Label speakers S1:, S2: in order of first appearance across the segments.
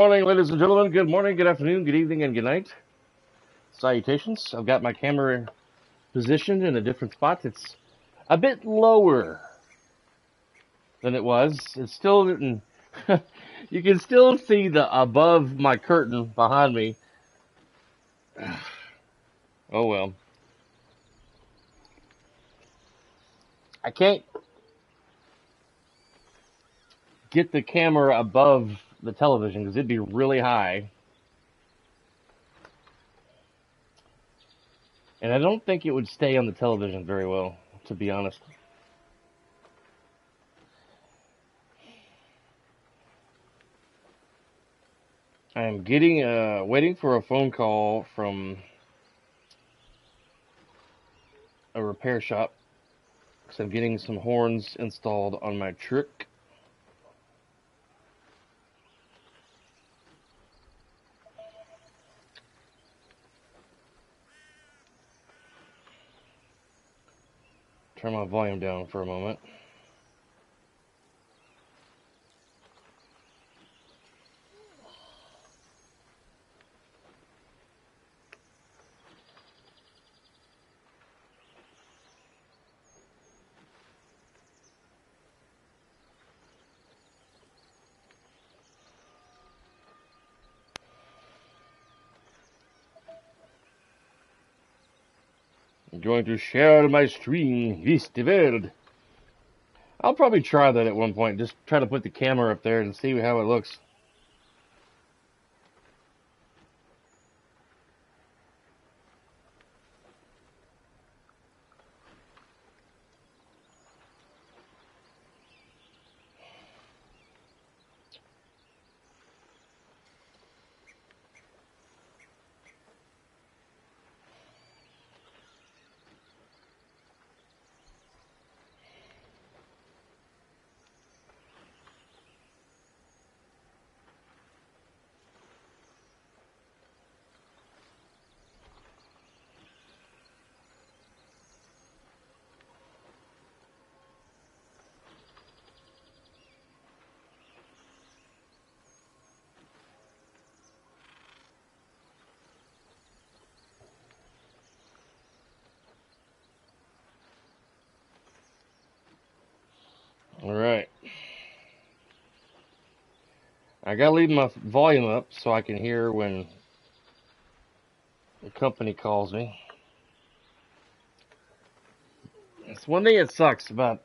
S1: Morning, ladies and gentlemen. Good morning, good afternoon, good evening, and good night. Salutations. I've got my camera positioned in a different spot. It's a bit lower than it was. It's still, you can still see the above my curtain behind me. Oh well. I can't get the camera above the television because it'd be really high. And I don't think it would stay on the television very well, to be honest. I am waiting for a phone call from a repair shop. So I'm getting some horns installed on my truck. Turn my volume down for a moment. I'm going to share my stream with the world. I'll probably try that at one point. Just try to put the camera up there and see how it looks. Alright. I gotta leave my volume up so I can hear when the company calls me. It's one thing that sucks about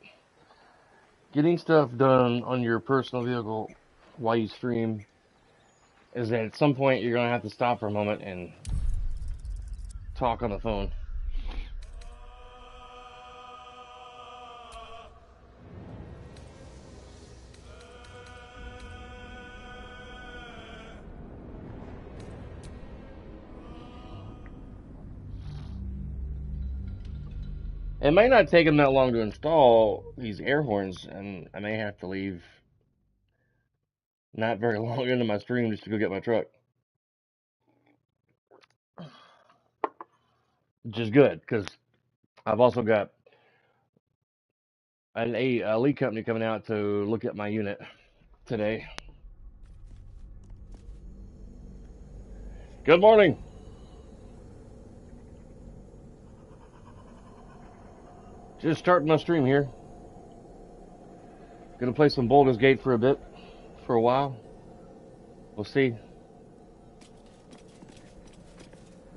S1: getting stuff done on your personal vehicle while you stream is that at some point you're gonna have to stop for a moment and talk on the phone. It might not take them that long to install these air horns, and I may have to leave not very long into my stream just to go get my truck. Which is good, because I've also got a lead company coming out to look at my unit today. Good morning. Just starting my stream here. Gonna play some Baldure'sGate for a bit, for a while. We'll see.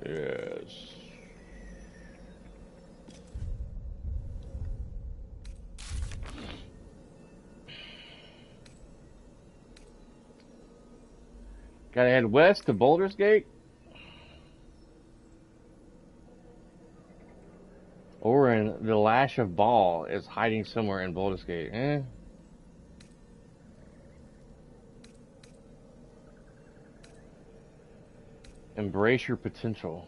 S1: Yes. Gotta head west to Baldure'sGate. Or in the Lash of Ball is hiding somewhere in Baldure'sGate. Embrace your potential.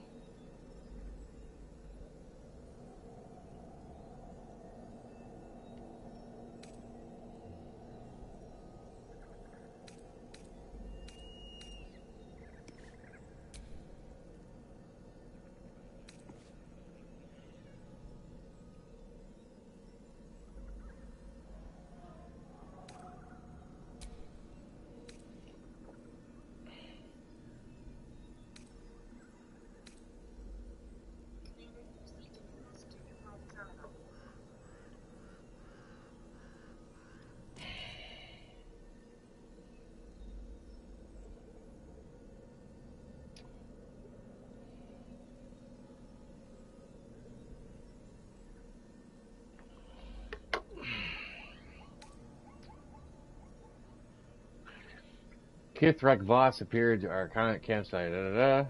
S1: Kithrak Voss appeared to our current campsite. Da, da, da.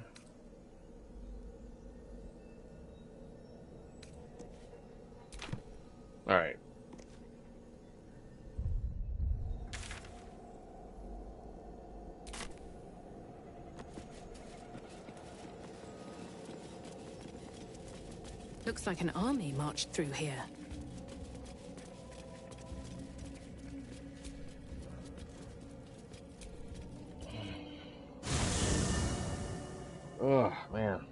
S1: Alright.
S2: Looks like an army marched through here.
S1: Oh, man.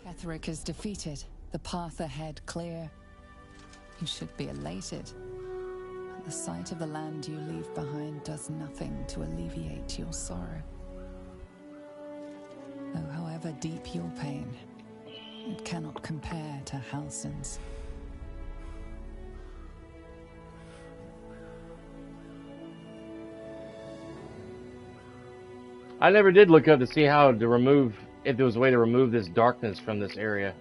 S3: Ketheric is defeated. The path ahead clear. You should be elated. But the sight of the land you leave behind does nothing to alleviate your sorrow. Though however deep your pain, it cannot compare to Halsin's.
S1: I never did look up to see how to remove, if there was a way to remove this darkness from this area.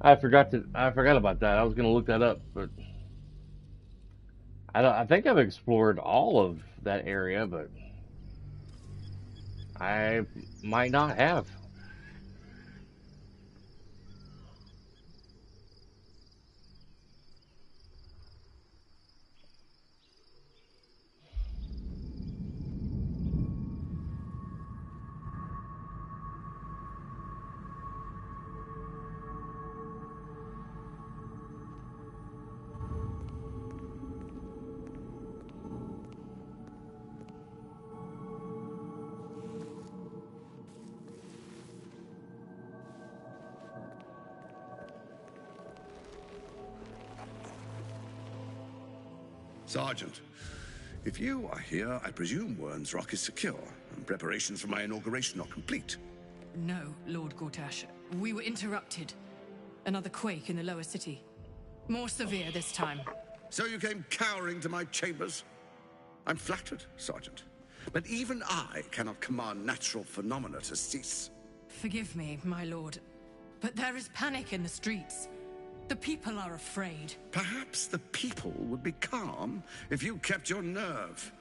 S1: I forgot about that. I was going to look that up, but I think I've explored all of that area, but I might not have.
S4: Sergeant, if you are here, I presume Wern's Rock is secure, and preparations for my inauguration are complete.
S2: No, Lord Gortash. We were interrupted. Another quake in the lower city. More severe this time.
S4: So you came cowering to my chambers? I'm flattered, Sergeant. But even I cannot command natural phenomena to cease.
S2: Forgive me, my lord, but there is panic in the streets. The people are afraid.
S4: Perhaps the people would be calm if you kept your nerve.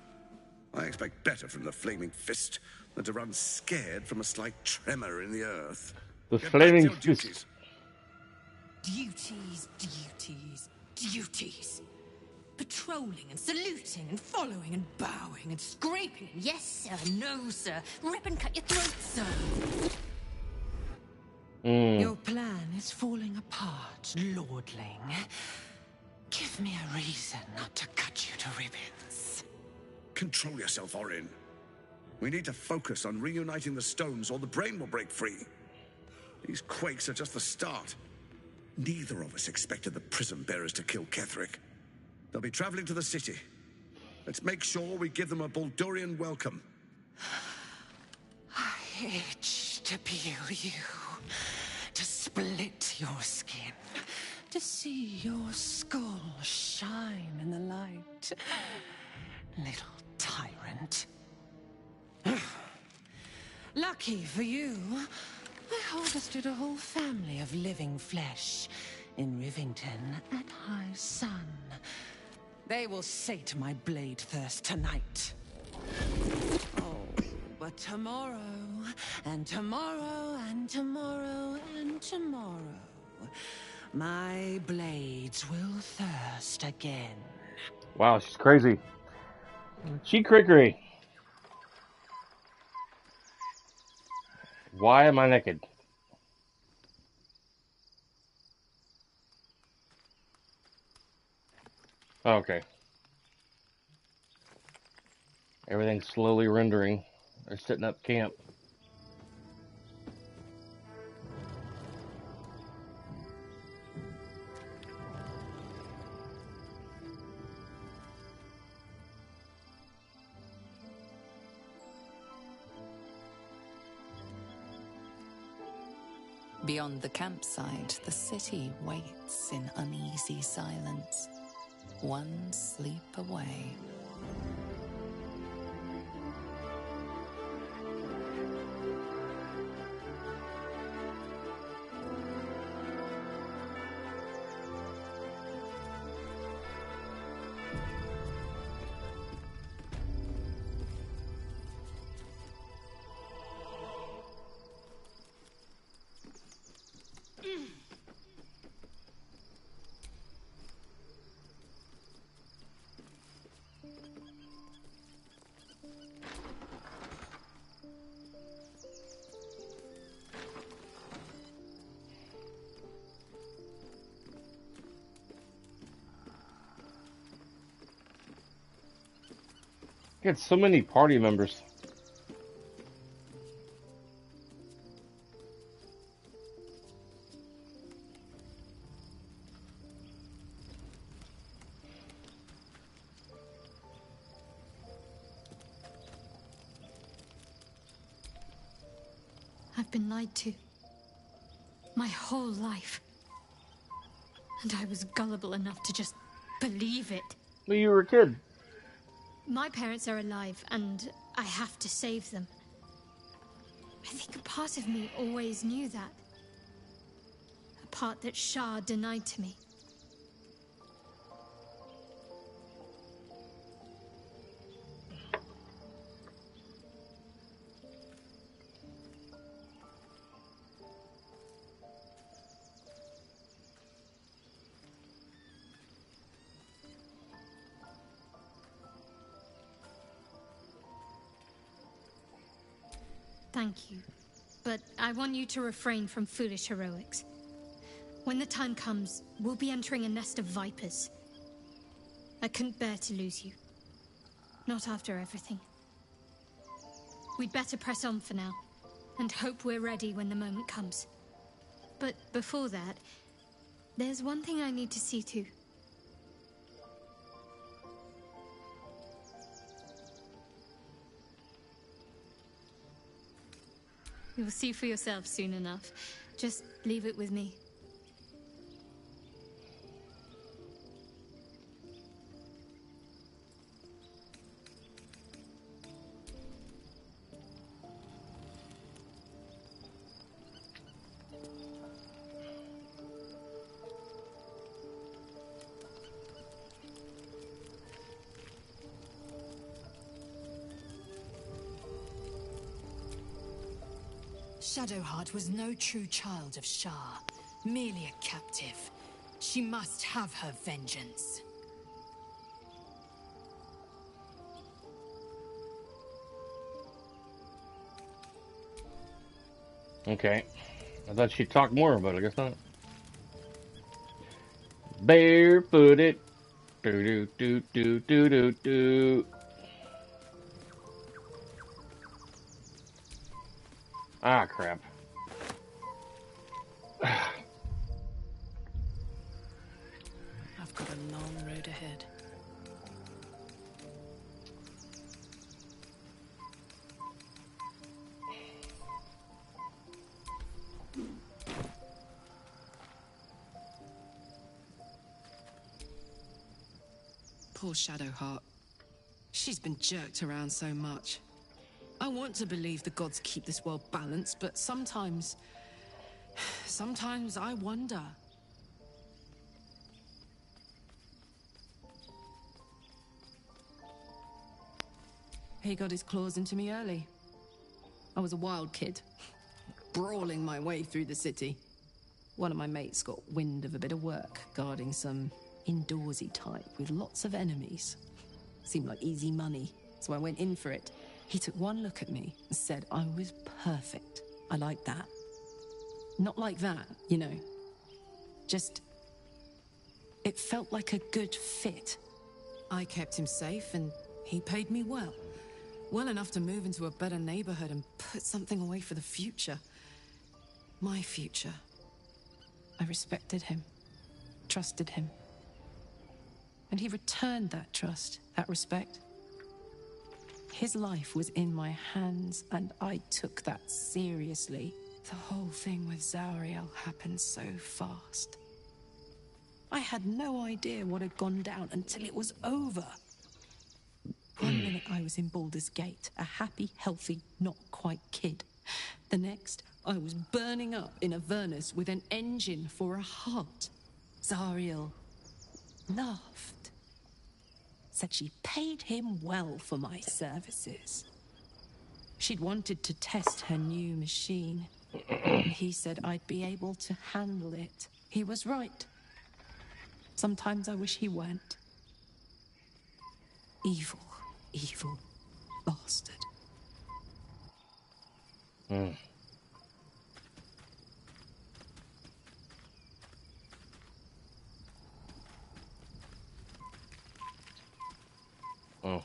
S4: I expect better from the Flaming Fist than to run scared from a slight tremor in the earth.
S1: The
S4: Get
S1: Flaming
S4: back to your
S1: Fist.
S2: Duties, duties, duties. Patrolling and saluting and following and bowing and scraping. Yes, sir. No, sir. Rip and cut your throat, sir.
S5: Your plan is falling apart, lordling. Give me a reason not to cut you to ribbons.
S4: Control yourself, Orin. We need to focus on reuniting the stones or the brain will break free. These quakes are just the start. Neither of us expected the prism bearers to kill Ketheric. They'll be traveling to the city. Let's make sure we give them a Baldurian welcome.
S5: I itch to peel you, to split your skin, to see your skull shine in the light. Little tyrant. Lucky for you, I harvested a whole family of living flesh in Rivington at high sun. They will sate my blade thirst tonight. Oh, but tomorrow, and tomorrow, and tomorrow, and tomorrow, my blades will thirst again.
S1: Wow, she's crazy. She crickery. Why am I naked? Okay. Everything's slowly rendering. They're setting up camp.
S3: Beyond the campsite, the city waits in uneasy silence, one sleep away.
S1: Got so many party members.
S2: I've been lied to. My whole life. And I was gullible enough to just believe it.
S1: When you were a kid.
S2: My parents are alive, and I have to save them. I think a part of me always knew that. A part that Shah denied to me. Thank you. But I want you to refrain from foolish heroics. When the time comes, we'll be entering a nest of vipers. I couldn't bear to lose you. Not after everything. We'd better press on for now, and hope we're ready when the moment comes. But before that, there's one thing I need to see to. You'll see for yourself soon enough. Just leave it with me.
S6: Shadowheart was no true child of Shah, merely a captive. She must have her vengeance.
S1: Okay. I thought she'd talk more, but I guess not. Barefooted. Do do do do do do do. Ah, crap.
S6: I've got a long road ahead. Poor Shadowheart. She's been jerked around so much. I want to believe the gods keep this world balanced, but sometimes I wonder. He got his claws into me early. I was a wild kid, brawling my way through the city. One of my mates got wind of a bit of work guarding some indoorsy type with lots of enemies. Seemed like easy money, so I went in for it. He took one look at me and said I was perfect. I like that. Not like that, you know. Just... it felt like a good fit. I kept him safe and he paid me well. Well enough to move into a better neighborhood and put something away for the future. My future. I respected him. Trusted him. And he returned that trust, that respect. His life was in my hands, and I took that seriously. The whole thing with Zariel happened so fast. I had no idea what had gone down until it was over. One minute I was in Baldure'sGate, a happy, healthy, not quite kid. The next, I was burning up in Avernus with an engine for a heart. Zariel laughed. Said she paid him well for my services. She'd wanted to test her new machine. And he said I'd be able to handle it. He was right. Sometimes I wish he weren't. Evil, evil bastard.
S1: Mm. Oh.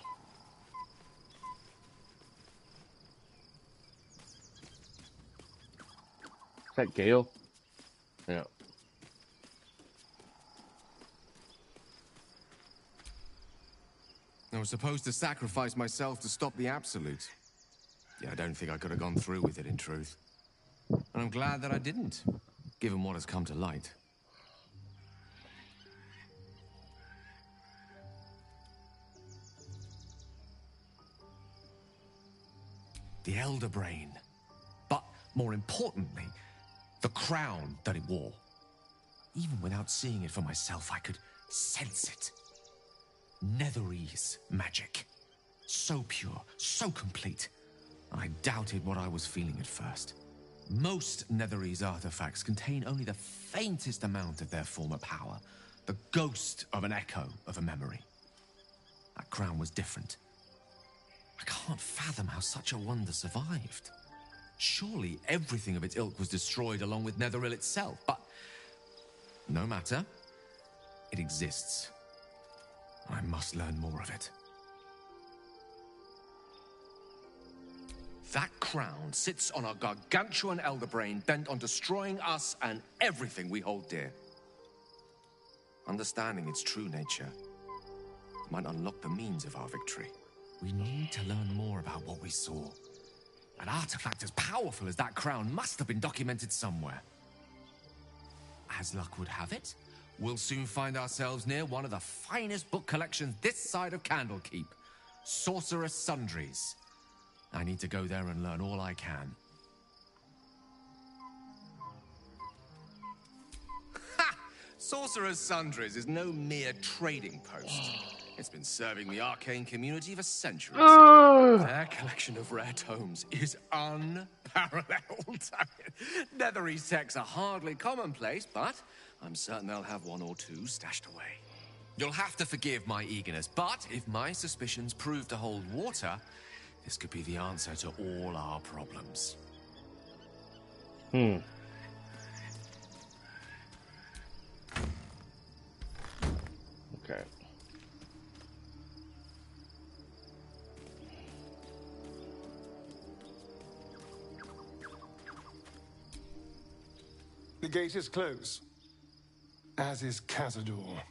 S1: that Gale? Yeah.
S7: I was supposed to sacrifice myself to stop the Absolute. Yeah, I don't think I could have gone through with it, in truth. And I'm glad that I didn't, given what has come to light. The Elder Brain. But, more importantly, the crown that it wore. Even without seeing it for myself, I could sense it. Netherese magic. So pure, so complete. I doubted what I was feeling at first. Most Netherese artifacts contain only the faintest amount of their former power. The ghost of an echo of a memory. That crown was different. I can't fathom how such a wonder survived. Surely everything of its ilk was destroyed along with Netheril itself, but no matter. It exists. I must learn more of it. That crown sits on a gargantuan elder brain bent on destroying us and everything we hold dear. Understanding its true nature might unlock the means of our victory. We need to learn more about what we saw. An artifact as powerful as that crown must have been documented somewhere. As luck would have it, we'll soon find ourselves near one of the finest book collections this side of Candlekeep. Sorcerer's Sundries. I need to go there and learn all I can. Ha! Sorcerer's Sundries is no mere trading post. It's been serving the arcane community for centuries. Their collection of rare tomes is unparalleled. Netherese texts are hardly commonplace, but I'm certain they'll have one or two stashed away. You'll have to forgive my eagerness, but if my suspicions prove to hold water, this could be the answer to all our problems.
S1: Okay.
S8: The gate is closed, as is Cazador.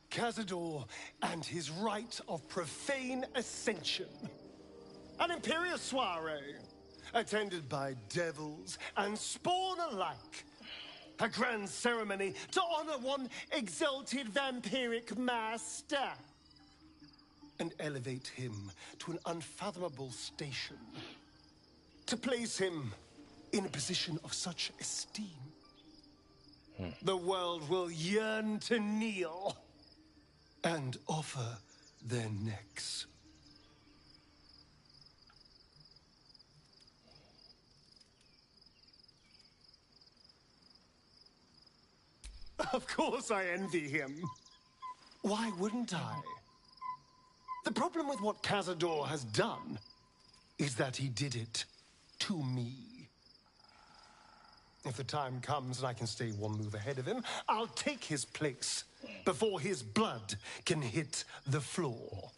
S8: Cazador and his rite of profane ascension. An imperial soiree, attended by devils and spawn alike. A grand ceremony to honor one exalted vampiric master. And elevate him to an unfathomable station. To place him in a position of such esteem. The world will yearn to kneel and offer their necks. Of course I envy him. Why wouldn't I? The problem with what Cazador has done is that he did it to me. If the time comes and I can stay one move ahead of him, I'll take his place before his blood can hit the floor.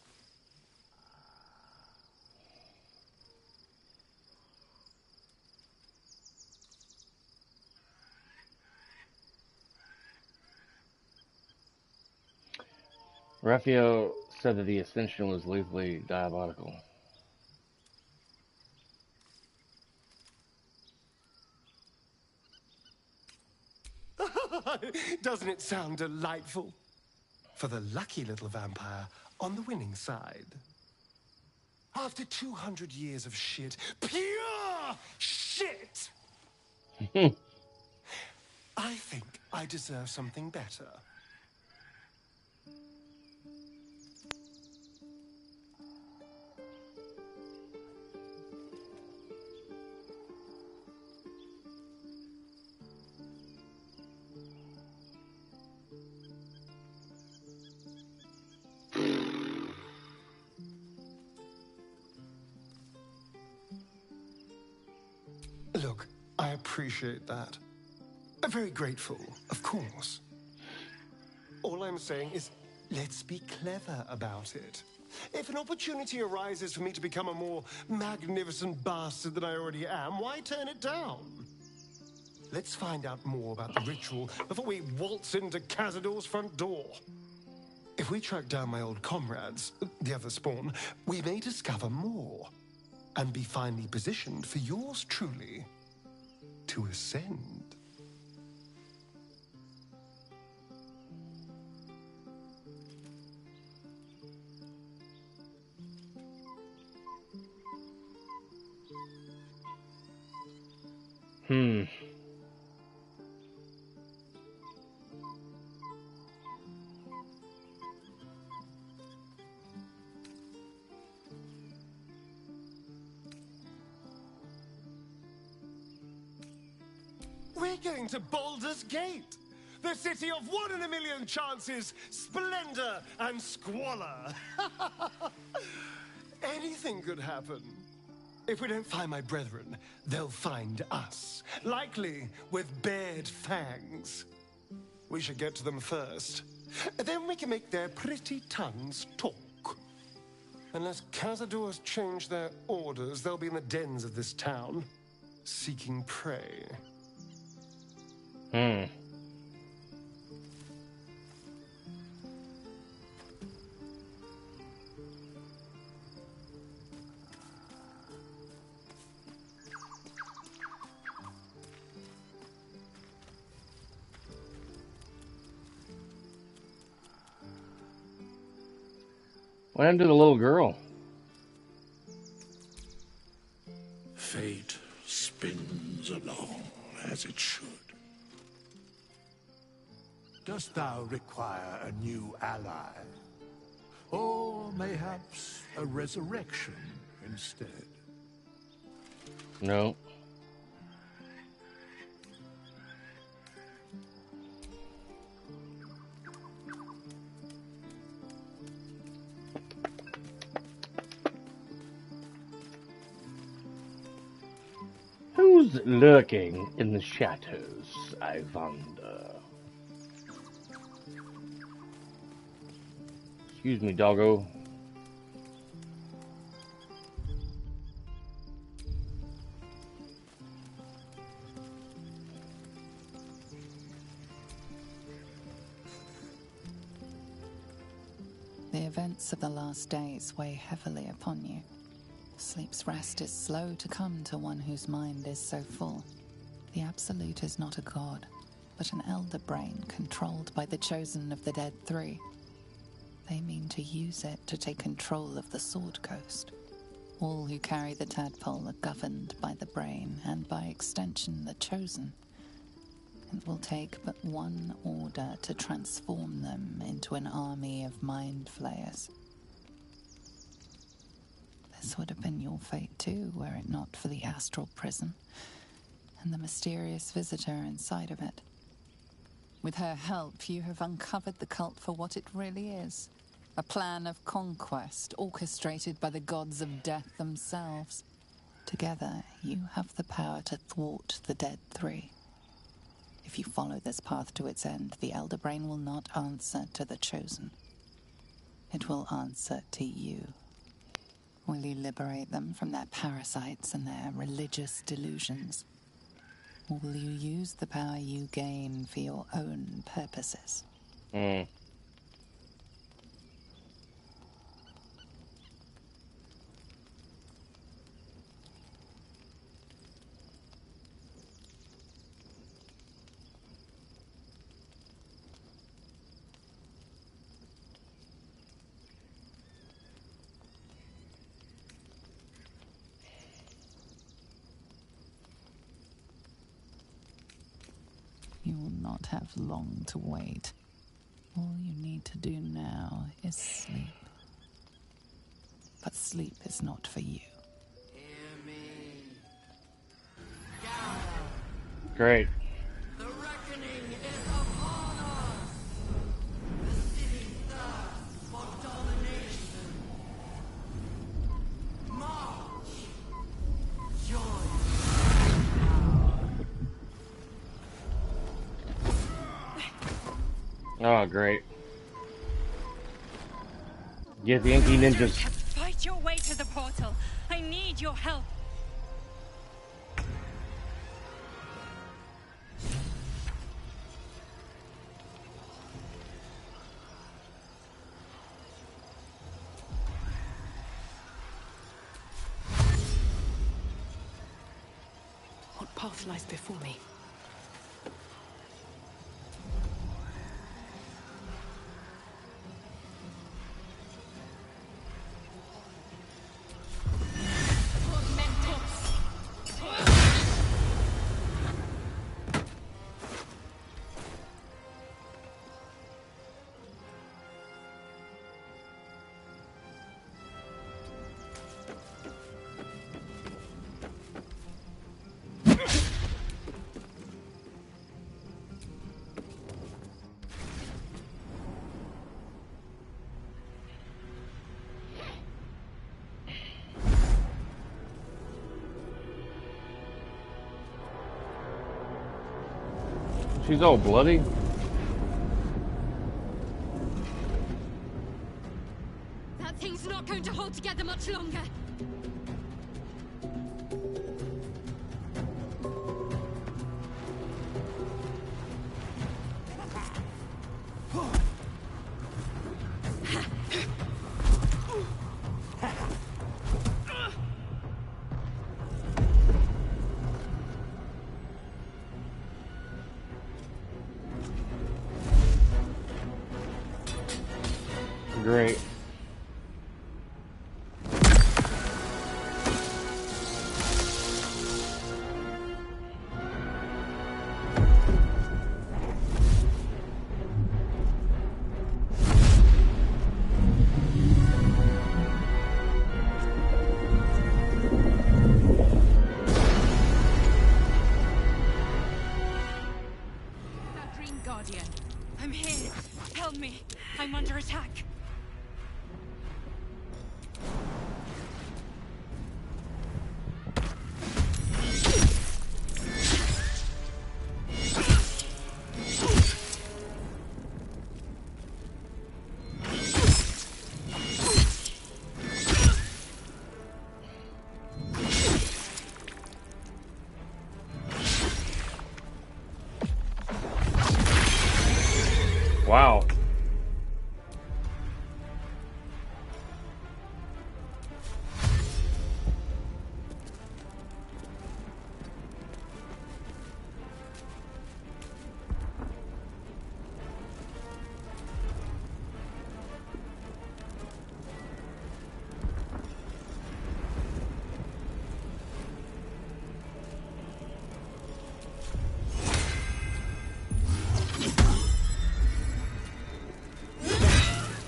S1: Raphael said that the ascension was lethally diabolical.
S8: Doesn't it sound delightful? For the lucky little vampire on the winning side. After 200 years of shit, pure shit! I think I deserve something better. Look, I appreciate that. I'm very grateful, of course. All I'm saying is, let's be clever about it. If an opportunity arises for me to become a more magnificent bastard than I already am, why turn it down? Let's find out more about the ritual before we waltz into Cazador's front door. If we track down my old comrades, the other spawn, we may discover more and be finally positioned for yours truly to ascend. We're going to Baldure'sGate, the city of 1 in a million chances, splendor and squalor. Anything could happen. If we don't find my brethren, they'll find us, likely with bared fangs. We should get to them first. Then we can make their pretty tongues talk. Unless Cazadors change their orders, they'll be in the dens of this town, seeking prey.
S1: What happened to the little girl?
S4: Fate spins along as it should.
S9: Dost thou require a new ally? Or mayhaps a resurrection instead?
S1: No. Who's lurking in the shadows, I wonder? Excuse me, doggo.
S3: The events of the last days weigh heavily upon you. Sleep's rest is slow to come to one whose mind is so full. The Absolute is not a god, but an elder brain controlled by the chosen of the Dead Three. They mean to use it to take control of the Sword Coast. All who carry the tadpole are governed by the brain, and by extension the chosen. It will take but one order to transform them into an army of mind flayers. This would have been your fate too, were it not for the astral prison and the mysterious visitor inside of it. With her help, you have uncovered the cult for what it really is. A plan of conquest orchestrated by the gods of death themselves. Together, you have the power to thwart the Dead Three. If you follow this path to its end, the Elder Brain will not answer to the Chosen. It will answer to you. Will you liberate them from their parasites and their religious delusions? Or will you use the power you gain for your own purposes? You will not have long to wait. All you need to do now is sleep. But sleep is not for you.
S10: Hear me.
S1: Great.
S10: The reckoning is upon us. The city thirsts for domination. March. Join.
S1: Oh, great. Get the Yankee ninjas.
S11: Fight your way to the portal. I need your help.
S5: path lies before me.
S1: She's all bloody.
S2: That thing's not going to hold together much longer.
S1: Great.
S11: That Green Guardian. I'm here. Help me. I'm under attack.
S1: Wow.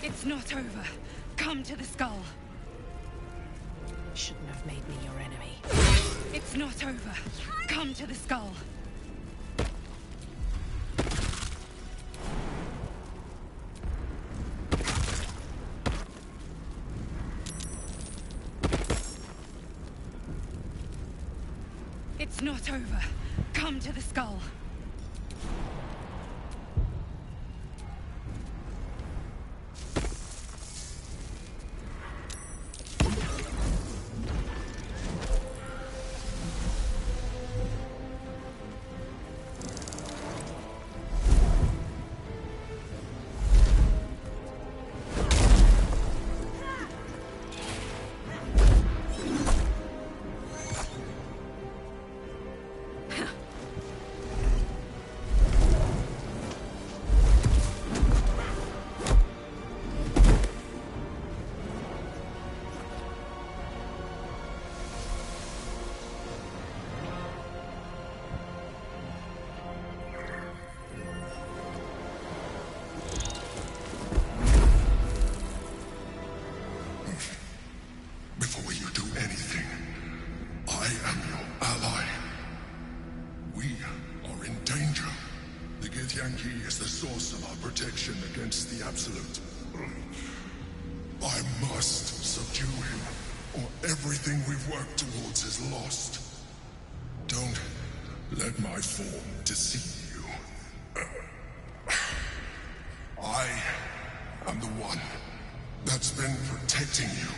S11: It's not over. Come to the skull.
S5: Shouldn't have made me your enemy.
S11: It's not over. Come to the skull. It's not over. Come to the skull.
S12: Before you do anything, I am your ally. We are in danger. The Githyanki is the source of our protection against the Absolute. I must subdue him, or everything we've worked towards is lost. Don't let my form deceive you. I am the one that's been protecting you.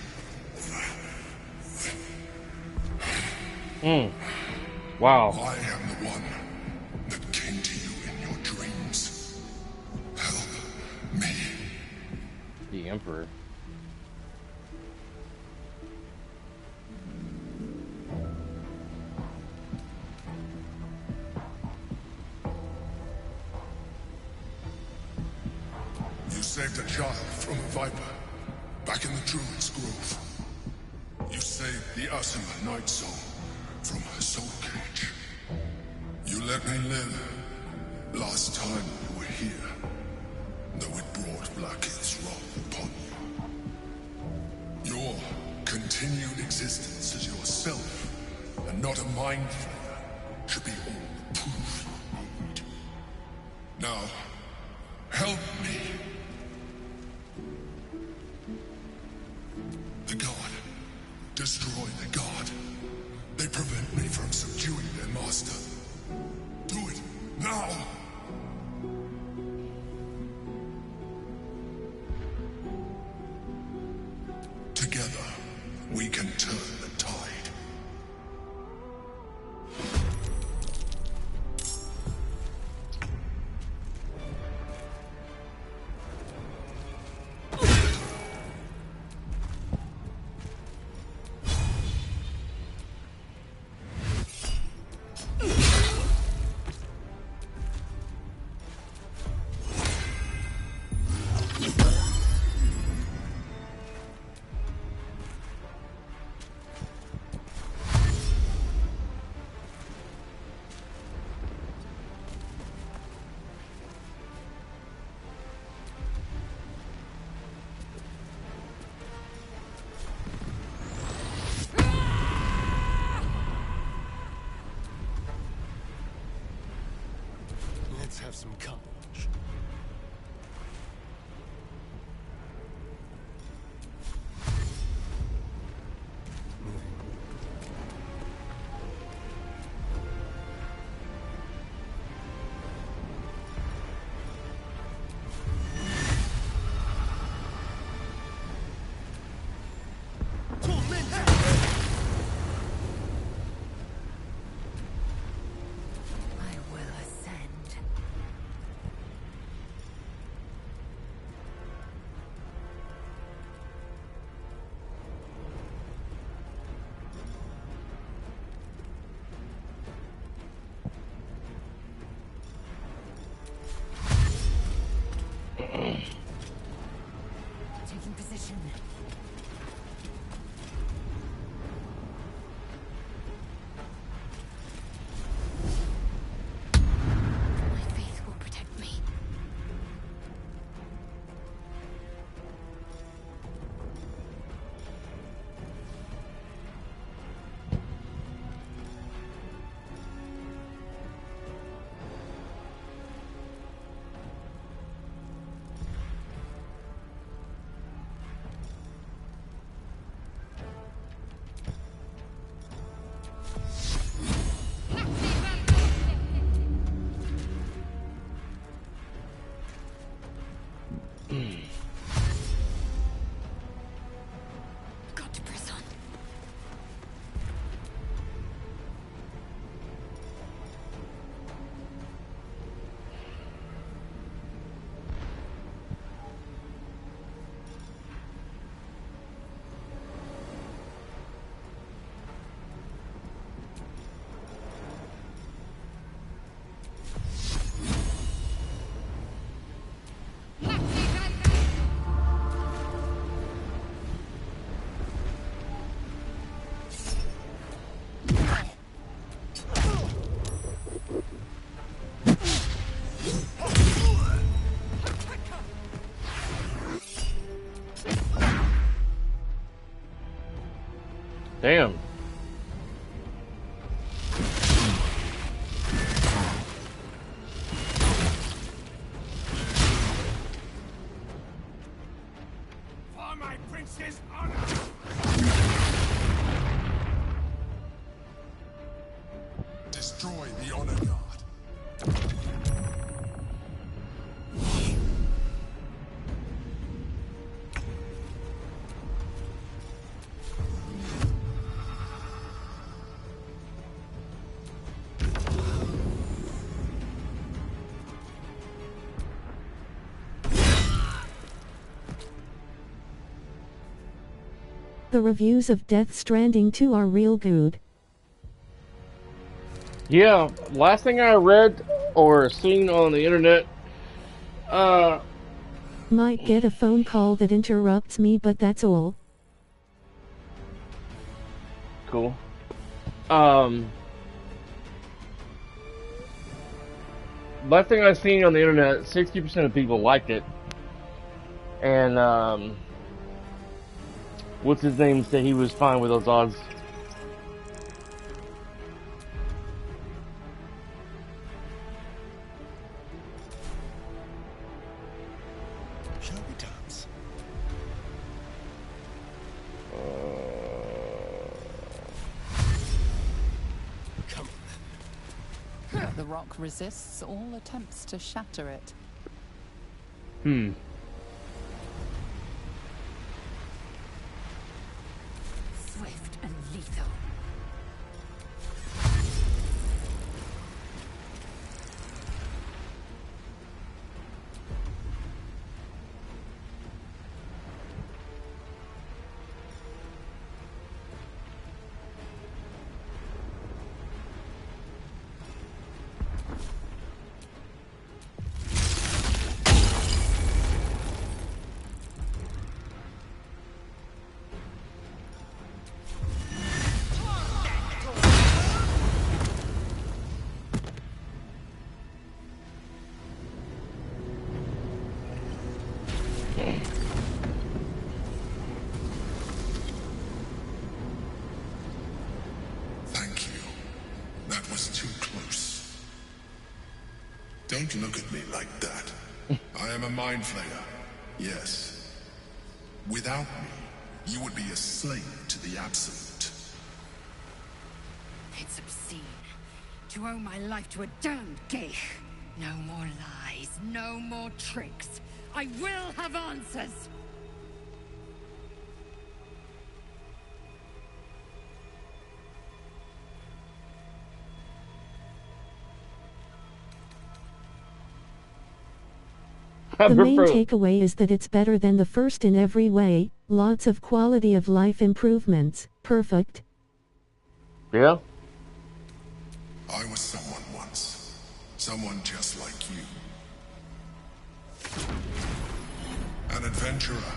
S1: Wow.
S12: I am the one that came to you in your dreams. Help me.
S1: The Emperor.
S12: a child from a viper, back in the Druid's Grove. You saved the Asima Night Soul from her soul cage. You let me live last time you were here, though it brought Blackheath's wrath upon you. Your continued existence as yourself, and not a mind flayer, should be all the proof you need. Now, help me. The God. Destroy the God. They prevent me from subduing their master. Do it now! Together, we can turn the tide.
S8: Let's have some courage.
S5: I will ascend. Taking position.
S2: My faith will protect me. Got to press on.
S1: Damn.
S10: For my prince's honor!
S12: Destroy the Honor Guard.
S13: The reviews of Death Stranding 2 are real good.
S1: Yeah, last thing I read or seen on the internet,
S13: Might get a phone call that interrupts me, but that's all.
S1: Cool. Last thing I've seen on the internet, 60% of people liked it. And, what's his name said he was fine with those odds.
S8: Shall we dance? Come on.
S3: The rock resists all attempts to shatter it.
S11: Swift and lethal.
S12: Thank you. That was too close. Don't look at me like that. I am a mind flayer. Yes. Without me, you would be a slave to the Absolute.
S11: It's obscene to owe my life to a damned geich. No more lies, no more tricks. I will have answers.
S13: The main takeaway is that it's better than the first in every way, lots of quality of life improvements, perfect.
S1: Yeah?
S12: I was someone once. Someone just like you. An adventurer.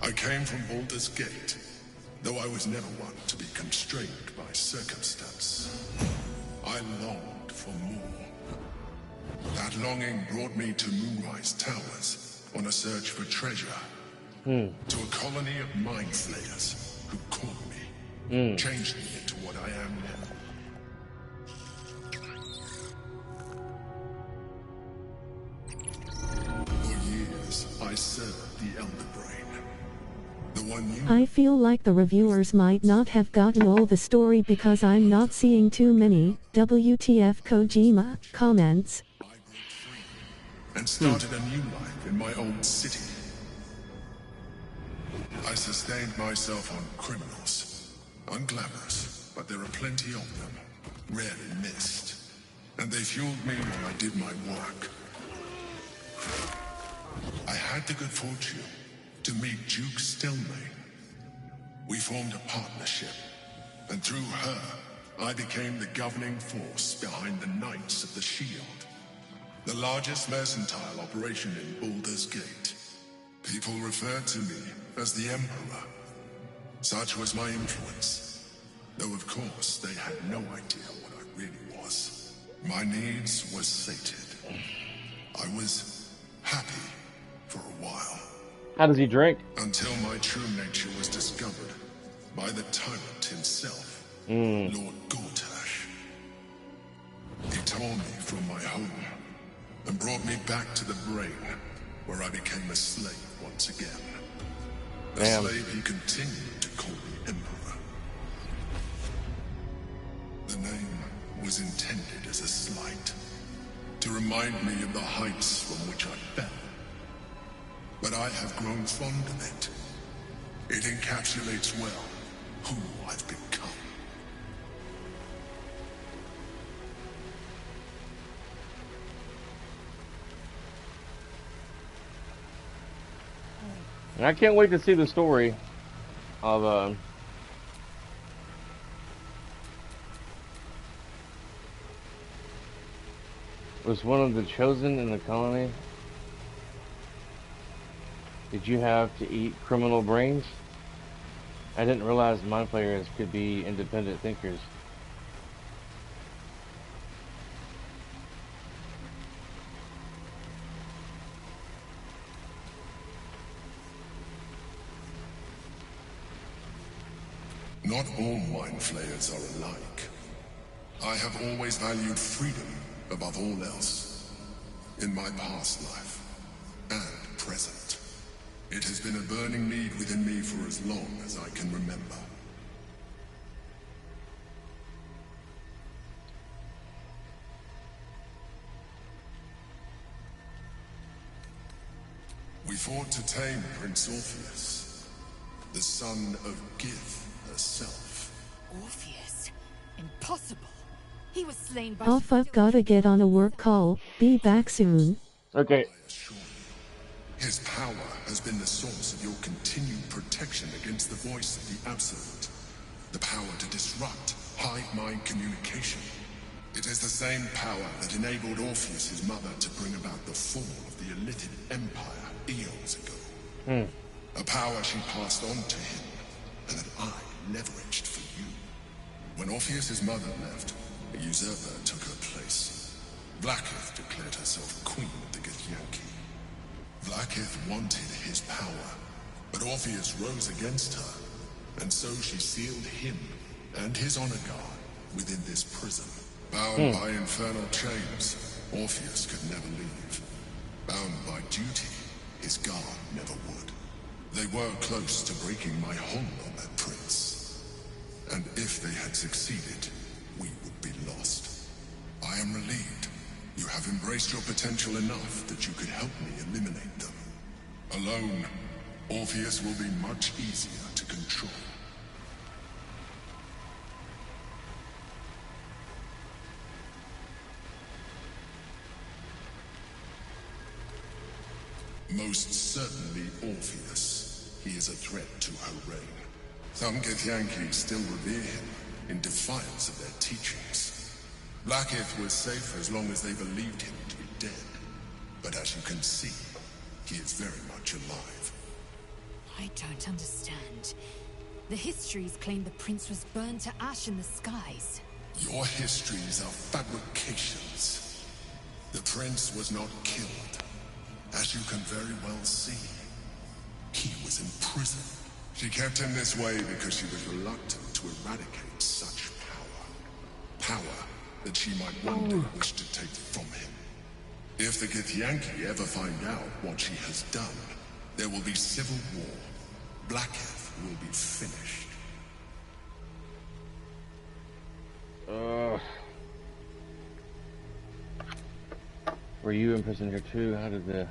S12: I came from Baldure'sGate, though I was never one to be constrained by circumstance. I longed for more. That longing brought me to Moonrise Towers on a search for treasure. To a colony of mind flayers who caught me, changed me into what I am now. For years, I served the Elder Brain. The one you...
S13: I feel like the reviewers might not have gotten all the story because I'm not seeing too many WTF Kojima comments.
S12: And started a new life in my old city. I sustained myself on criminals. Unglamorous, but there are plenty of them. Rarely missed. And they fueled me while I did my work. I had the good fortune to meet Duke Stelmane. We formed a partnership, and through her, I became the governing force behind the Knights of the Shield. The largest mercantile operation in Baldure'sGate. People referred to me as the Emperor. Such was my influence. Though of course they had no idea what I really was. My needs were sated. I was happy for a while.
S1: How does he drink?
S12: Until my true nature was discovered by the tyrant himself, Lord Gortash. He tore me from my home and brought me back to the Brain, where I became a slave once again. A slave he continued to call me Emperor. The name was intended as a slight, to remind me of the heights from which I fell. But I have grown fond of it. It encapsulates well who I've become.
S1: And I can't wait to see the story of was one of the chosen in the colony. Did you have to eat criminal brains? I didn't realize mind flayers could be independent thinkers.
S12: Not all mind flayers are alike. I have always valued freedom above all else. In my past life and present. It has been a burning need within me for as long as I can remember. We fought to tame Prince Orpheus, the son of Gith herself.
S11: Orpheus? Impossible. He was slain by...
S13: Oh fuck, gotta get on a work call. Be back soon.
S1: Okay.
S12: His power has been the source of your continued protection against the voice of the Absolute. The power to disrupt hive mind communication. It is the same power that enabled Orpheus' mother to bring about the fall of the Illithid Empire eons ago. A power she passed on to him, and that I leveraged for you. When Orpheus' mother left, a usurper took her place. Blackith declared herself queen of the Githyanki. Blackith wanted his power, but Orpheus rose against her, and so she sealed him and his honor guard within this prison. Bound by infernal chains, Orpheus could never leave. Bound by duty, his guard never would. They were close to breaking my hold on that prince. And if they had succeeded, we would be lost. I am relieved. You have embraced your potential enough that you could help me eliminate them. Alone, Orpheus will be much easier to control. Most certainly Orpheus. He is a threat to her reign. Some Githyanki still revere him in defiance of their teachings. Blackith was safe as long as they believed him to be dead. But as you can see, he is very much alive.
S11: I don't understand. The histories claim the prince was burned to ash in the skies.
S12: Your histories are fabrications. The prince was not killed. As you can very well see, he was in prison. She kept him this way because she was reluctant to eradicate such power. Power that she might one day wish to take from him. If the Githyanki ever find out what she has done, there will be civil war. Blackith will be finished.
S1: Were you imprisoned here too? How did the...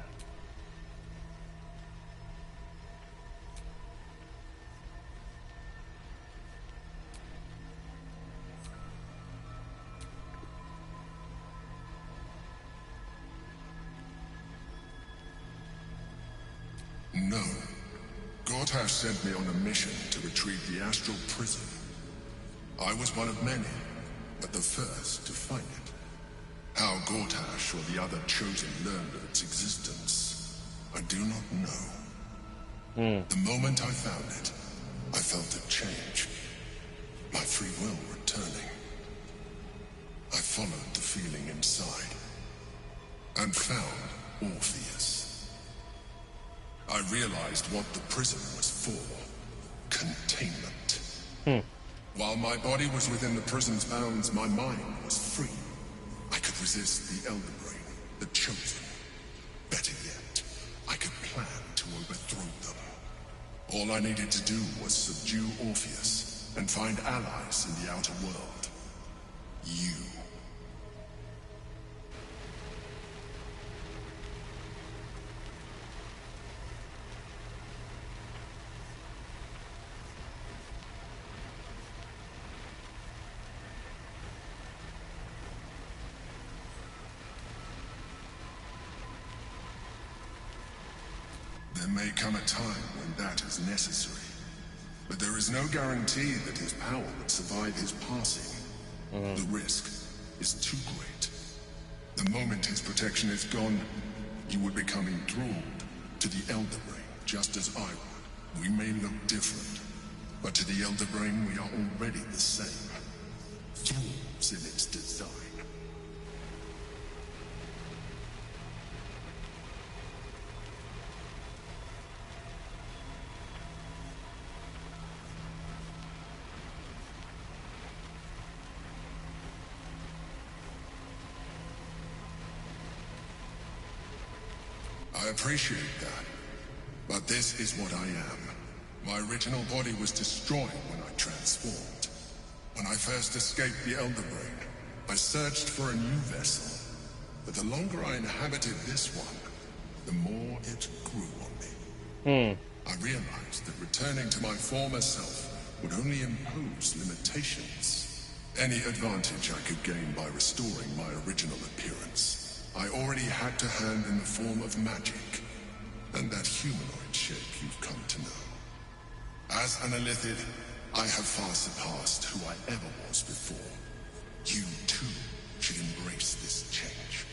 S12: No. Gortash sent me on a mission to retrieve the astral prison. I was one of many, but the first to find it. How Gortash or the other chosen learned of its existence, I do not know. The moment I found it, I felt a change. My free will returning. I followed the feeling inside, and found Orpheus. I realized what the prison was for. Containment. While my body was within the prison's bounds, my mind was free. I could resist the Elder Brain, the Chosen. Better yet, I could plan to overthrow them. All I needed to do was subdue Orpheus and find allies in the outer world. You. There may come a time when that is necessary, but there is no guarantee that his power would survive his passing. The risk is too great. The moment his protection is gone, you would become enthralled to the Elder Brain just as I would. We may look different, but to the Elder Brain we are already the same. Flaws in its design. I appreciate that, but this is what I am. My original body was destroyed when I transformed. When I first escaped the Elder Brain, I searched for a new vessel. But the longer I inhabited this one, the more it grew on me. I realized that returning to my former self would only impose limitations. Any advantage I could gain by restoring my original appearance, I already had to hand in the form of magic, and that humanoid shape you've come to know. As an Illithid, I have far surpassed who I ever was before. You, too, should embrace this change.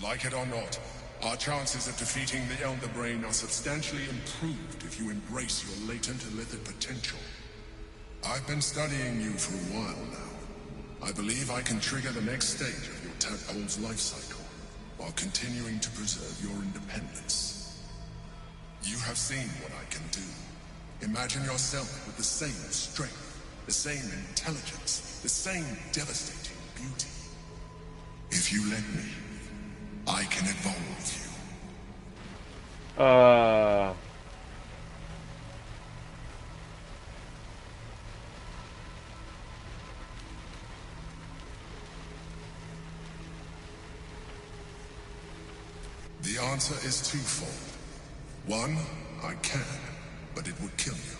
S12: Like it or not, our chances of defeating the Elder Brain are substantially improved if you embrace your latent Illithid potential. I've been studying you for a while now. I believe I can trigger the next stage of your tadpole's life cycle, while continuing to preserve your independence. You have seen what I can do. Imagine yourself with the same strength, the same intelligence, the same devastating beauty. If you let me, I can evolve you. The answer is twofold. One, I can, but it would kill you,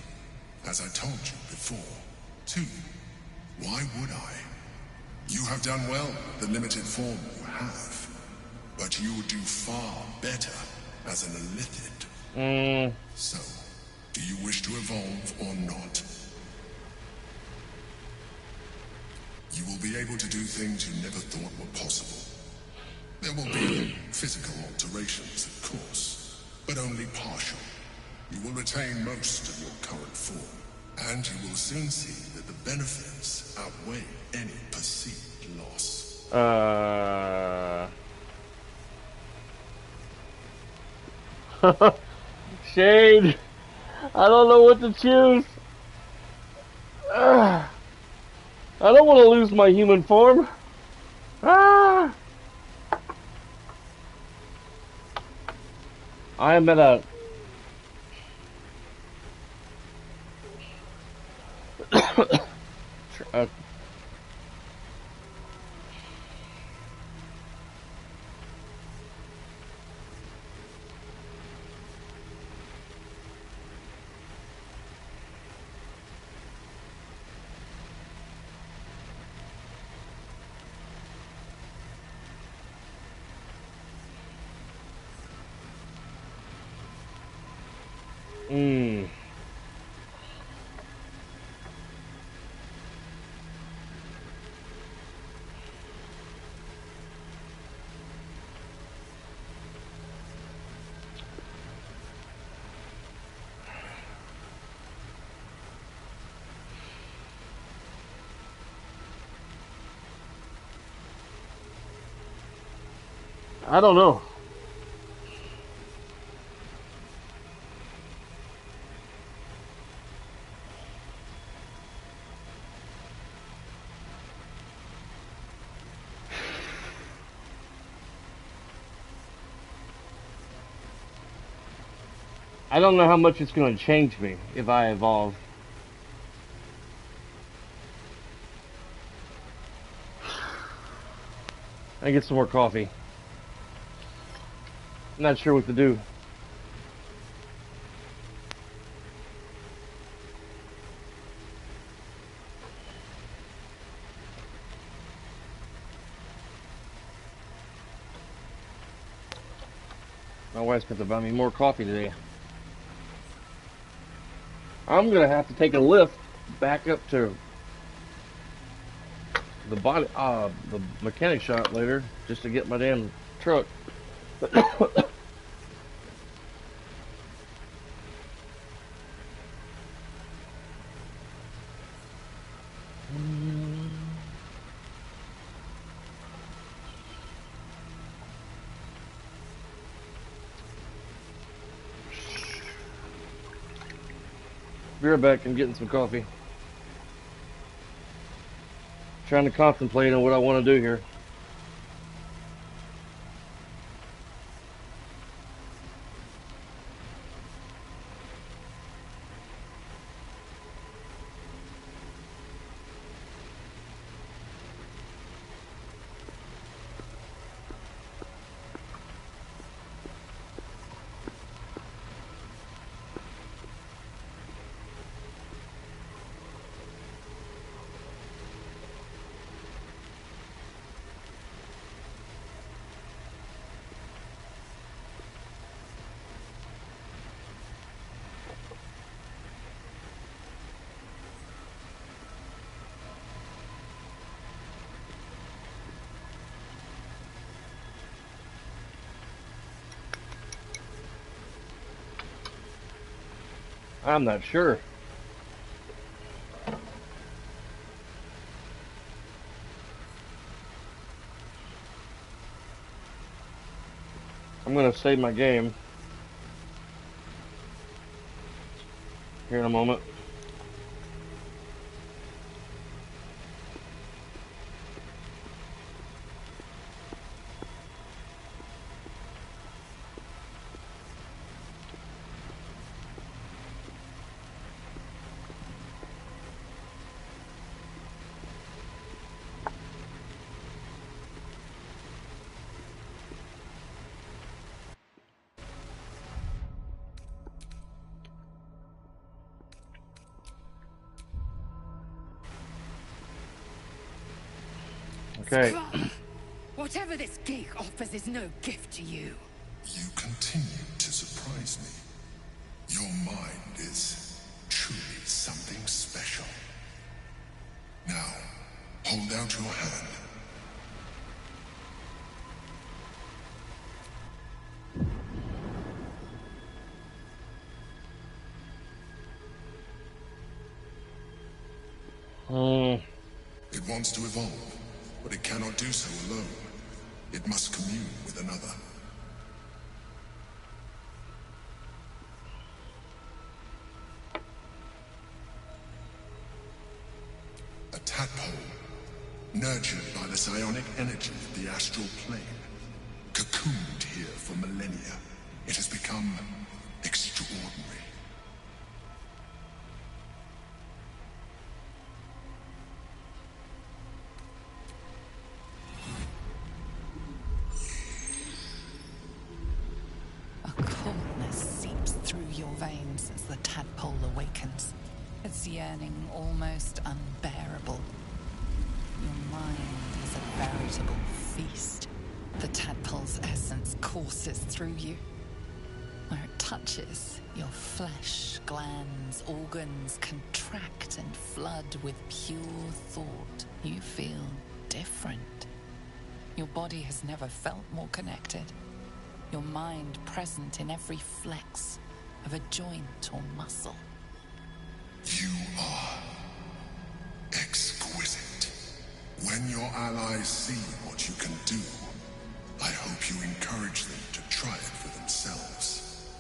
S12: as I told you before. Two, why would I? You have done well with the limited form you have, but you would do far better as an Illithid. So, do you wish to evolve or not? You will be able to do things you never thought were possible. There will be physical alterations, of course, but only partial. You will retain most of your current form, and you will soon see that the benefits outweigh any perceived loss.
S1: Shade, I don't know what to choose. I don't want to lose my human form. I am at a... I don't know. I don't know how much it's going to change me if I evolve. I get some more coffee. Not sure what to do. My wife's got to buy me more coffee today. I'm gonna have to take a lift back up to the mechanic shop later just to get my damn truck. Be right back. I'm getting some coffee. Trying to contemplate on what I want to do here. I'm not sure. I'm going to save my game here in a moment. Okay.
S11: Whatever this gig offers is no gift to you.
S12: You continue to surprise me. Your mind is truly something special. Now, hold out your hand. It wants to evolve, but it cannot do so alone. It must commune with another. A tadpole, nurtured by the psionic energy of the astral plane, cocooned here for millennia. It has become extraordinary.
S3: As the tadpole awakens, its yearning almost unbearable. Your mind is a veritable feast. The tadpole's essence courses through you. Where it touches, your flesh, glands, organs contract and flood with pure thought. You feel different. Your body has never felt more connected. Your mind present in every flex of a joint or muscle.
S12: You are exquisite. When your allies see what you can do, I hope you encourage them to try it for themselves.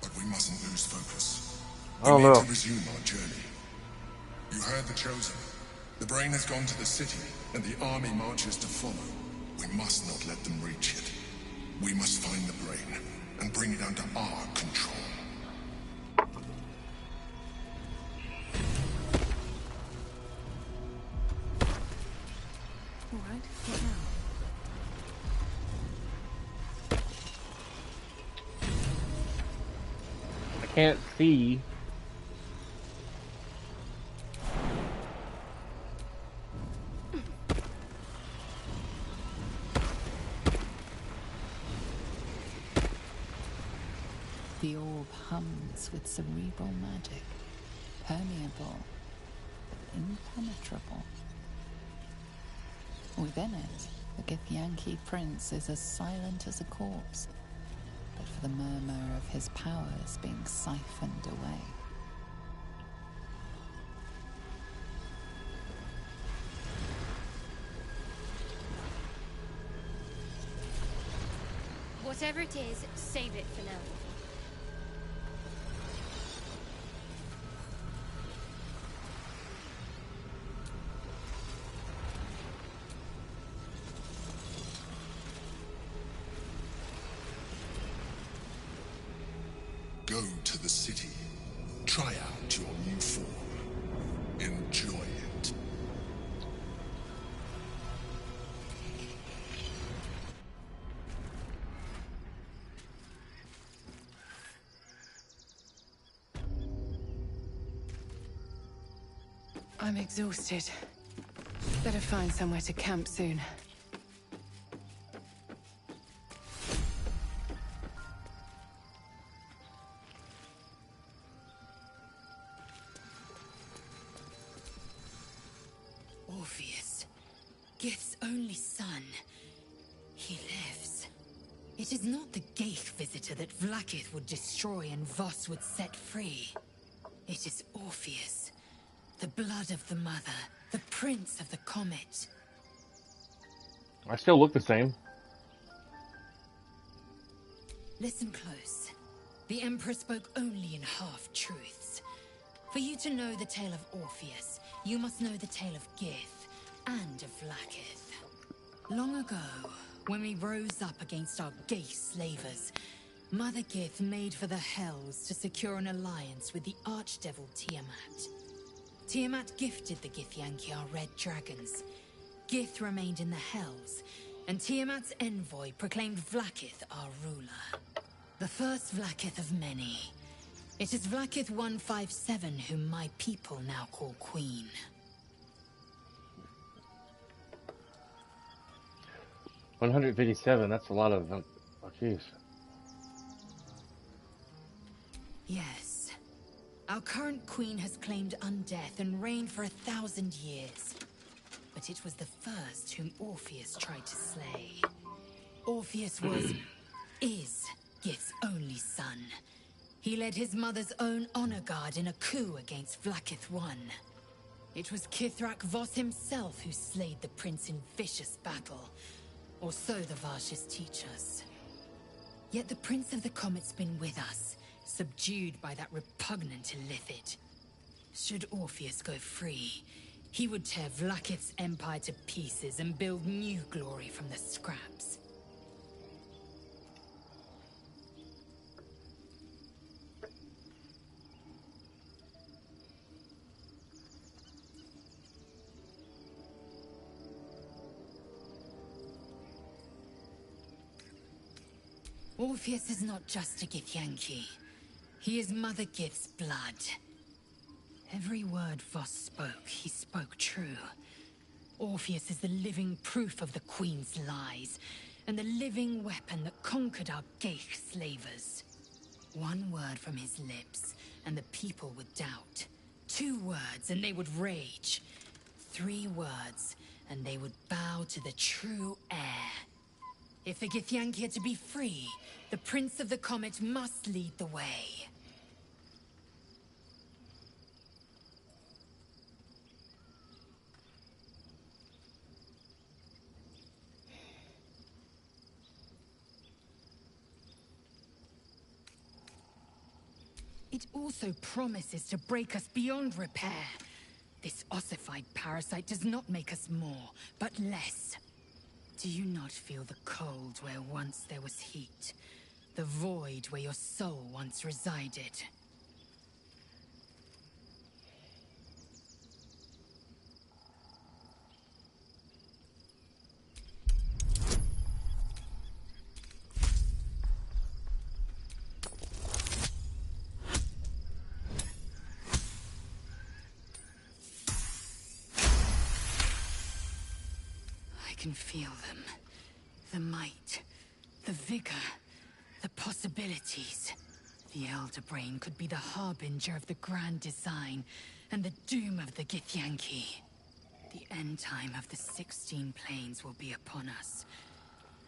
S12: But we mustn't lose focus. We need to resume our journey. You heard the Chosen. The brain has gone to the city, and the army marches to follow. We must not let them reach it. We must find the brain and bring it under our control.
S6: All right, what now?
S1: I can't see.
S3: The orb hums with cerebral magic, permeable, impenetrable. Within it, the Githyanki prince is as silent as a corpse, but for the murmur of his powers being siphoned away.
S2: Whatever it is, save it for now.
S12: Go to the city. Try out your new form. Enjoy it.
S5: I'm exhausted. Better find somewhere to camp soon.
S11: Orpheus, Gith's only son. He lives. It is not the Gaith visitor that Vlaakith would destroy and Voss would set free. It is Orpheus, the blood of the mother, the prince of the comet.
S1: I still look the same.
S11: Listen close. The Emperor spoke only in half-truths. For you to know the tale of Orpheus, you must know the tale of Gith and of Vlaakith. Long ago, when we rose up against our Gaith slavers, Mother Gith made for the Hells to secure an alliance with the archdevil Tiamat. Tiamat gifted the Githyanki our red dragons. Gith remained in the Hells, and Tiamat's envoy proclaimed Vlaakith our ruler. The first Vlaakith of many. It is Vlaakith 157 whom my people now call Queen.
S1: $157, that's a lot of... oh, jeez.
S11: Yes. Our current queen has claimed undeath and reigned for 1,000 years. But it was the first whom Orpheus tried to slay. Orpheus was... is Gith's only son. He led his mother's own honor guard in a coup against Vlaakith I. It was Kithrak Voss himself who slayed the prince in vicious battle. Or so the Varshas teach us. Yet the Prince of the Comet's been with us, subdued by that repugnant Illithid. Should Orpheus go free, he would tear Vlaakith's empire to pieces and build new glory from the scraps. Orpheus is not just a Githyanki. He is Mother Gith's blood. Every word Voss spoke, he spoke true. Orpheus is the living proof of the Queen's lies, and the living weapon that conquered our Gaith slavers. One word from his lips, and the people would doubt. 2 words, and they would rage. 3 words, and they would bow to the true heir. If the Githyanki are to be free, the Prince of the Comet must lead the way. It also promises to break us beyond repair. This ossified parasite does not make us more, but less. Do you not feel the cold where once there was heat? The void where your soul once resided? I can feel them. The might, the vigor, the possibilities. The Elder Brain could be the harbinger of the grand design and the doom of the Githyanki. The end time of the 16 planes will be upon us,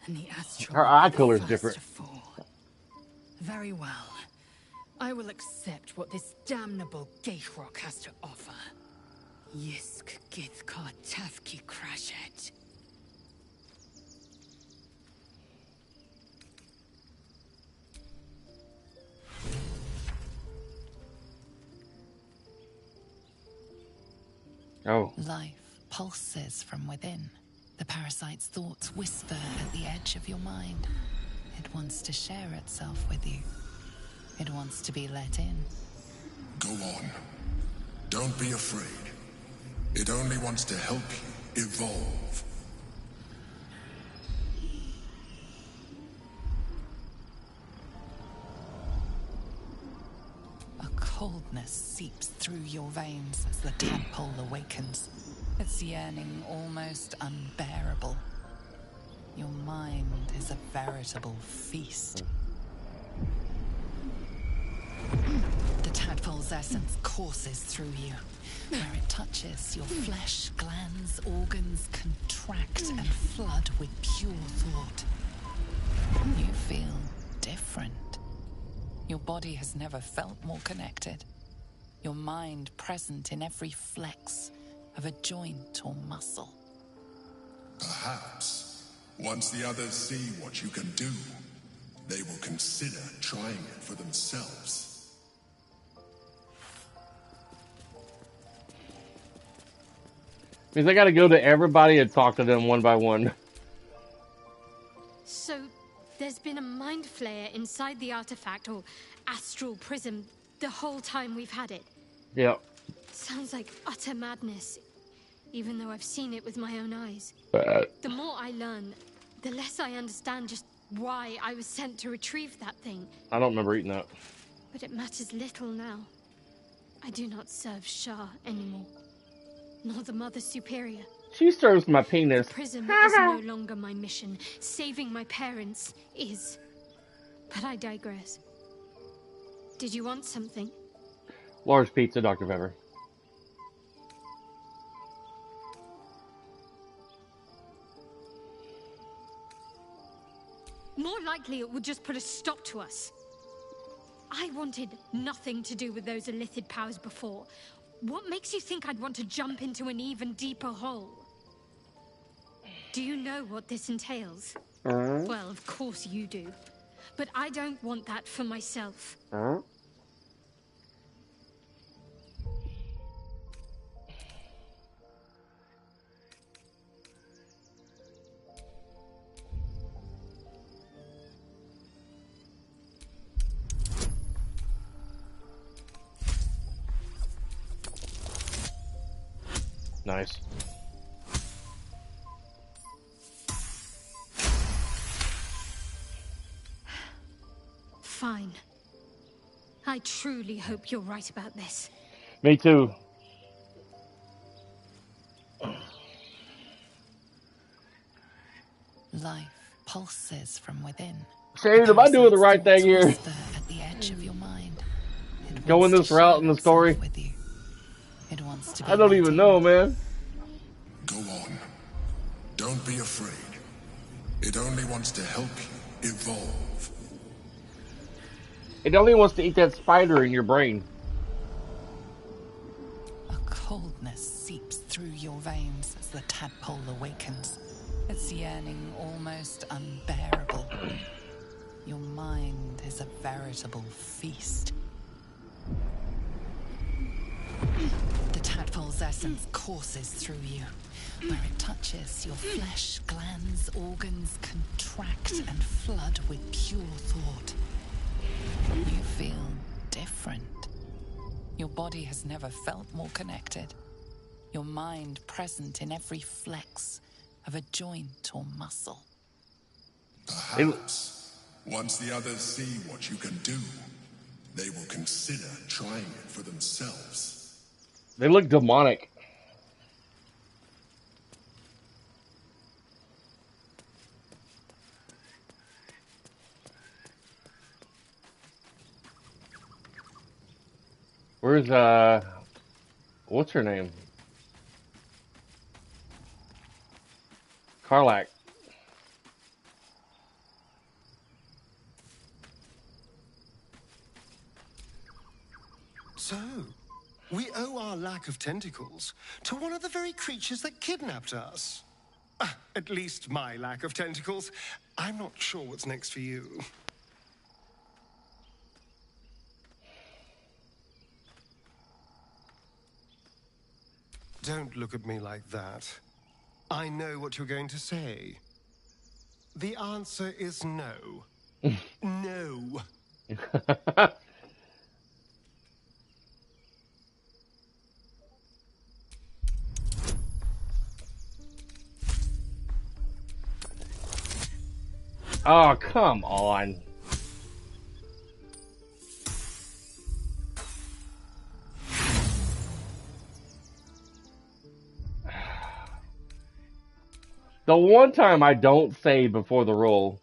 S11: and the astral
S1: Her
S11: will
S1: eye
S11: be the
S1: color is
S11: first
S1: different.
S11: to fall. Very well. I will accept what this damnable gate rock has to offer. Yisk Githkar Tafki Crashet.
S1: Oh.
S3: Life pulses from within. The parasite's thoughts whisper at the edge of your mind. It wants to share itself with you. It wants to be let in.
S12: Go on. Don't be afraid. It only wants to help you evolve.
S3: A coldness seeps through your veins as the tadpole awakens. Its yearning almost unbearable. Your mind is a veritable feast. The tadpole's essence courses through you. Where it touches, your flesh, glands, organs contract and flood with pure thought. You feel different. Your body has never felt more connected. Your mind present in every flex of a joint or muscle.
S12: Perhaps, once the others see what you can do, they will consider trying it for themselves.
S1: Means I gotta go to everybody and talk to them one by one.
S2: So, there's been a mind flayer inside the artifact, or astral prism, the whole time we've had it.
S1: Yep.
S2: Sounds like utter madness, even though I've seen it with my own eyes. The more I learn, the less I understand just why I was sent to retrieve that thing.
S1: I don't remember eating that.
S2: But it matters little now. I do not serve Shah anymore, nor the Mother Superior.
S1: She serves my penis.
S2: The prism is no longer my mission. Saving my parents is. But I digress. Did you want something?
S1: Large pizza, Dr. Pepper.
S2: More likely it would just put a stop to us. I wanted nothing to do with those illithid powers before. What makes you think I'd want to jump into an even deeper hole? Do you know what this entails? Well, of course you do. But I don't want that for myself.
S1: Nice.
S2: Fine. I truly hope you're right about this.
S1: Me too.
S3: Life pulses from within.
S1: Shade, am I doing the right thing here?
S3: At the edge of your mind.
S1: Going this route in the story?
S3: It wants to be
S1: I don't even know, man.
S12: Go on. Don't be afraid. It only wants to help you evolve.
S1: It only wants to eat that spider in your brain.
S3: A coldness seeps through your veins as the tadpole awakens. Its yearning almost unbearable. Your mind is a veritable feast. The tadpole's essence courses through you. Where it touches, your flesh, glands, organs contract and flood with pure thought. You feel different. Your body has never felt more connected. Your mind present in every flex of a joint or muscle.
S12: Perhaps, once the others see what you can do, they will consider trying it for themselves.
S1: They look demonic. Where's, what's her name? Karlach.
S8: So, we owe our lack of tentacles to one of the very creatures that kidnapped us. At least my lack of tentacles. I'm not sure what's next for you. Don't look at me like that. I know what you're going to say. The answer is no. No.
S1: Oh, come on. The one time I don't fade before the roll.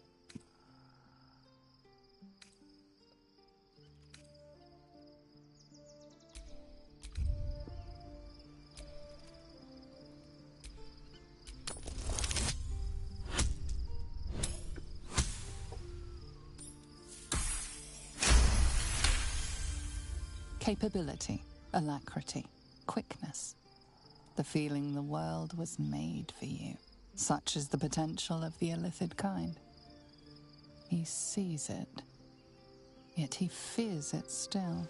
S3: Capability, alacrity, quickness. The feeling the world was made for you. Such is the potential of the illithid kind. He sees it, yet he fears it still.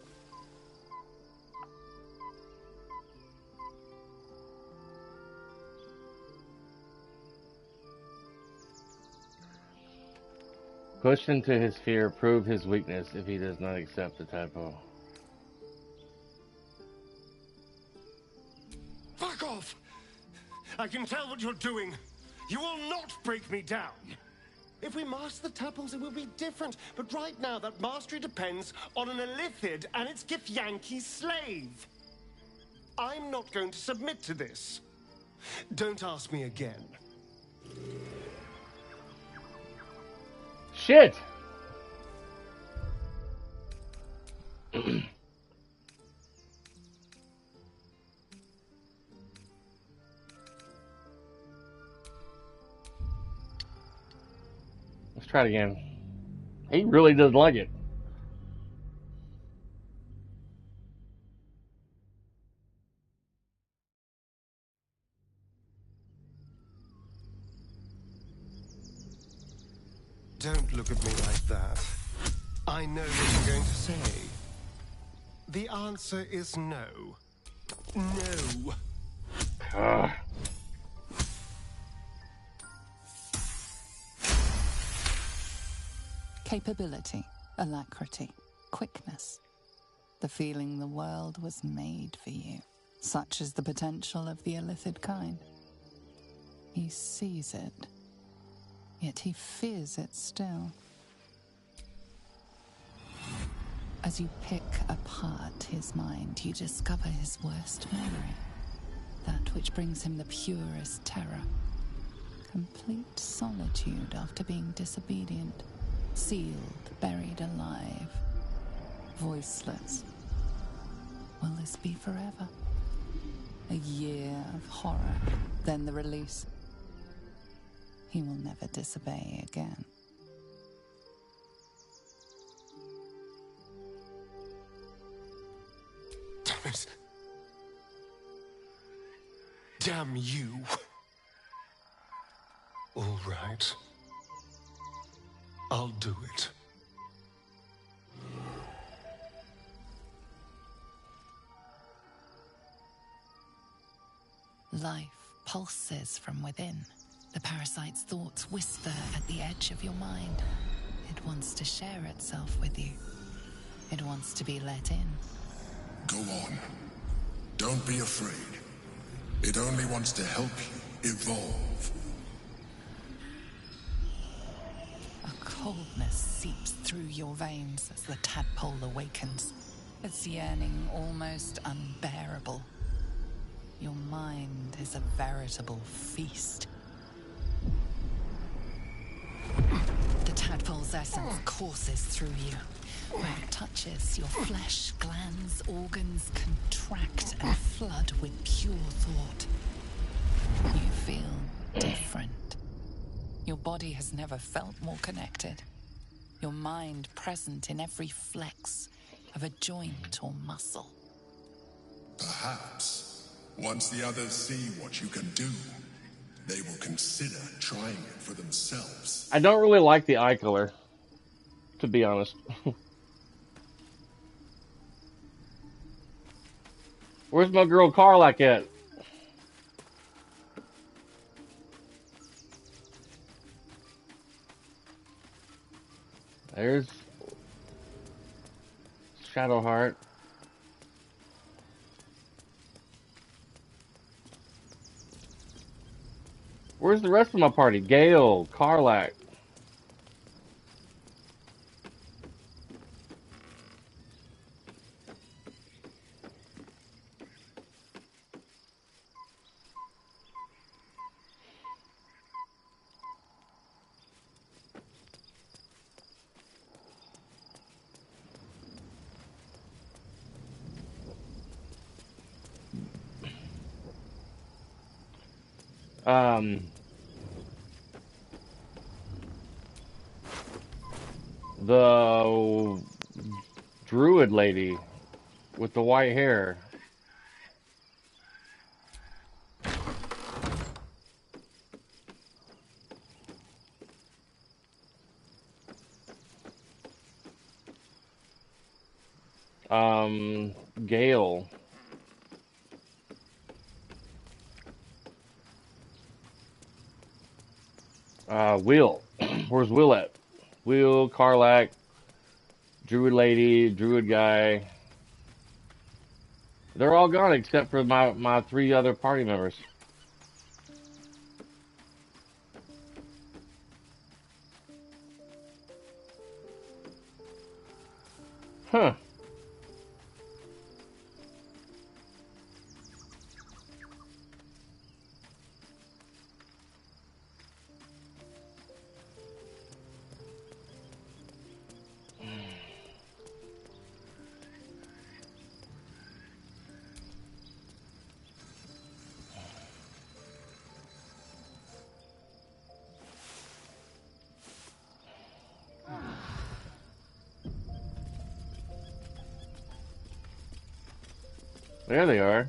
S1: Push into his fear, prove his weakness if he does not accept the typo.
S8: Fuck off! I can tell what you're doing. You will not break me down. If we master the tadpoles, it will be different. But right now, that mastery depends on an illithid and its Githyanki slave. I'm not going to submit to this. Don't ask me again.
S1: Shit! Let's try it again. He really doesn't like it.
S8: Don't look at me like that. I know what you're going to say. The answer is no. No.
S3: Capability, alacrity, quickness. The feeling the world was made for you. Such is the potential of the illithid kind. He sees it, yet he fears it still. As you pick apart his mind, you discover his worst memory, that which brings him the purest terror. Complete solitude after being disobedient, sealed, buried alive, voiceless. Will this be forever? A year of horror, then the release. He will never disobey again.
S8: Damn it. Damn you. All right. I'll do it.
S3: Life pulses from within. The parasite's thoughts whisper at the edge of your mind. It wants to share itself with you. It wants to be let in.
S12: Go on. Don't be afraid. It only wants to help you evolve.
S3: A coldness seeps through your veins as the tadpole awakens. Its yearning almost unbearable. Your mind is a veritable feast. The tadpole's essence courses through you. Where it touches, your flesh, glands, organs contract and flood with pure thought. You feel different, Your body has never felt more connected. Your mind present in every flex of a joint or muscle.
S12: Perhaps, once the others see what you can do, they will consider trying it for themselves.
S1: I don't really like the eye color, to be honest. Where's my girl Carlac at? There's Shadowheart. Where's the rest of my party? Gale, Carlac. The druid lady with the white hair. Gale. Will. Where's Will at? Will, Carlac, druid lady, druid guy. They're all gone except for my 3 other party members. Huh. There they are.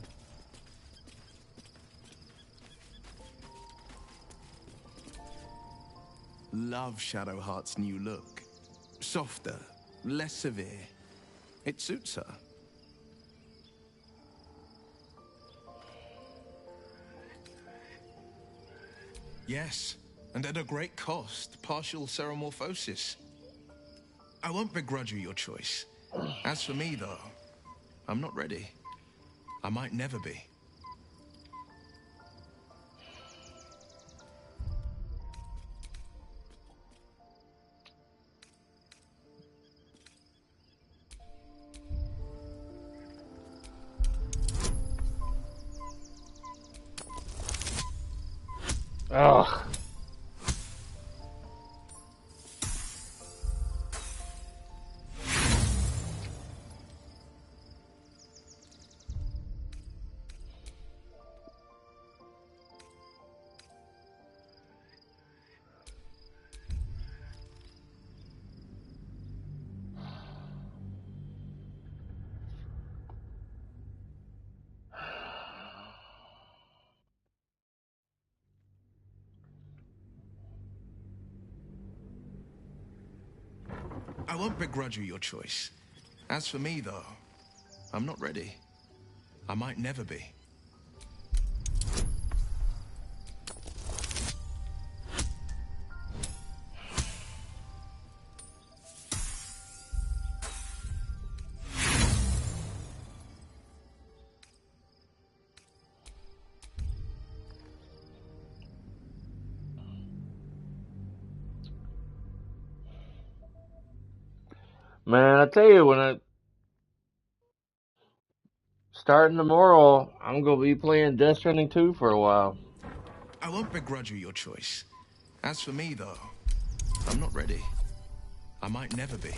S14: Love Shadowheart's new look. Softer, less severe. It suits her. Yes, and at a great cost, partial ceremorphosis. I won't begrudge you your choice. As for me, though, I'm not ready. I might never be.
S1: Ugh.
S14: I won't begrudge you your choice. As for me, though, I'm not ready. I might never be.
S1: Man, I tell you, when I starting tomorrow, I'm gonna be playing Death Stranding 2 for a while.
S14: I won't begrudge you your choice. As for me, though, I'm not ready. I might never be.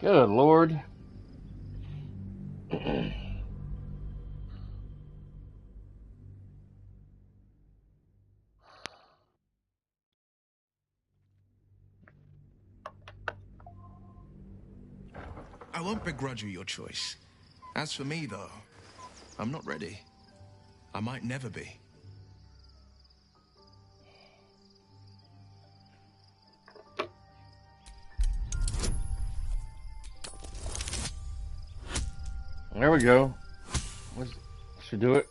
S1: Good Lord.
S14: I won't begrudge you your choice. As for me, though, I'm not ready. I might never be.
S1: There we go. Should do it.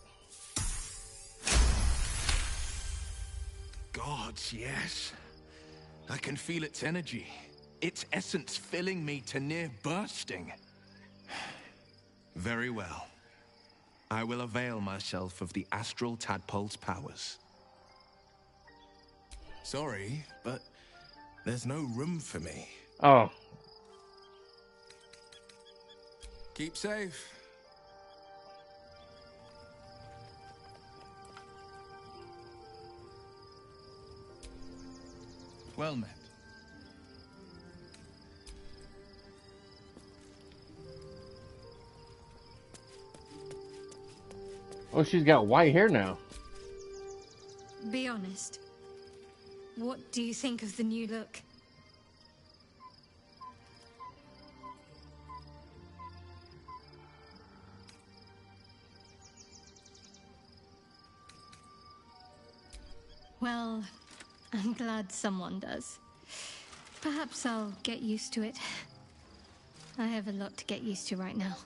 S14: Gods, yes. I can feel its energy, its essence filling me to near bursting. Very well. I will avail myself of the astral tadpole's powers. Sorry, but there's no room for me.
S1: Oh.
S14: Keep safe. Well met.
S1: Oh, she's got white hair now.
S2: Be honest. What do you think of the new look? Well, I'm glad someone does. Perhaps I'll get used to it. I have a lot to get used to right now.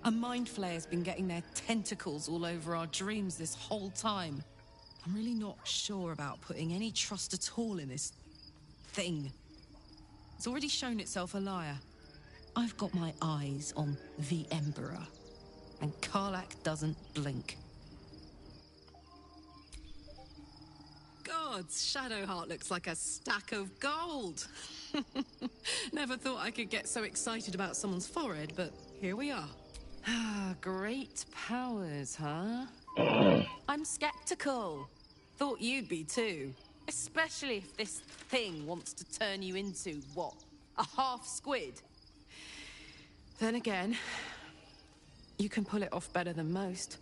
S6: A mind flayer's been getting their tentacles all over our dreams this whole time. I'm really not sure about putting any trust at all in this thing. It's already shown itself a liar. I've got my eyes on the Emperor, and Karlach doesn't blink. Gods, Shadowheart looks like a stack of gold. Never thought I could get so excited about someone's forehead, but here we are. Great powers, huh? I'm skeptical. Thought you'd be too. Especially if this thing wants to turn you into, what, a half squid? Then again, you can pull it off better than most.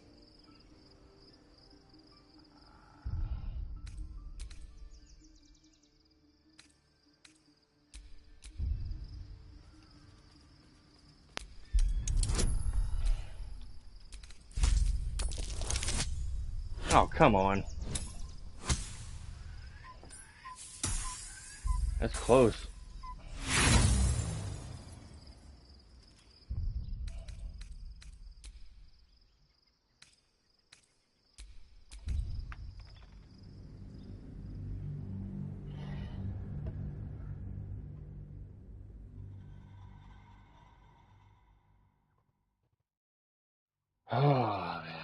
S1: Oh, come on. That's close. Oh, man.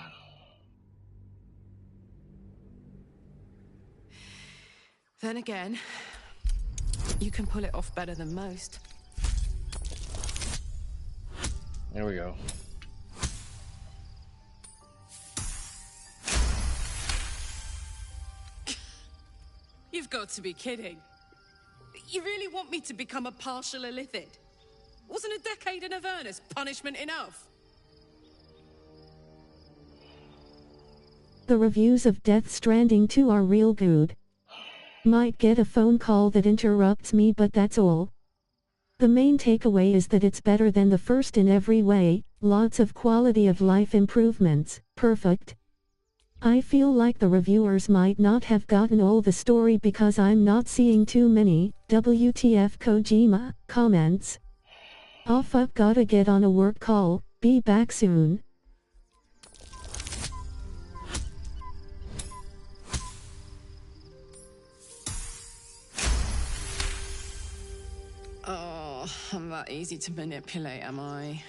S6: Then again, you can pull it off better than most.
S1: There we go.
S6: You've got to be kidding. You really want me to become a partial illithid? Wasn't a decade in Avernus punishment enough?
S13: The reviews of Death Stranding 2 are real good. Might get a phone call that interrupts me, but that's all. The main takeaway is that it's better than the first in every way, lots of quality of life improvements, perfect. I feel like the reviewers might not have gotten all the story because I'm not seeing too many WTF Kojima comments. Oh fuck, gotta get on a work call, be back soon.
S6: Oh, I'm that easy to manipulate, am I?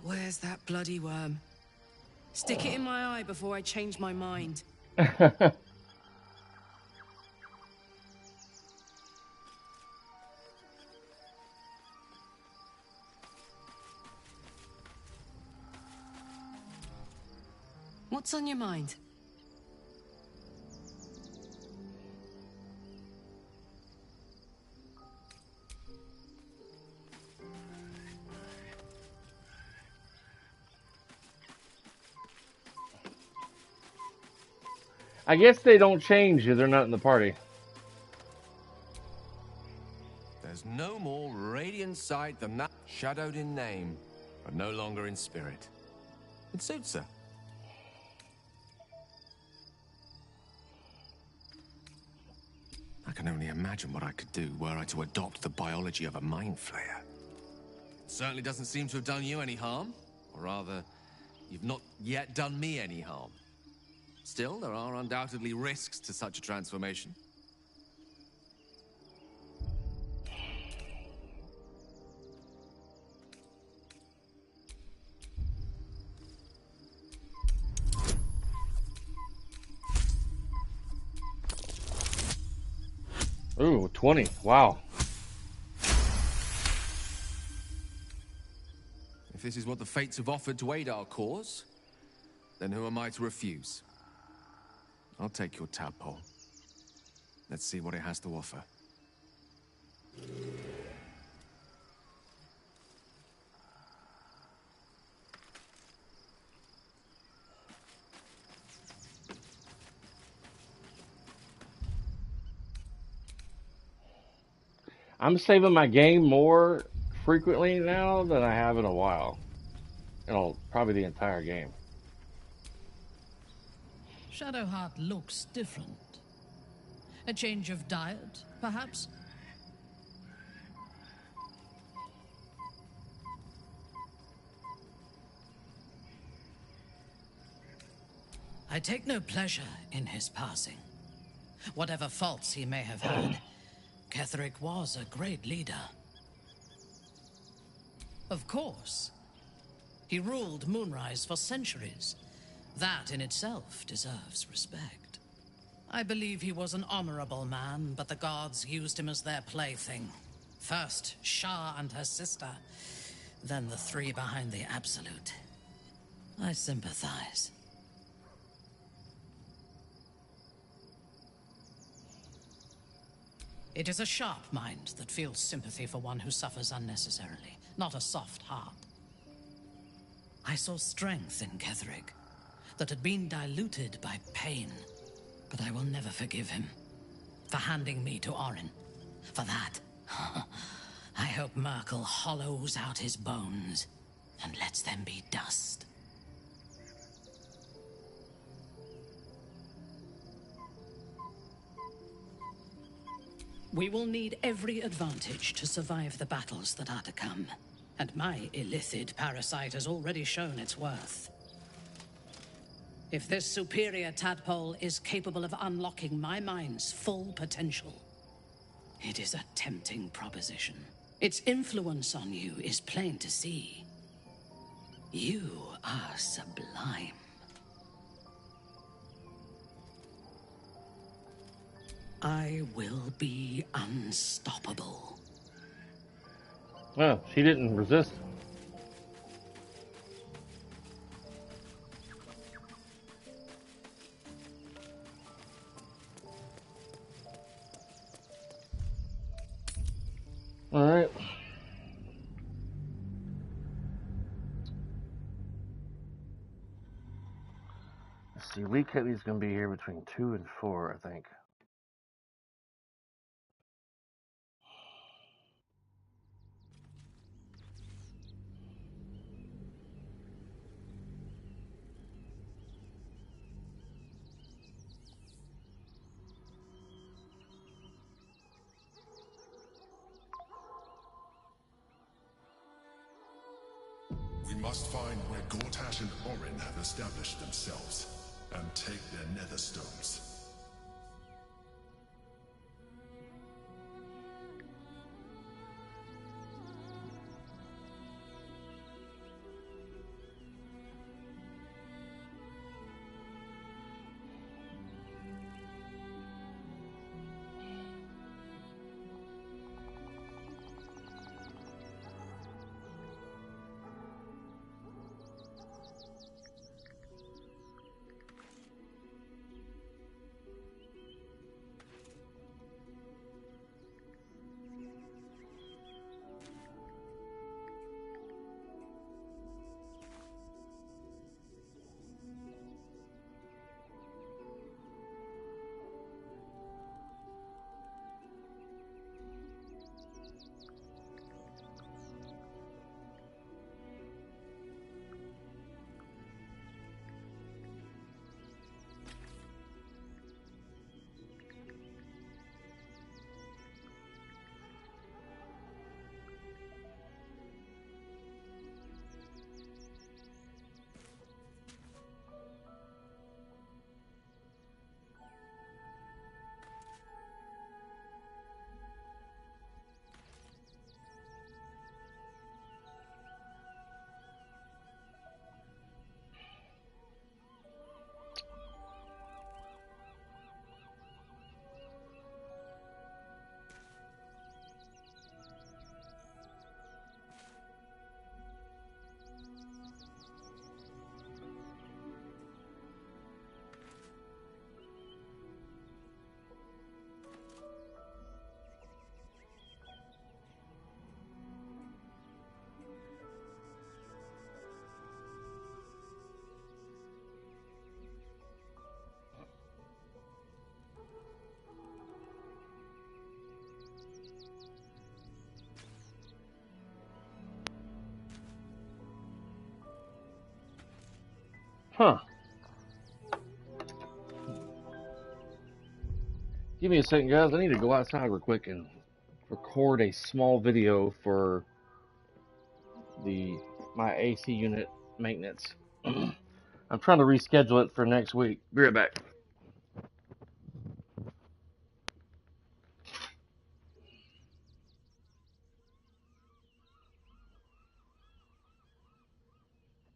S6: Where's that bloody worm? Stick it in my eye before I change my mind. What's on your mind?
S1: I guess they don't change if they're not in the party.
S7: There's no more radiant sight than that, shadowed in name, but no longer in spirit. It suits her. I can only imagine what I could do were I to adopt the biology of a mind flayer. It certainly doesn't seem to have done you any harm. Or rather, you've not yet done me any harm. Still, there are undoubtedly risks to such a transformation.
S1: Ooh, 20. Wow.
S7: If this is what the fates have offered to aid our cause, then who am I to refuse? I'll take your tadpole. Let's see what it has to offer.
S1: I'm saving my game more frequently now than I have in a while. Probably the entire game.
S15: Shadowheart looks different. A change of diet, perhaps? I take no pleasure in his passing. Whatever faults he may have had, Ketheric was a great leader. Of course. He ruled Moonrise for centuries. That in itself deserves respect. I believe he was an honorable man, but the gods used him as their plaything. First, Shah and her sister, then the three behind the Absolute. I sympathize. It is a sharp mind that feels sympathy for one who suffers unnecessarily, not a soft heart. I saw strength in Ketheric that had been diluted by pain, but I will never forgive him for handing me to Orin. For that, I hope Merkel hollows out his bones and lets them be dust. We will need every advantage to survive the battles that are to come. And my illithid parasite has already shown its worth. If this superior tadpole is capable of unlocking my mind's full potential, it is a tempting proposition. Its influence on you is plain to see. You are sublime. I will be unstoppable.
S1: Well, she didn't resist. All right. Let's see. Lee Kelly's going to be here between 2 and 4, I think.
S12: We must find where Gortash and Orin have established themselves, and take their nether stones.
S1: Huh. Give me a second, guys. I need to go outside real quick and record a small video for my AC unit maintenance. I'm trying to reschedule it for next week. Be right back.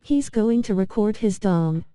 S13: He's going to record his dong.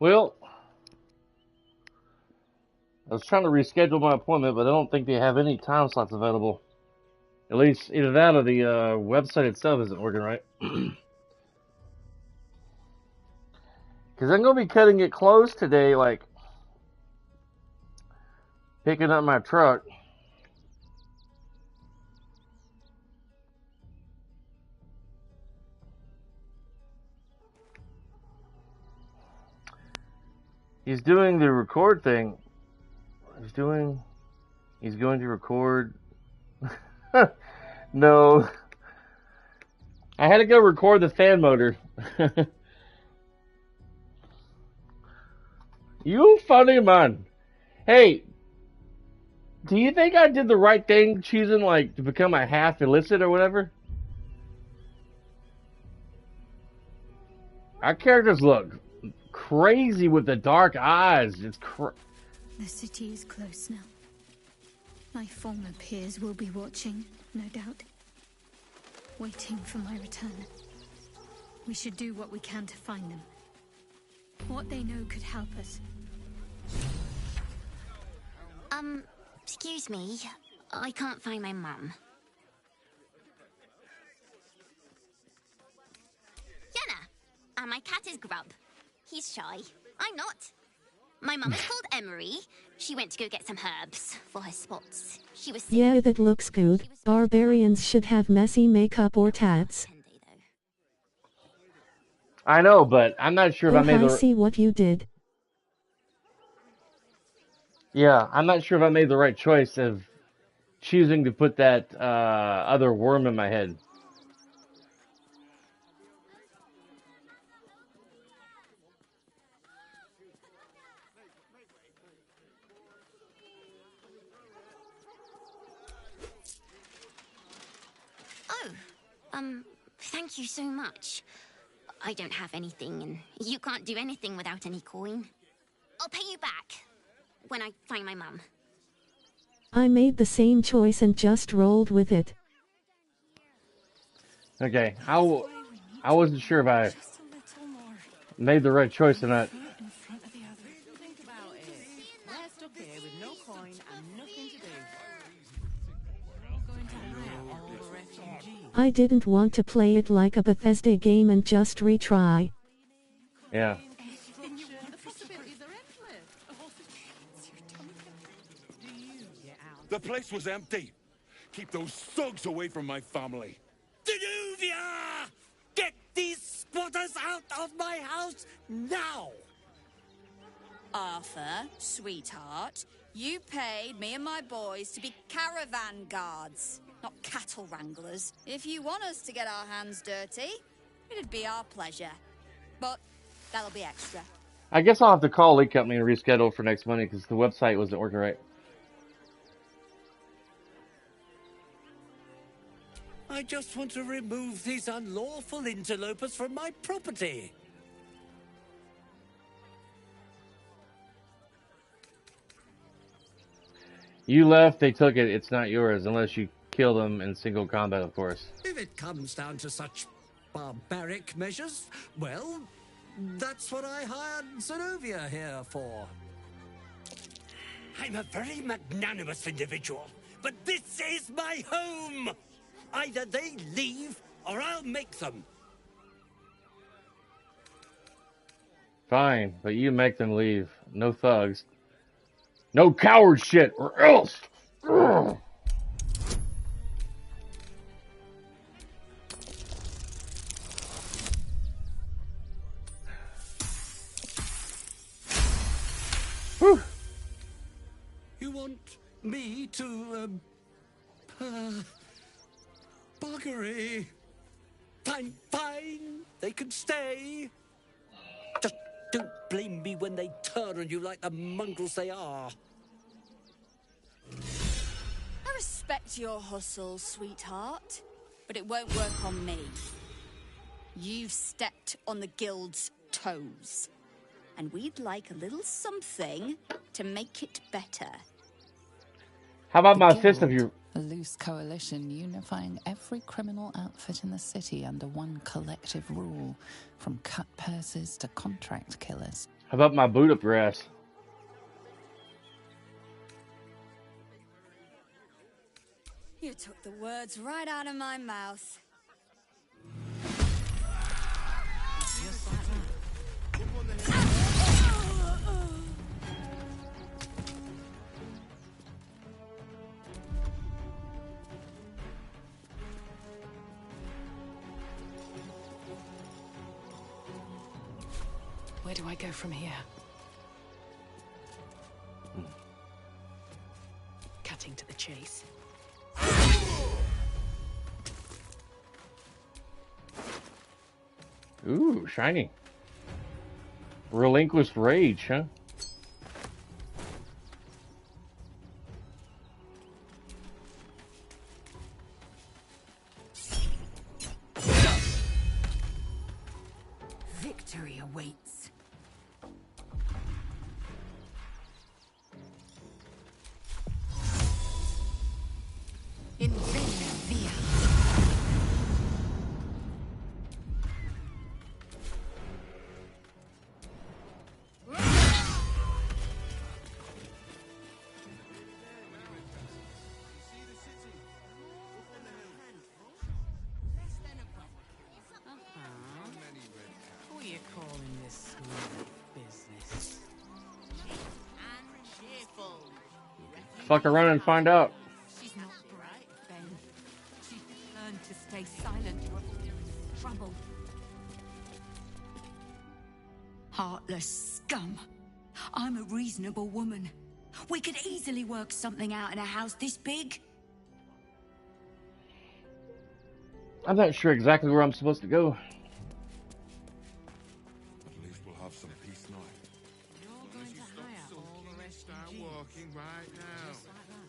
S1: Well, I was trying to reschedule my appointment, but I don't think they have any time slots available. At least either that or the website itself isn't working right. Because I'm going to be cutting it close today, like picking up my truck. He's doing the record thing, He's going to record. No. I had to go record the fan motor. You funny man. Hey, do you think I did the right thing choosing like to become a half illicit or whatever? Our characters look crazy with the dark eyes.
S2: The city is close now. My former peers will be watching, no doubt. Waiting for my return. We should do what we can to find them. What they know could help us.
S16: Excuse me. I can't find my mum. Yenna! And my cat is Grub. He's shy. I'm not. My mum is called Emery. She went to go get some herbs for her spots. She was sick.
S13: Yeah, that looks good. Barbarians should have messy makeup or tats.
S1: I know, but I'm not sure if I made
S13: I see what you did.
S1: Yeah, I'm not sure if I made the right choice of choosing to put that other worm in my head.
S16: Thank you so much. I don't have anything, and you can't do anything without any coin. I'll pay you back when I find my mum.
S13: I made the same choice and just rolled with it.
S1: Okay, I wasn't sure if I made the right choice or not.
S17: Think about it. We're stuck here with no coin and nothing to do. We're all going to hire all the refugees.
S13: I didn't want to play it like a Bethesda game and just retry.
S1: Yeah.
S10: The place was empty. Keep those thugs away from my family.
S18: Danuvia! Get these squatters out of my house now!
S19: Arthur, sweetheart, you paid me and my boys to be caravan guards, not cattle wranglers. If you want us to get our hands dirty, it'd be our pleasure. But that'll be extra.
S1: I guess I'll have to call League Company and reschedule for next Monday because the website wasn't working right.
S18: I just want to remove these unlawful interlopers from my property.
S1: You left, they took it, it's not yours, unless you kill them in single combat, of course.
S18: If it comes down to such barbaric measures, well, that's what I hired Zenovia here for. I'm a very magnanimous individual, but this is my home! Either they leave, or I'll make them.
S1: Fine, but you make them leave. No thugs. No coward shit, or else! Ugh.
S18: Whew. You want me to, buggery? Fine, fine. They can stay. Just don't blame me when they turn on you like the mongrels they are.
S19: I respect your hustle, sweetheart, but it won't work on me. You've stepped on the guild's toes, and we'd like a little something to make it better.
S1: How about my fist of you?
S3: A loose coalition unifying every criminal outfit in the city under one collective rule, from cut purses to contract killers.
S1: How about my boot up your ass?
S19: You took the words right out of my mouth.
S3: Where do I go from here?
S1: Ooh, shiny. Relinquished rage, huh?
S11: Victory awaits. In Via.
S17: Who are you calling this smooth business?
S1: Fuck around and find out.
S11: She's not bright, Ben. She's learned to stay silent to avoid trouble. Heartless scum. I'm a reasonable woman. We could easily work something out in a house this big.
S1: I'm not sure exactly where I'm supposed to go.
S10: At least we'll have some peace tonight.
S17: You're going to hire all the rest
S10: Start walking right now.
S17: just like that.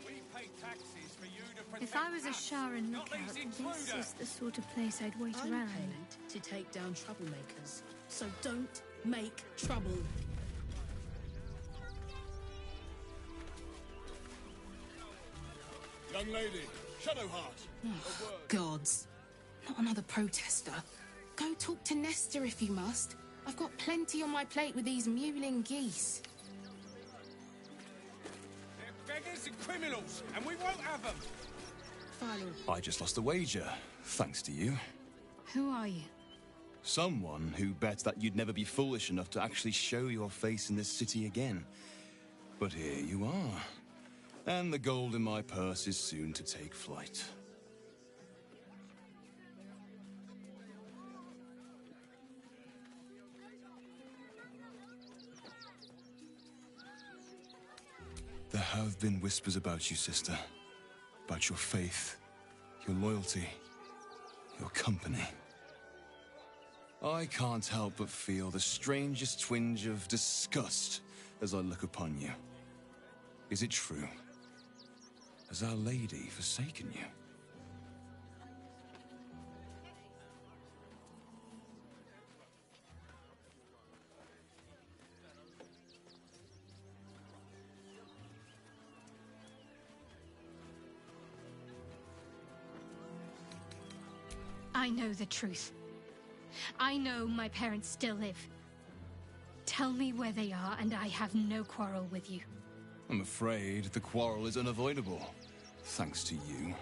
S10: We pay taxes for you to protect
S2: If I was a
S10: us,
S2: Shah and
S10: not
S2: lookout,
S10: these
S2: this
S10: intruders.
S2: is the sort of place I'd wait
S6: I'm
S2: around.
S6: paid to take down troublemakers, so don't make trouble.
S10: Young lady, Shadowheart.
S6: Gods. Not another protester. Go talk to Nestor if you must. I've got plenty on my plate with these mewling geese.
S10: They're beggars and criminals, and we won't have them.
S20: I just lost a wager, thanks to you.
S2: Who are you?
S20: Someone who bet that you'd never be foolish enough to actually show your face in this city again. But here you are. And the gold in my purse is soon to take flight. There have been whispers about you, sister. About your faith, your loyalty, your company. I can't help but feel the strangest twinge of disgust as I look upon you. Is it true? Has Our Lady forsaken you?
S2: I know the truth. I know my parents still live. Tell me where they are, and I have no quarrel with you.
S20: I'm afraid the quarrel is unavoidable, thanks to you.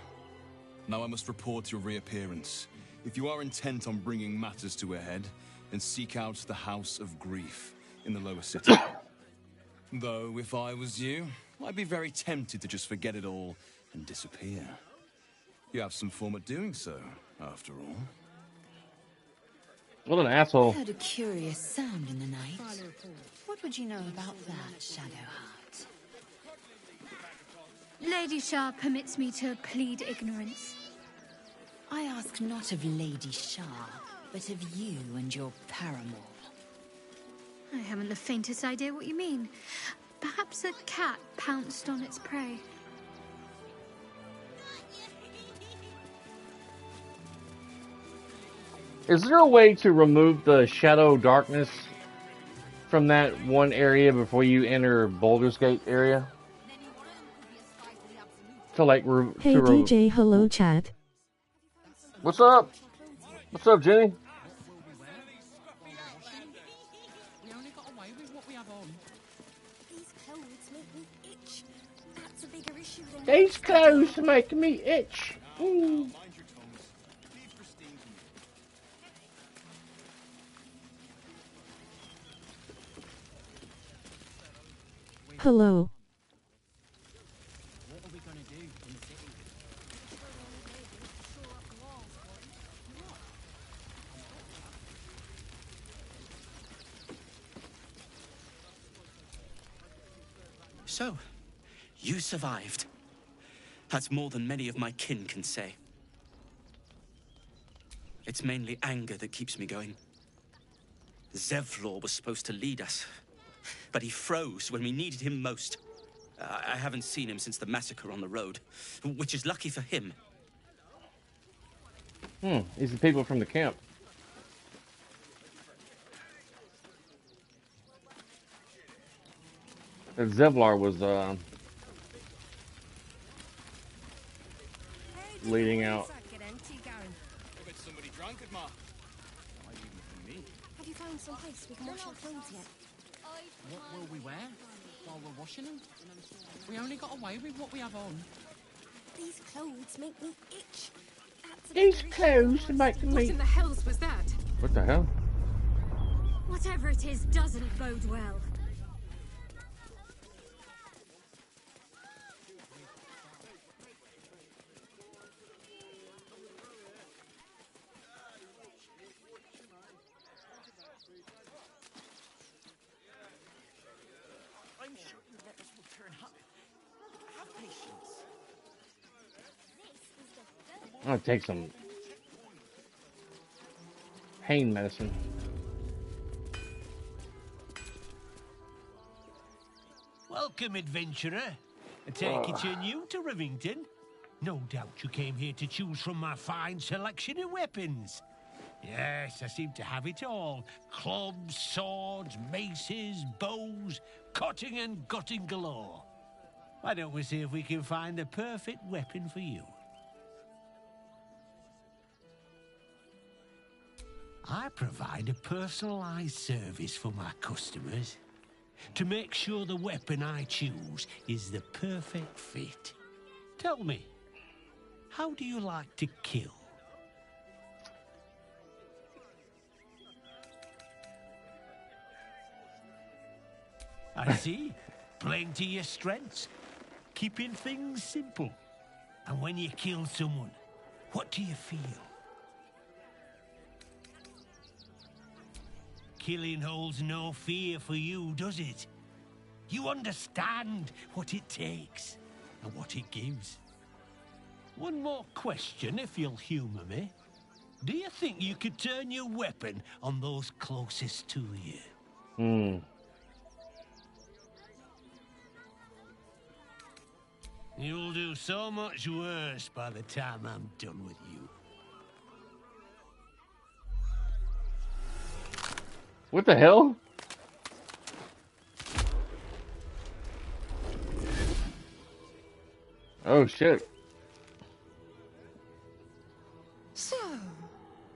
S20: Now I must report your reappearance. If you are intent on bringing matters to a head, then seek out the House of Grief in the lower city. Though, if I was you, I'd be very tempted to just forget it all and disappear. You have some form of doing so, after all.
S1: What an asshole.
S11: I heard a curious sound in the night. What would you know about that, Shadowheart?
S2: Lady Shah permits me to plead ignorance.
S11: I ask not of Lady Shah, but of you and your paramour.
S2: I haven't the faintest idea what you mean. Perhaps a cat pounced on its prey.
S1: Is there a way to remove the shadow darkness from that one area before you enter Baldure'sGate area? To like,
S13: Hey DJ, hello chat.
S1: What's up? What's up, Jenny?
S17: We only got away with what we have on.
S21: These clothes make me itch. That's a bigger issue than
S1: These clothes make me itch. Ooh.
S13: Hello.
S17: What are we gonna do in the city?
S18: So, you survived. That's more than many of my kin can say.
S4: It's mainly anger that keeps me going. Zevlor was supposed to lead us, but he froze when we needed him most. I haven't seen him since the massacre on the road, which is lucky for him.
S1: These are people from the camp. And Zevlor was leading out.
S17: Somebody drunk at Ma.
S21: Have you found some place we can wash our clothes yet?
S17: What will we wear while we're washing them? We only got away with what we have on.
S21: These clothes make me itch.
S1: These clothes make me...
S2: What in the hells was that?
S1: What the hell?
S2: Whatever it is doesn't bode well.
S17: I'm sure you letters will turn up. Have patience.
S1: I'm gonna take some pain medicine.
S22: Welcome, adventurer. I take it you're new to Rivington. No doubt you came here to choose from my fine selection of weapons. Yes, I seem to have it all. Clubs, swords, maces, bows, cutting and gutting galore. Why don't we see if we can find the perfect weapon for you? I provide a personalized service for my customers to make sure the weapon I choose is the perfect fit. Tell me, how do you like to kill? I see. Playing to your strengths. Keeping things simple. And when you kill someone, what do you feel? Killing holds no fear for you, does it? You understand what it takes and what it gives. One more question, if you'll humor me. Do you think you could turn your weapon on those closest to you? You'll do so much worse by the time I'm done with you.
S1: What the hell? Oh shit.
S5: So,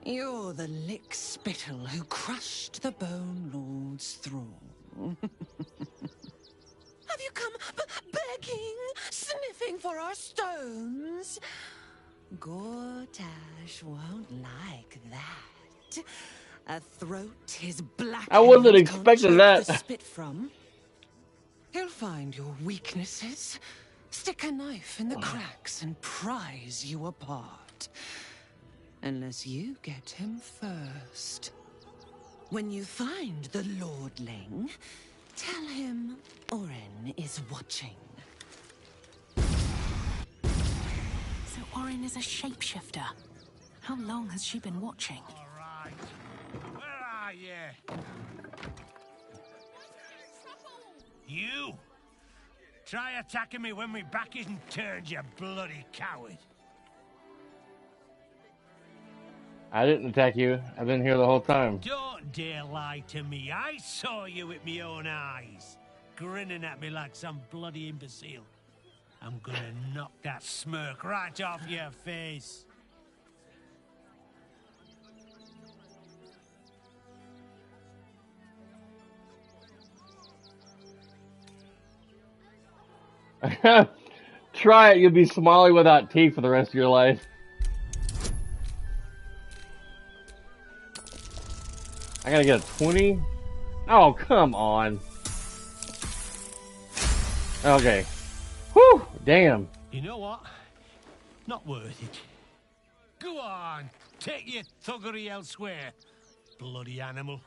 S5: you're the lick spittle who crushed the Bone Lord's thrall. Have you come begging, sniffing for our stones? Gortash won't like that. A throat his black
S1: I wasn't
S5: hand
S1: expecting
S5: can't choke
S1: that.
S5: the spit from. He'll find your weaknesses, stick a knife in the cracks, and prize you apart. Unless you get him first. When you find the Lordling, tell him Orin is watching.
S21: So Orin is a shapeshifter. How long has she been watching?
S22: All right. Where are you? You! Try attacking me when my back isn't turned, you bloody coward.
S1: I didn't attack you. I've been here the whole time.
S22: Don't dare lie to me. I saw you with my own eyes, grinning at me like some bloody imbecile. I'm gonna knock that smirk right off your face.
S1: Try it, you'll be smiling without teeth for the rest of your life. I gotta get a 20? Oh, come on. Okay. Whew, damn.
S22: You know what? Not worth it. Go on, take your thuggery elsewhere, bloody animal.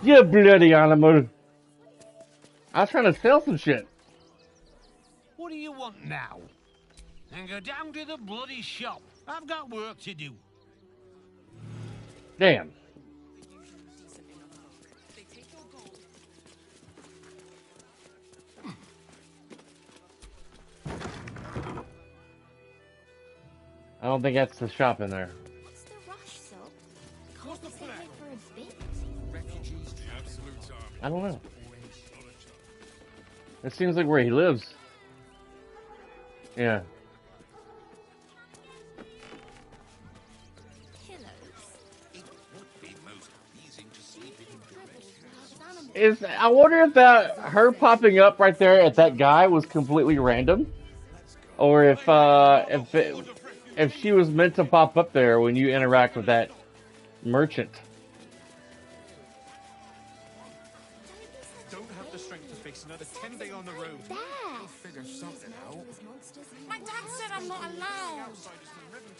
S1: You bloody animal. I was trying to sell some shit.
S22: What do you want now? Then go down to the bloody shop. I've got work to do.
S1: Damn. I don't think that's the shop in there.
S16: What's the rush, so? Can't we stay here for a bit?
S10: Refugees, the absolute army.
S1: I don't know. It seems like where he lives. Yeah. I wonder if that her popping up right there at that guy was completely random, or if she was meant to pop up there when you interact with that merchant.
S8: Don't have the strength to face another 10 day on the road.
S16: We'll
S8: figure something out.
S5: My dad said I'm not allowed.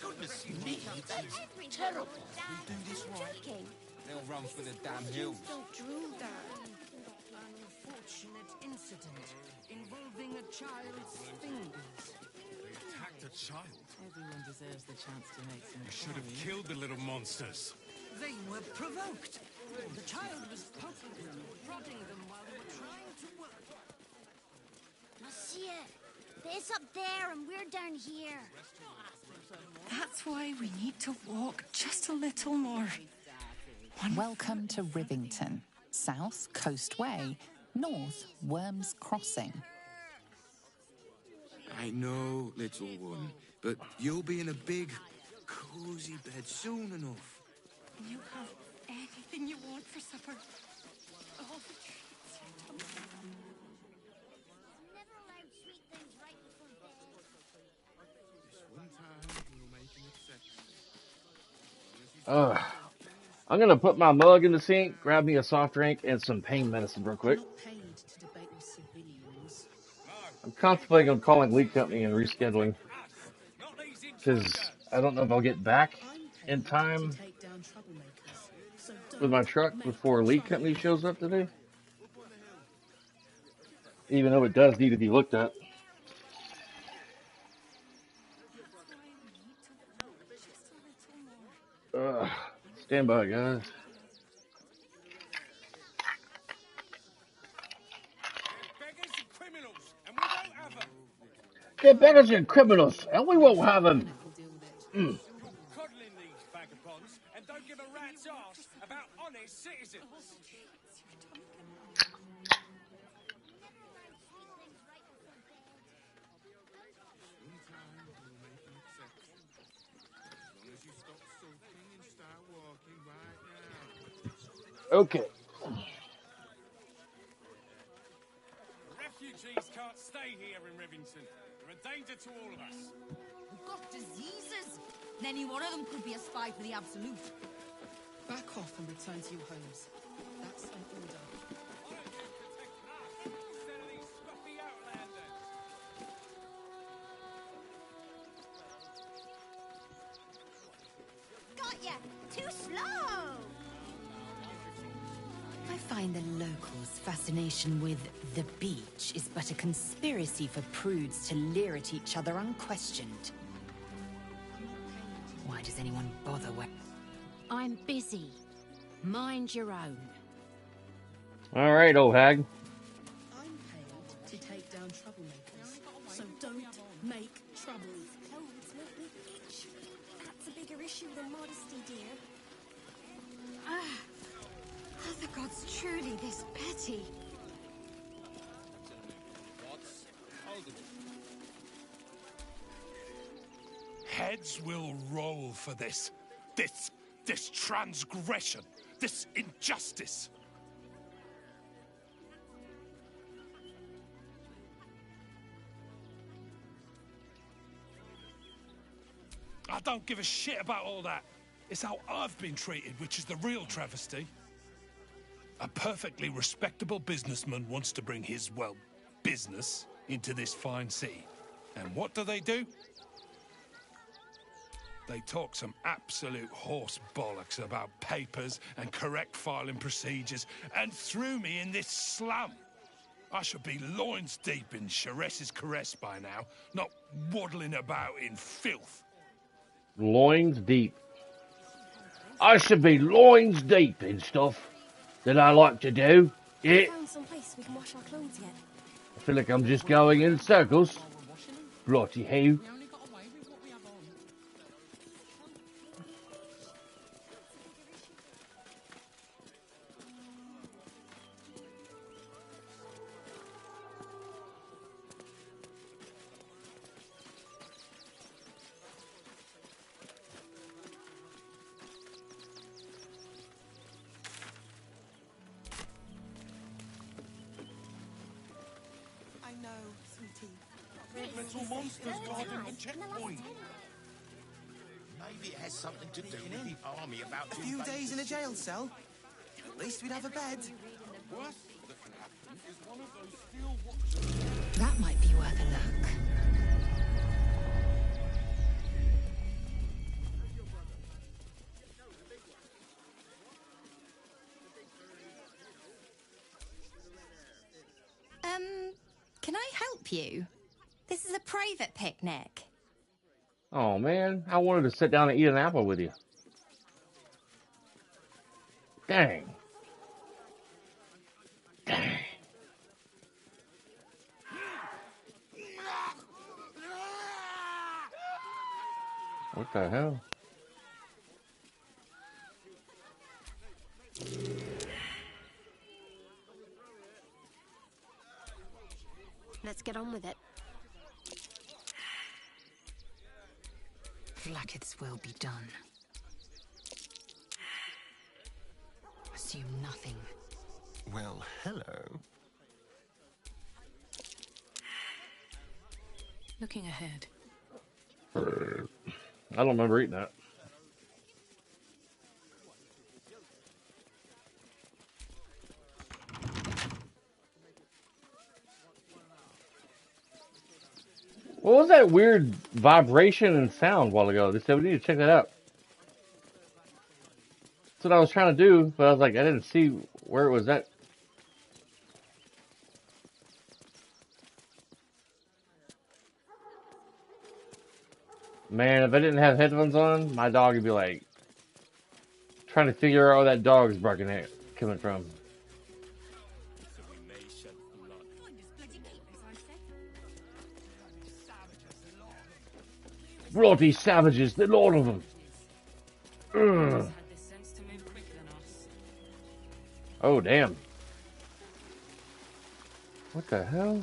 S8: Goodness me, that's terrible.
S16: We'll
S8: do this right. They'll run for the damn hills.
S5: Don't drool, Dad. An unfortunate incident involving a child's fingers.
S10: They attacked a child.
S17: Everyone deserves the chance to make some
S10: You should have killed the little monsters.
S5: They were provoked. The child was poking them, prodding them while they were trying to work.
S16: Monsieur, there's up there and we're down here.
S5: That's why we need to walk just a little more.
S3: Welcome to Rivington. South, Coast Way. North, Worms Crossing.
S20: I know, little one, but you'll be in a big, cozy bed soon enough.
S5: You have anything you want for supper. All the treats your tummy.
S16: Never allowed sweet things right before bed.
S20: This one time we'll make an exception.
S1: Ugh. I'm gonna put my mug in the sink, grab me a soft drink and some pain medicine real quick. I'm contemplating on calling Lead Company and rescheduling, because I don't know if I'll get back in time with my truck before Lead Company shows up today. Even though it does need to be looked at. Stand by, guys. They're beggars and criminals, and we won't have them.
S8: Coddling these vagabonds and don't give a rat's ass about honest citizens.
S1: Okay.
S8: Refugees can't stay here in Rivington. They're a danger to all of us.
S11: We've got diseases. Any one of them could be a spy for the Absolute.
S6: Back off and return to your homes. That's an order.
S16: Got ya! Too slow!
S11: I find the locals' fascination with the beach is but a conspiracy for prudes to leer at each other unquestioned. Why does anyone bother when...
S16: I'm busy. Mind your own.
S1: All right, old hag.
S6: I'm paid to take down troublemakers, so don't make trouble.
S9: Clothes make me itch. That's a bigger issue than modesty, dear.
S2: Are the gods truly this petty?
S10: Heads will roll for this. This transgression. This injustice. I don't give a shit about all that. It's how I've been treated, which is the real travesty. A perfectly respectable businessman wants to bring his, well, business into this fine city. And what do? They talk some absolute horse bollocks about papers and correct filing procedures and threw me in this slum. I should be loins deep in Sharess's caress by now, not waddling about in filth.
S1: Loins deep. I should be loins deep in stuff that I like to do. Yeah.
S9: Found some place we can wash our clothes yet.
S1: I feel like I'm just going in circles. Bloody hell.
S7: I know, sweetie. Mental monsters guarding the checkpoint.
S14: Maybe it has something to do with the army about
S7: A few days in a jail cell. At least we'd have a bed.
S14: Worst that can happen is one of those steel watches.
S11: That might be worth a look.
S19: Can I help you? This is a private picnic.
S1: Oh man, I wanted to sit down and eat an apple with you. Dang. Dang. What the hell?
S9: Let's get on with it.
S11: Blacketh's will be done. Assume nothing.
S7: Well, hello.
S11: Looking ahead.
S1: I don't remember eating that. What was that weird vibration and sound a while ago? They said we need to check that out. That's what I was trying to do, but I was like, I didn't see where it was at. Man, if I didn't have headphones on, my dog would be like, trying to figure out where that dog's barking at coming from. Bloody savages, the lot of them. Ugh. Oh, damn. What the hell?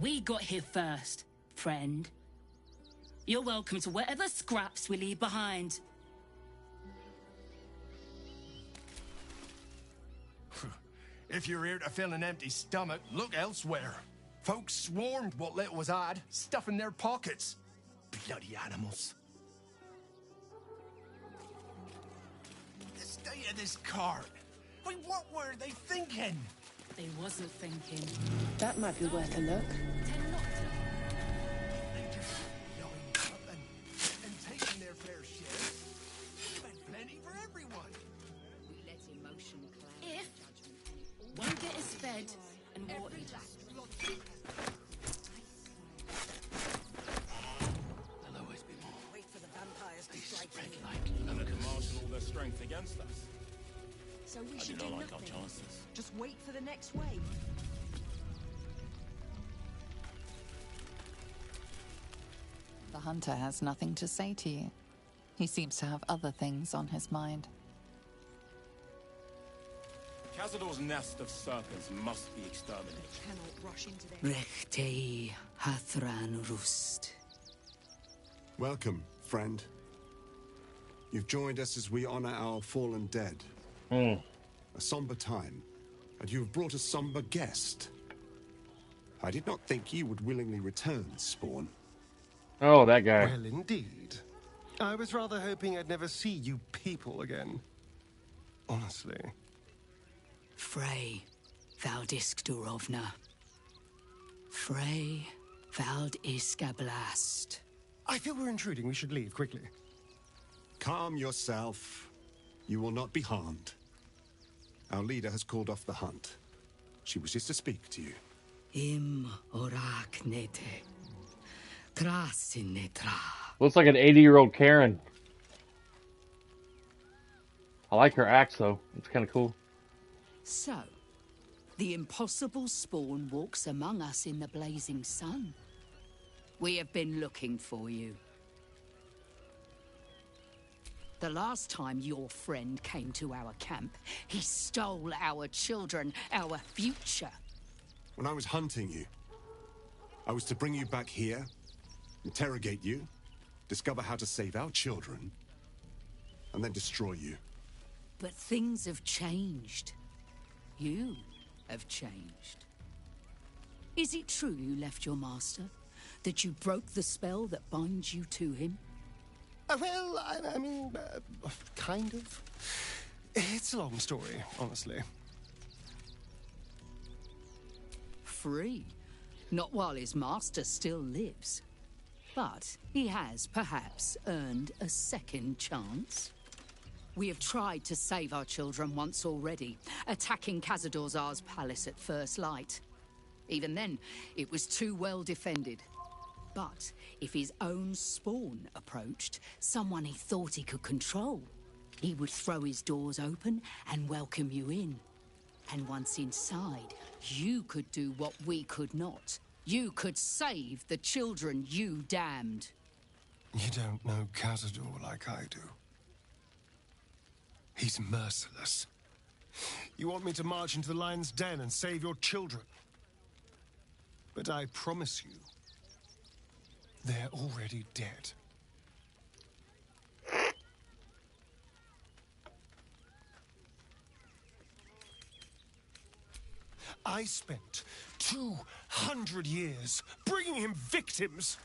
S23: We got here first, friend. You're welcome to whatever scraps we leave behind.
S7: If you're here to fill an empty stomach, look elsewhere. Folks swarmed what little was had, stuffing their pockets. Bloody animals. The state of this cart. Wait, what were they thinking?
S23: They wasn't thinking.
S17: That might be worth a look.
S7: They just yelling up and taking their fair share. Spent plenty for everyone.
S11: We let emotion cloud
S23: If one get us fed and watered.
S14: There'll always be more.
S17: Wait for the vampires to strike
S14: Spread
S17: you.
S14: like
S8: And they
S14: locusts.
S8: can marshal all their strength against us.
S17: So we
S14: I
S17: should
S14: do
S17: do
S14: not like our
S17: nothing.
S14: chances.
S17: Just wait for the next wave.
S3: The hunter has nothing to say to you. He seems to have other things on his mind.
S8: Cazador's nest of serpents must be exterminated.
S17: Cannot rush into them.
S23: Rechtei Hathran Rust.
S24: Welcome, friend. You've joined us as we honor our fallen dead.
S1: Mm.
S24: A somber time, and you have brought a somber guest. I did not think you would willingly return, Spawn.
S1: Oh, that guy.
S7: Well, indeed. I was rather hoping I'd never see you people again. Honestly.
S23: Frey Valdisk Durovna. Frey Valdiska Blast.
S7: I feel we're intruding. We should leave quickly.
S24: Calm yourself. You will not be harmed. Our leader has called off the hunt. She wishes to speak to you.
S23: Im Orak Nete. Trasin Netra.
S1: Looks like an 80-year-old Karen. I like her axe though. It's kind of cool.
S12: So, the impossible spawn walks among us in the blazing sun. We have been looking for you. The last time your friend came to our camp, he stole our children, our future.
S24: When I was hunting you, I was to bring you back here, interrogate you, discover how to save our children, and then destroy you.
S12: But things have changed. You have changed. Is it true you left your master? That you broke the spell that binds you to him?
S7: Well, I mean, kind of. It's a long story, honestly.
S12: Free. Not while his master still lives. But he has perhaps earned a second chance. We have tried to save our children once already, attacking Khazad-dûr'Zar's palace at first light. Even then, it was too well defended. But if his own spawn approached, someone he thought he could control, he would throw his doors open and welcome you in. And once inside, you could do what we could not. You could save the children you damned.
S7: You don't know Khazad-dûr like I do. He's merciless. You want me to march into the lion's den and save your children? But I promise you, they're already dead. I spent 200 years bringing him victims.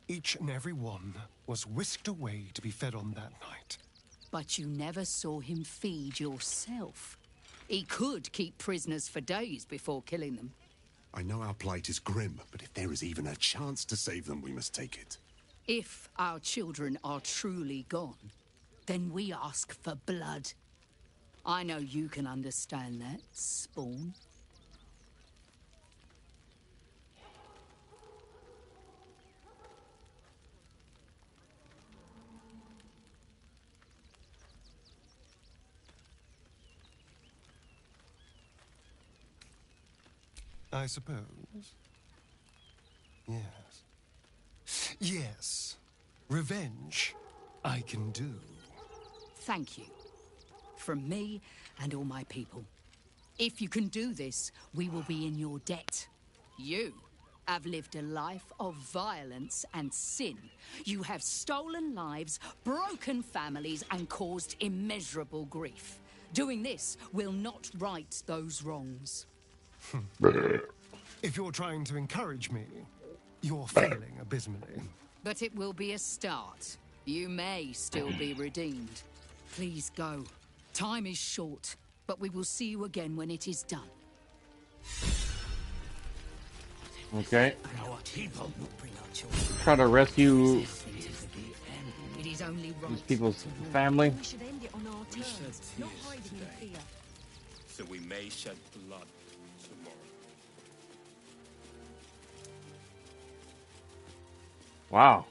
S7: Each and every one was whisked away to be fed on that night.
S12: But you never saw him feed yourself. He could keep prisoners for days before killing them.
S24: I know our plight is grim, but if there is even a chance to save them, we must take it.
S12: If our children are truly gone, then we ask for blood. I know you can understand that, Spawn.
S7: I suppose. Yes. Yes. Revenge, I can do.
S12: Thank you. From me and all my people. If you can do this, we will be in your debt. You have lived a life of violence and sin. You have stolen lives, broken families, and caused immeasurable grief. Doing this will not right those wrongs.
S7: If you're trying to encourage me, you're failing abysmally.
S12: But it will be a start. You may still be redeemed. Please go. Time is short, but we will see you again when it is done.
S1: Okay.
S12: Our people bring our
S1: Try to rescue
S12: It is only right.
S1: these people's family.
S9: We should end it on our terms, not hiding in fear.
S14: So we may shed blood tomorrow.
S1: Wow.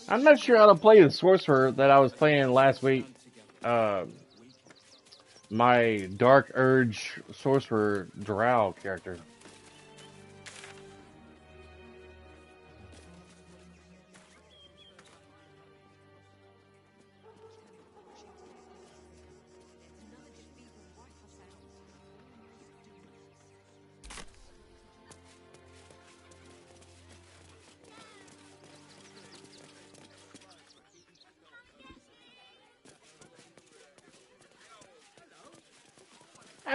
S1: I'm not sure how to play the sorcerer that I was playing last week. My Dark Urge sorcerer drow character.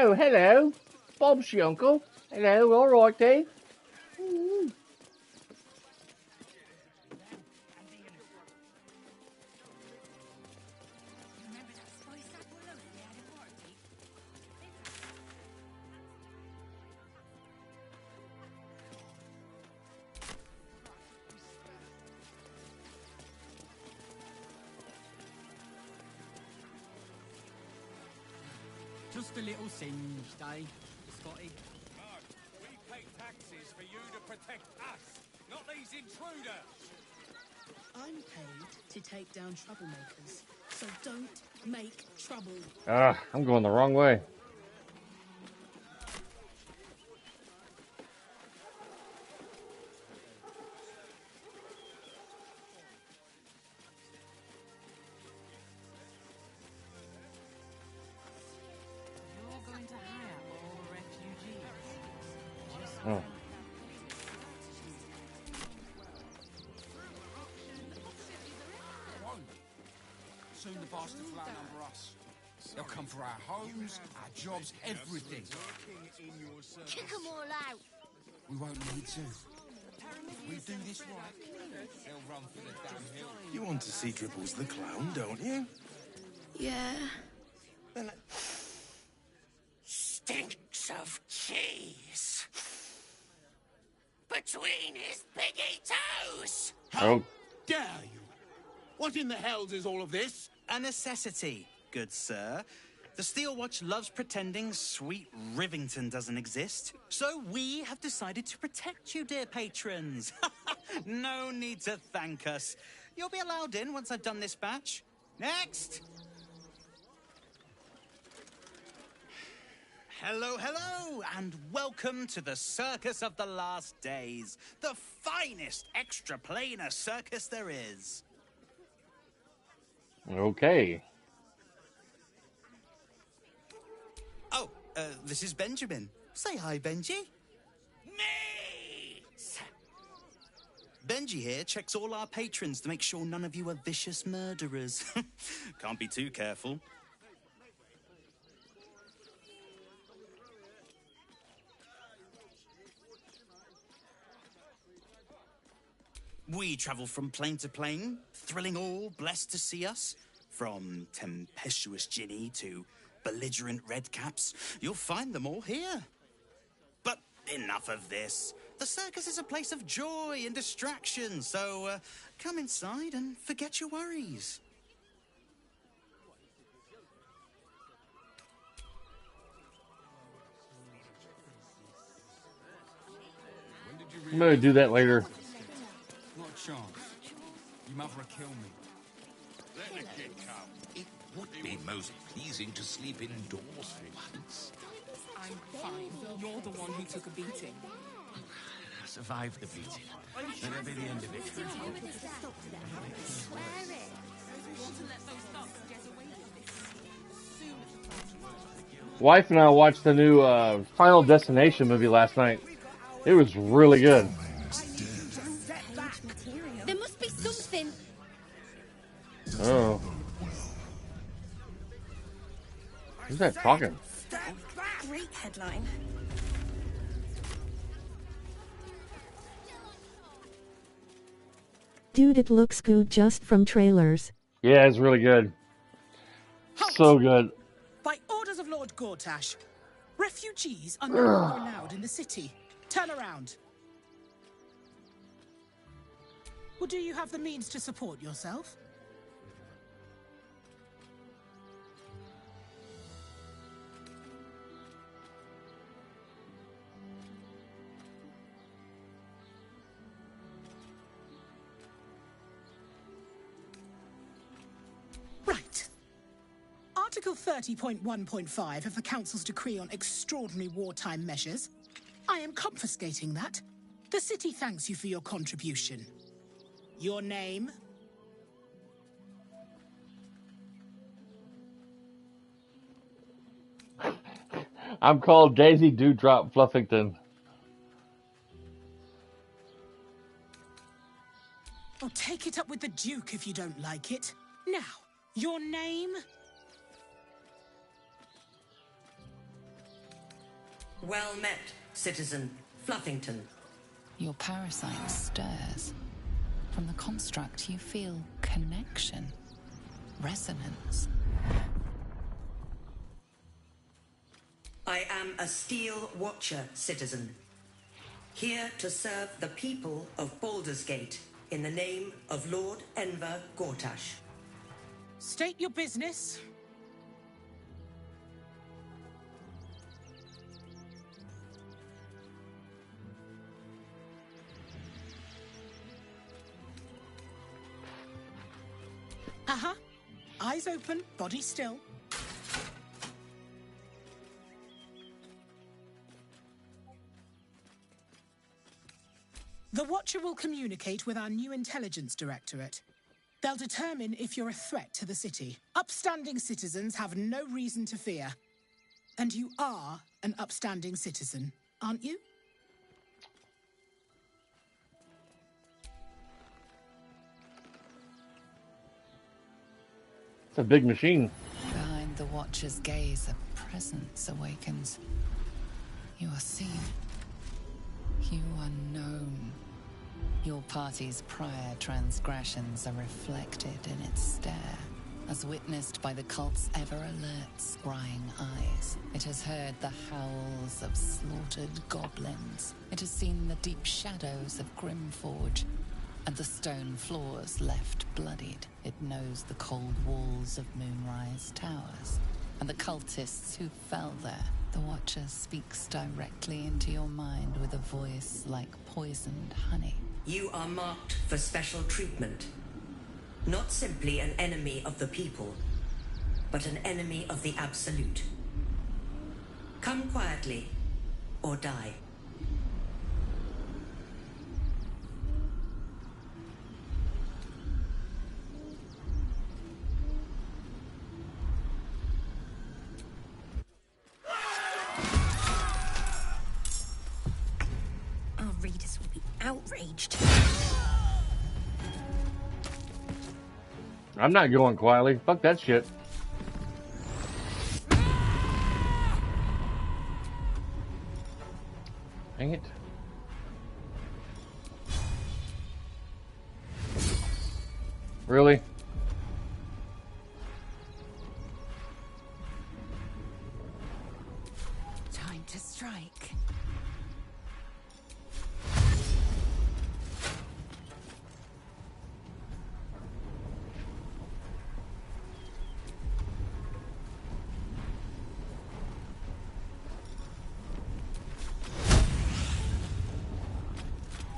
S1: Oh, hello. Bob's your uncle. Hello, all right, Dave.
S4: Just a little singed, eh, Scotty?
S8: No, we pay taxes for you to protect us, not these intruders.
S21: I'm paid to take down troublemakers, so don't make trouble.
S1: I'm going the wrong way.
S17: You're going to hire all the refugees.
S1: Oh.
S14: Soon the bastards will outnumber us. They'll come for our homes, our jobs, everything.
S16: Kick them all out.
S14: We won't need to. If we do this right, they'll run for the damn hill.
S13: You want to see Dribbles the clown, don't you?
S21: Yeah.
S15: Stinks of cheese between his piggy toes.
S1: Oh.
S13: Dare you? What in the hells is all of this?
S18: A necessity, good sir. The Steel Watch loves pretending sweet Rivington doesn't exist. So we have decided to protect you, dear patrons. No need to thank us. You'll be allowed in once I've done this batch. Next! Hello, hello, and welcome to the Circus of the Last Days, the finest extra-planar circus there is.
S1: Okay.
S18: Oh, this is Benjamin. Say hi, Benji.
S15: Me!
S18: Benji here checks all our patrons to make sure none of you are vicious murderers. Can't be too careful. We travel from plane to plane, thrilling all blessed to see us. From tempestuous Ginny to belligerent redcaps, you'll find them all here. But enough of this. The circus is a place of joy and distraction, so come inside and forget your worries.
S1: I'm gonna do that later.
S14: Not a chance. Your mother will kill me.
S15: Let the kid come. It would be most pleasing to sleep indoors for once.
S21: I'm fine. You're the one who took a beating.
S15: I survived the beating. That'll be the end of it.
S1: Wife and I watched the new Final Destination movie last night. It was really good.
S19: There must be something.
S1: Oh. Who's that talking?
S9: Great headline.
S25: Dude, it looks good just from trailers.
S1: Yeah, it's really good. So good.
S21: By orders of Lord Gortash, refugees are no longer allowed in the city. Turn around. Or do you have the means to support yourself? Right. Article 30.1.5 of the Council's decree on extraordinary wartime measures. I am confiscating that. The city thanks you for your contribution. Your name?
S1: I'm called Daisy Dewdrop Fluffington.
S21: I'll take it up with the Duke if you don't like it. Now, your name?
S26: Well met, citizen Fluffington.
S3: Your parasite stirs. From the construct, you feel connection, resonance.
S26: I am a Steel Watcher, citizen. Here to serve the people of Baldure'sGate in the name of Lord Enver Gortash.
S21: State your business. Uh-huh. Eyes open, body still. The Watcher will communicate with our new intelligence directorate. They'll determine if you're a threat to the city. Upstanding citizens have no reason to fear. And you are an upstanding citizen, aren't you?
S1: It's a big machine.
S3: Behind the Watcher's gaze, a presence awakens. You are seen. You are known. Your party's prior transgressions are reflected in its stare, as witnessed by the cult's ever-alert, scrying eyes. It has heard the howls of slaughtered goblins. It has seen the deep shadows of Grimforge, and the stone floors left bloodied. It knows the cold walls of Moonrise Towers, and the cultists who fell there. The Watcher speaks directly into your mind with a voice like poisoned honey.
S26: You are marked for special treatment. Not simply an enemy of the people, but an enemy of the Absolute. Come quietly, or die.
S9: Our readers will be outraged.
S1: I'm not going quietly. Fuck that shit. Dang it. Really?
S3: Time to strike.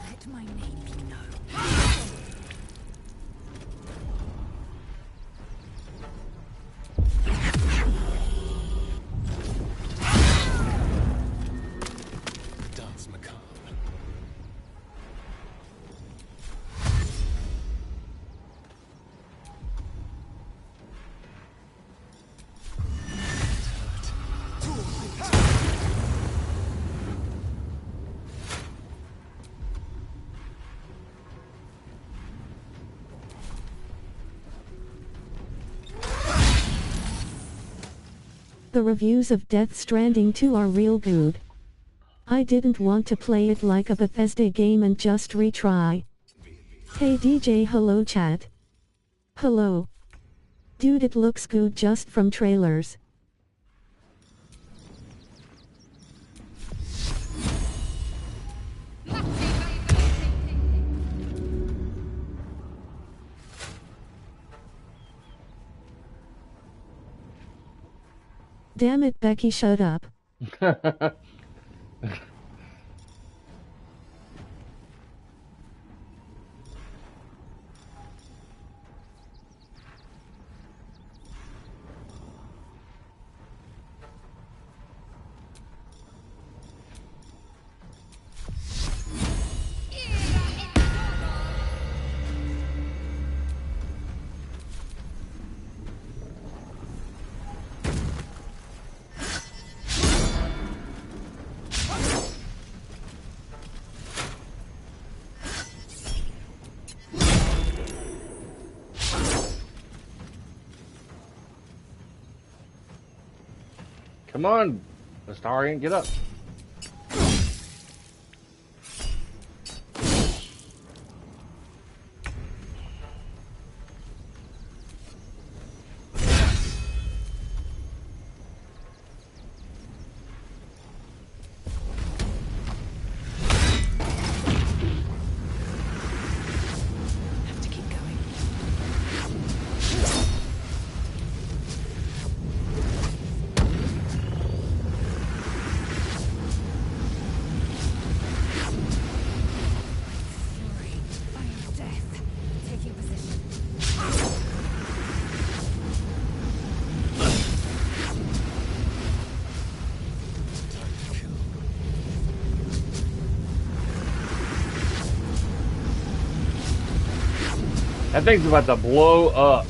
S9: Let my name be known.
S7: Dance macabre.
S25: The reviews of Death Stranding 2 are real good. I didn't want to play it like a Bethesda game and just retry. Hey DJ, hello chat. Hello. Dude, it looks good just from trailers. Damn it, Becky, shut up.
S1: Come on, Astarian, get up.
S3: Have to keep going.
S1: That thing's about to blow up.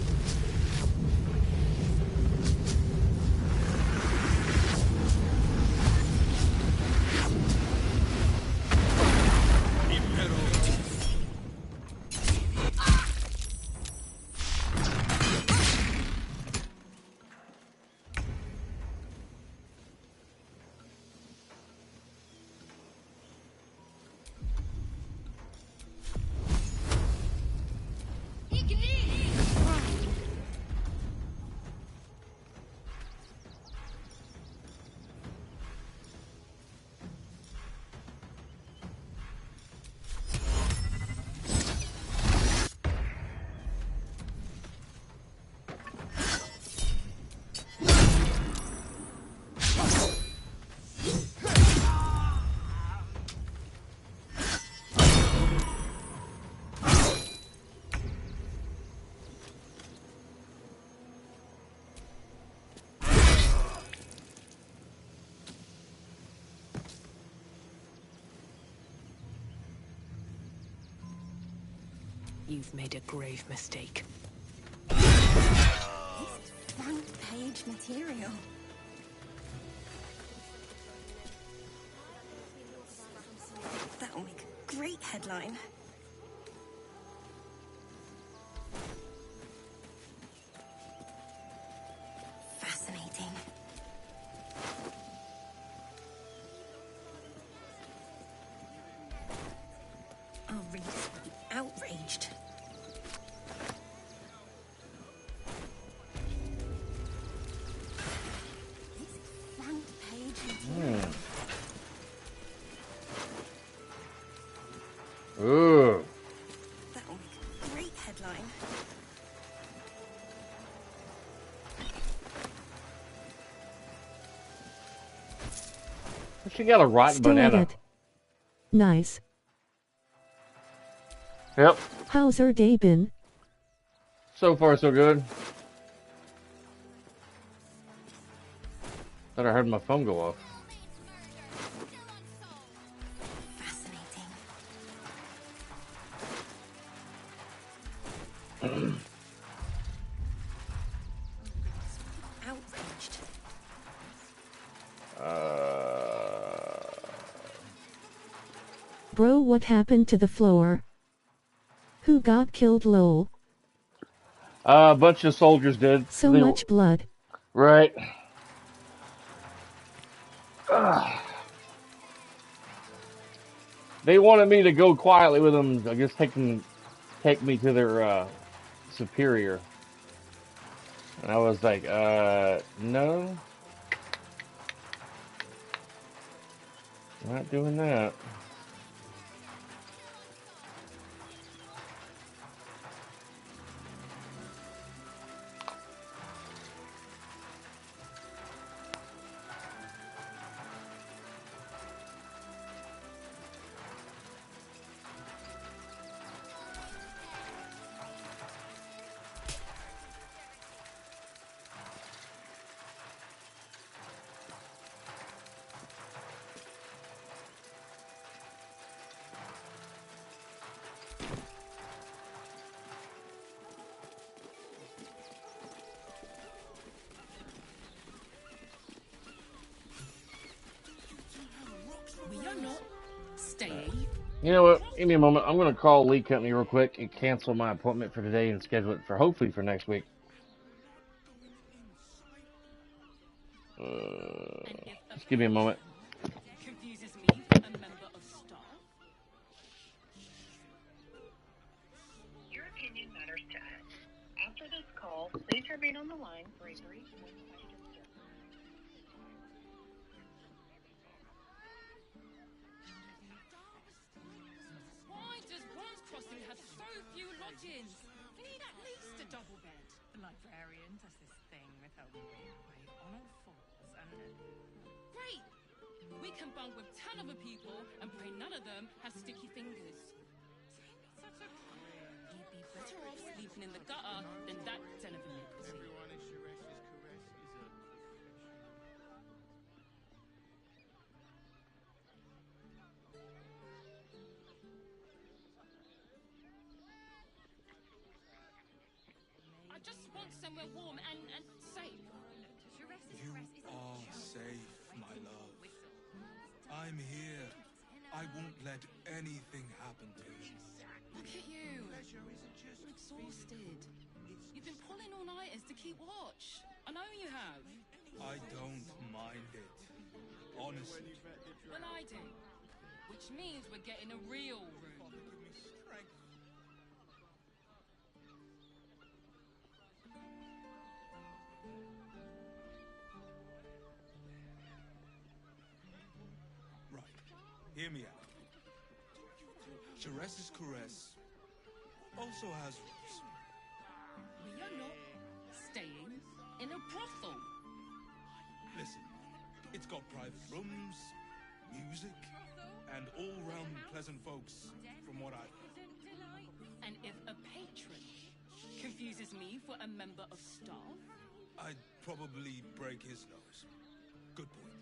S2: You've made a grave mistake.
S9: This is front page material. That'll make a great headline. Fascinating. Our readers will be outraged. This is front page material.
S1: Ooh.
S9: That'll make a great headline.
S1: She got a rotten
S25: Still at
S1: banana.
S25: it. Nice.
S1: Yep.
S25: How's her day been?
S1: So far, so good. Thought I heard my phone go off.
S9: Outraged.
S25: Bro, what happened to the floor? Who got killed, lol?
S1: A bunch of soldiers did.
S25: So much blood.
S1: Right. They wanted me to go quietly with them. I guess take me to their superior. And I was like, no. Not doing that.
S23: We are not staying.
S1: You know what? Give me a moment. I'm going to call Lee Company real quick and cancel my appointment for today and schedule it for hopefully for next week. Just give me a moment.
S23: Confuses me for a member of staff.
S5: Your opinion matters to us. After this call, please remain on the line for a brief one-sided survey.
S23: Why does Bronze Crossing have so few lodgings? They need at least a double bed.
S17: The librarian does this thing with her way on all fours and...
S23: Great! We can bunk with 10 other people and pray none of them have sticky fingers. You'd be better off sleeping in the gutter than that den of iniquity. somewhere warm and safe.
S6: You are safe, my love. I'm here. I won't let anything happen to you.
S23: Look at you. You're exhausted. You've been pulling all-nighters to keep watch. I know you have.
S6: I don't mind it. Honestly.
S23: Well, I do. Which means we're getting a real room.
S6: Right. Hear me out. Jerez's caress also has rules.
S23: We are not staying in a brothel.
S6: Listen, it's got private rooms, music, and all-round pleasant folks, from what I've heard.
S23: And if a patron confuses me for a member of staff?
S6: I'd probably break his nose. Good point.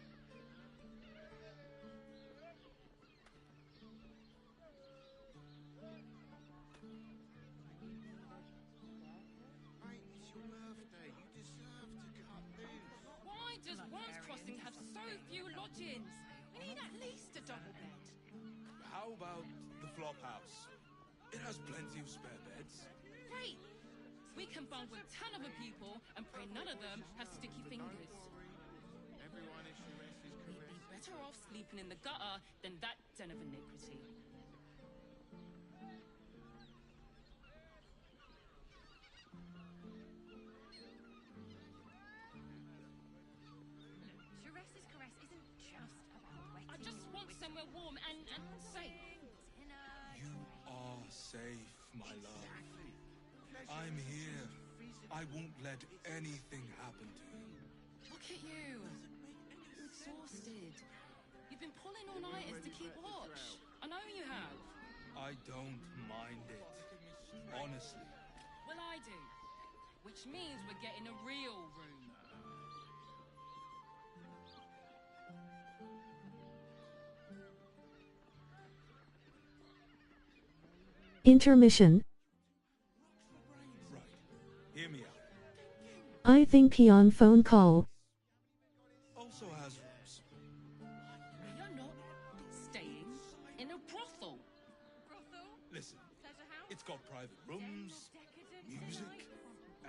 S13: Mate, it's your birthday. You deserve to cut loose.
S23: Why does Worms Crossing have so few lodgings? We need at least a double bed.
S6: How about the flop house? It has plenty of spare beds.
S23: Great! We can bunk with 10 other people and pray none of them have sticky fingers.
S13: Everyone is Jerez's
S23: We'd be better off sleeping in the gutter than that den of iniquity.
S2: Jerez's caress isn't just about wetting.
S23: I just want somewhere warm and safe.
S6: You are safe, my love. I'm here. I won't let anything happen to you.
S23: Look at you. You're exhausted. You've been pulling all-nighters to keep watch. I know you have.
S6: I don't mind it. Honestly.
S23: Well, I do. Which means we're getting a real room.
S25: Intermission.
S6: Hear me out.
S25: I think he on phone call.
S6: Also has rooms.
S23: We are not staying in a brothel.
S6: Listen, it's got private rooms, music,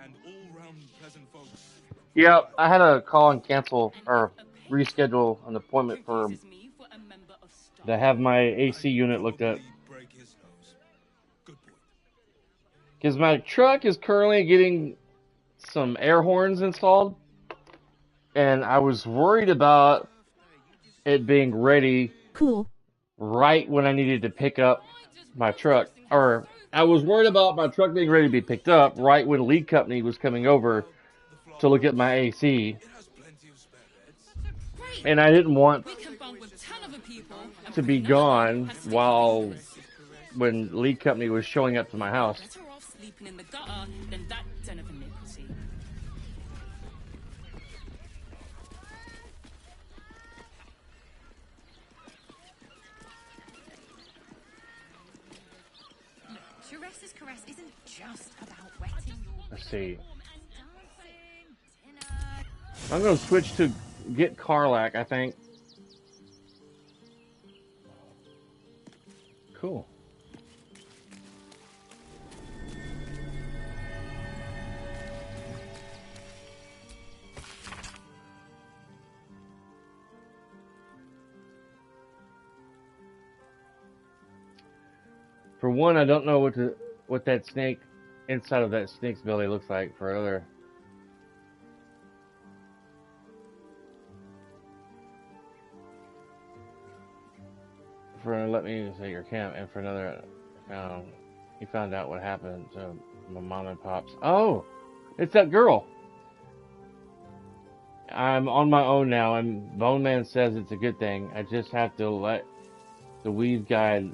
S6: and all-round pleasant folks.
S1: Yeah, I had to call and cancel or reschedule an appointment for to have my AC unit looked at. Because my truck is currently getting some air horns installed, and I was worried about it being ready right when I needed to pick up my truck. Or I was worried about my truck being ready to be picked up right when Lead Company was coming over to look at my AC. And I didn't want to be gone when Lead Company was showing up to my house.
S23: Better off sleeping in the gutter than that den of iniquity.
S2: Jerez's caress isn't just about wetting your
S1: Let's see.
S2: dancing,
S1: I'm going to switch to get Karlach, I think. Cool. For one, I don't know what that snake inside of that snake's belly looks like. For another, let me say your camp, and for another, he found out what happened to my mom and pops. Oh, it's that girl. I'm on my own now, and Bone Man says it's a good thing. I just have to let the weave guide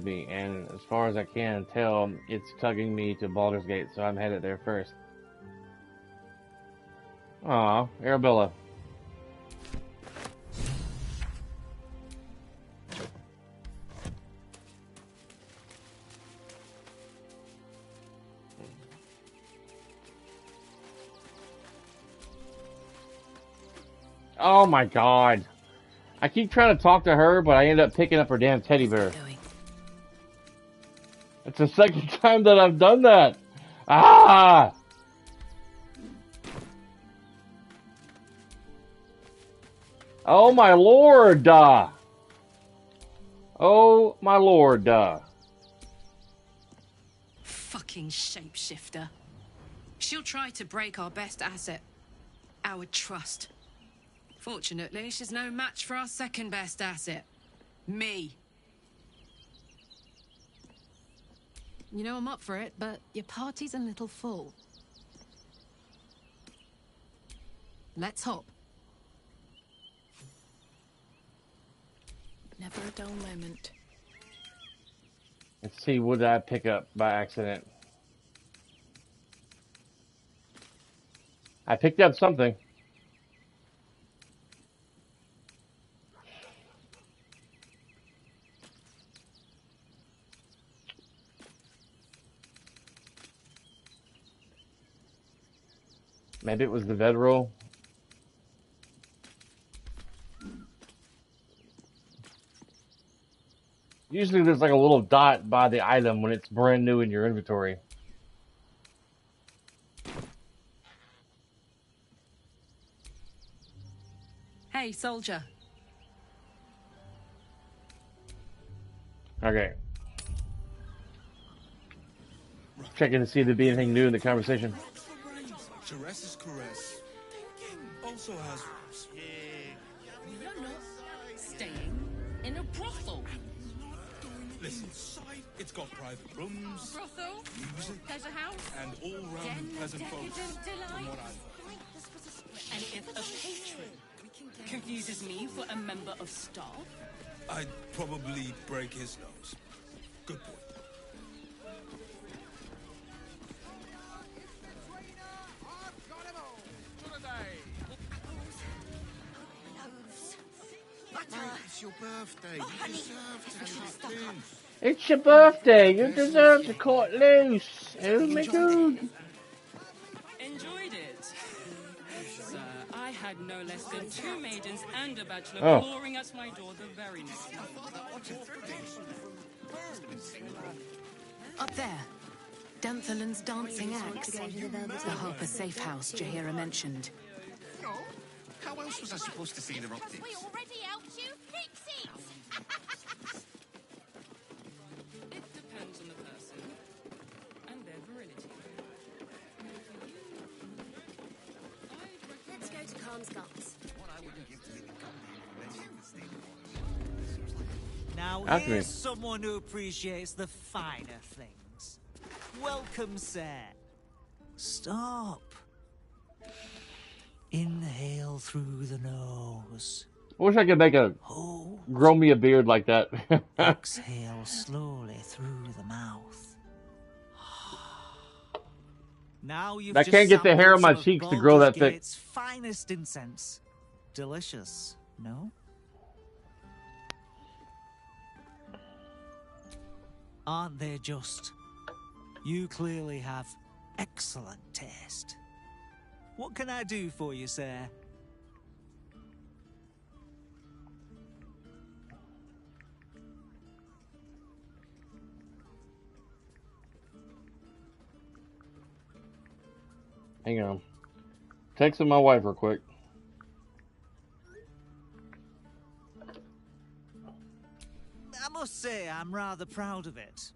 S1: me, and as far as I can tell, it's tugging me to Baldure'sGate, so I'm headed there first. Aw, Arabella. Oh my god. I keep trying to talk to her, but I end up picking up her damn teddy bear. It's the second time that I've done that. Ah! Oh my lord! Oh my lord!
S23: Fucking shapeshifter. She'll try to break our best asset, our trust. Fortunately, she's no match for our second best asset, me. You know I'm up for it, but your party's a little full. Let's hop.
S2: Never a dull moment.
S1: Let's see, what did I pick up by accident? I picked up something. Maybe it was the bedroll. Usually there's like a little dot by the item when it's brand new in your inventory.
S23: Hey, soldier.
S1: Okay. Checking to see if there'd be anything new in the conversation.
S6: Jerez's caress also has...
S23: You're not staying in a brothel.
S6: Listen, it's got private rooms,
S23: Brothel?
S6: music,
S23: Pleasure house?
S6: and all-round pleasant folks. From what I...
S23: And if a patron confuses me for a member of staff?
S6: I'd probably break his nose. Good point.
S15: It's your birthday. You deserve to cut loose.
S1: It's your birthday. You deserve to cut loose. Oh my god.
S23: Enjoyed it. Sir, I had no less than 2 maidens and a bachelor clawing at my door the very next night. Up there, Danthalan's dancing axe. The Harper safe house Jaheira mentioned.
S15: No? How else was I supposed to see the optics?
S16: We already helped you fix it!
S23: It depends on the person and their virility.
S9: Let's go to Calm's Guts.
S15: What I wouldn't give to be the company unless you could steal
S10: Now,
S1: Ask me.
S10: here's someone who appreciates the finer things. Welcome, sir. Stop. Inhale through the nose.
S1: I wish I could make a grow me a beard like that.
S10: Exhale slowly through the mouth. Now you've
S1: I
S10: just
S1: can't get the hair on my
S10: sampled some
S1: cheeks
S10: of
S1: to grow that thick.
S10: Baldure'sGate's finest incense. Delicious, no? Aren't they just? You clearly have excellent taste. What can I do for you, sir?
S1: Hang on. Texting my wife real quick.
S10: I must say, I'm rather proud of it.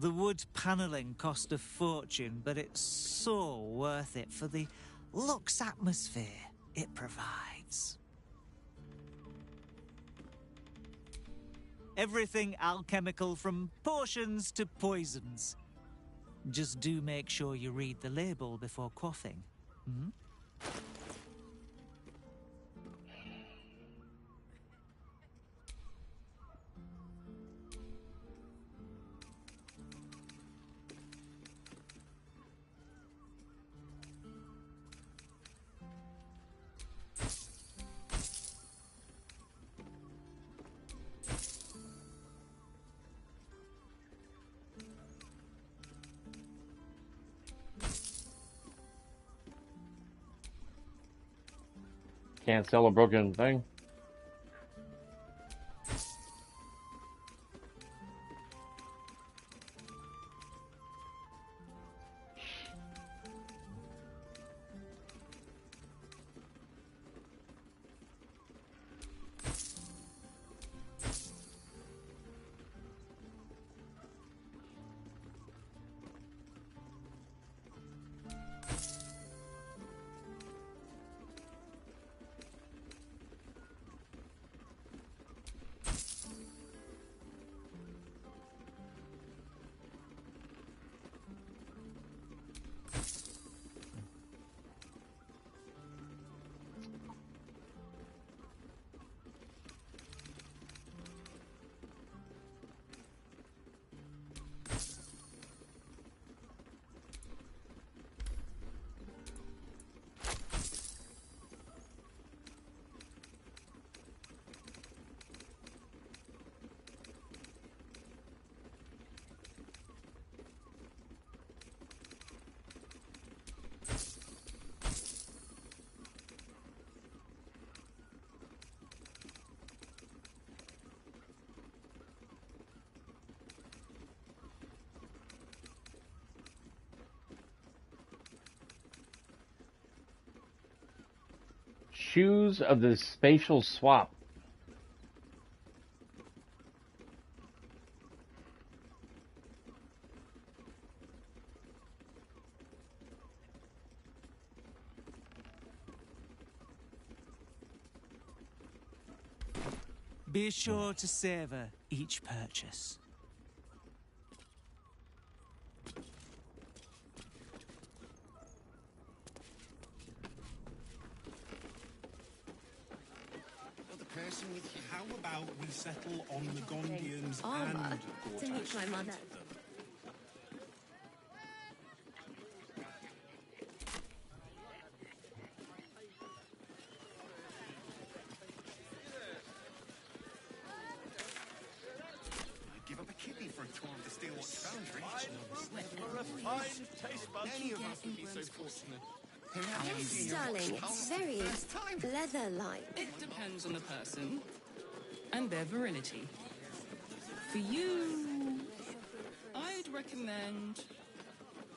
S10: The wood panelling cost a fortune, but it's so worth it for the luxe atmosphere it provides. Everything alchemical from potions to poisons. Just do make sure you read the label before quaffing. Hmm?
S1: Can't sell a broken thing. Shoes of the spatial swap.
S10: Be sure to savor each purchase.
S4: Person with you. How about we settle on the Gondians
S9: Armor
S4: and
S9: to meet my mother.
S4: I'd give up a kidney for a tour of the Steelwatch Foundry. For a fine taste bud. Any of us would be so fortunate.
S9: Yes, darling, it's very leather-like.
S17: It depends on the person and their virility. For you, I'd recommend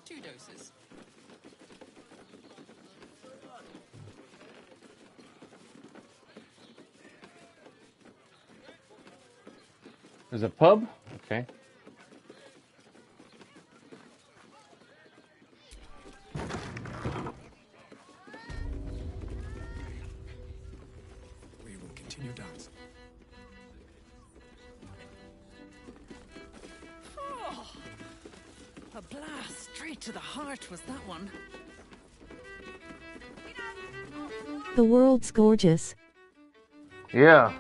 S17: 2 doses.
S1: There's a pub? Okay.
S7: We will continue dancing.
S17: Oh, a blast straight to the heart was that one.
S25: The world's gorgeous.
S1: Yeah.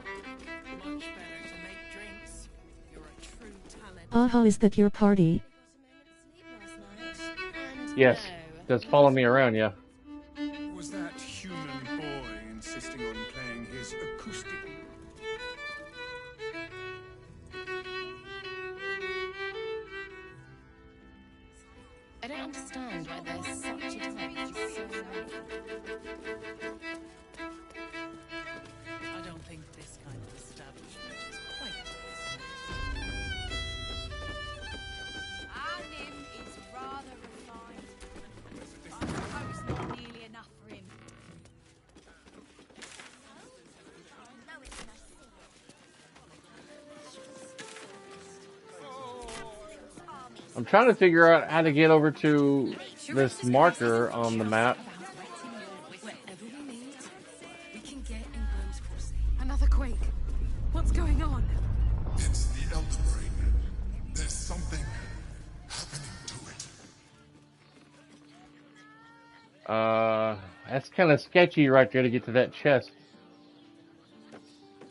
S25: Aha, is that your party?
S1: Yes. Does follow me around, yeah.
S7: Was that human boy insisting on playing his acoustic?
S2: I don't understand why there's such a type for so many.
S17: I don't think this kind of establishment is quite this.
S11: Our Nim is rather refined. I suppose not nearly enough for him.
S1: I'm trying to figure out how to get over to this marker on the map.
S23: Another quake. What's going on?
S6: It's the Elder Brain. There's something happening to it.
S1: That's kind of sketchy right there to get to that chest.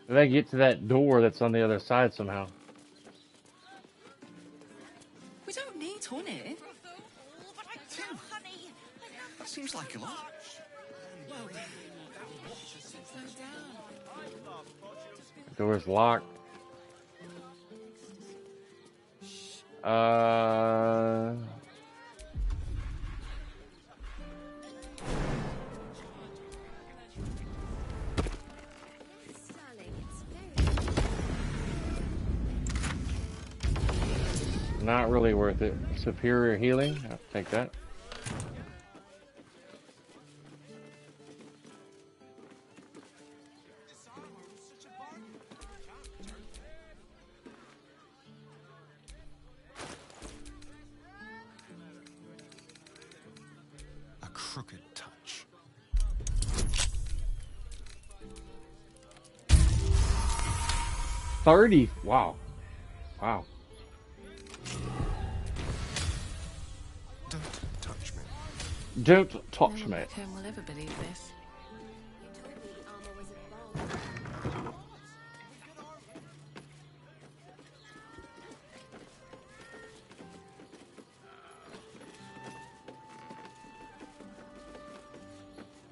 S1: If I get to that door that's on the other side somehow.
S17: We don't need honey.
S18: That seems like a lot.
S1: Door's locked. Not really worth it. Superior healing. I'll take that.
S7: A crooked touch.
S1: $30. Wow. Wow.
S7: Don't touch me.
S1: Don't touch
S17: No one
S1: me.
S17: back home will ever believe this.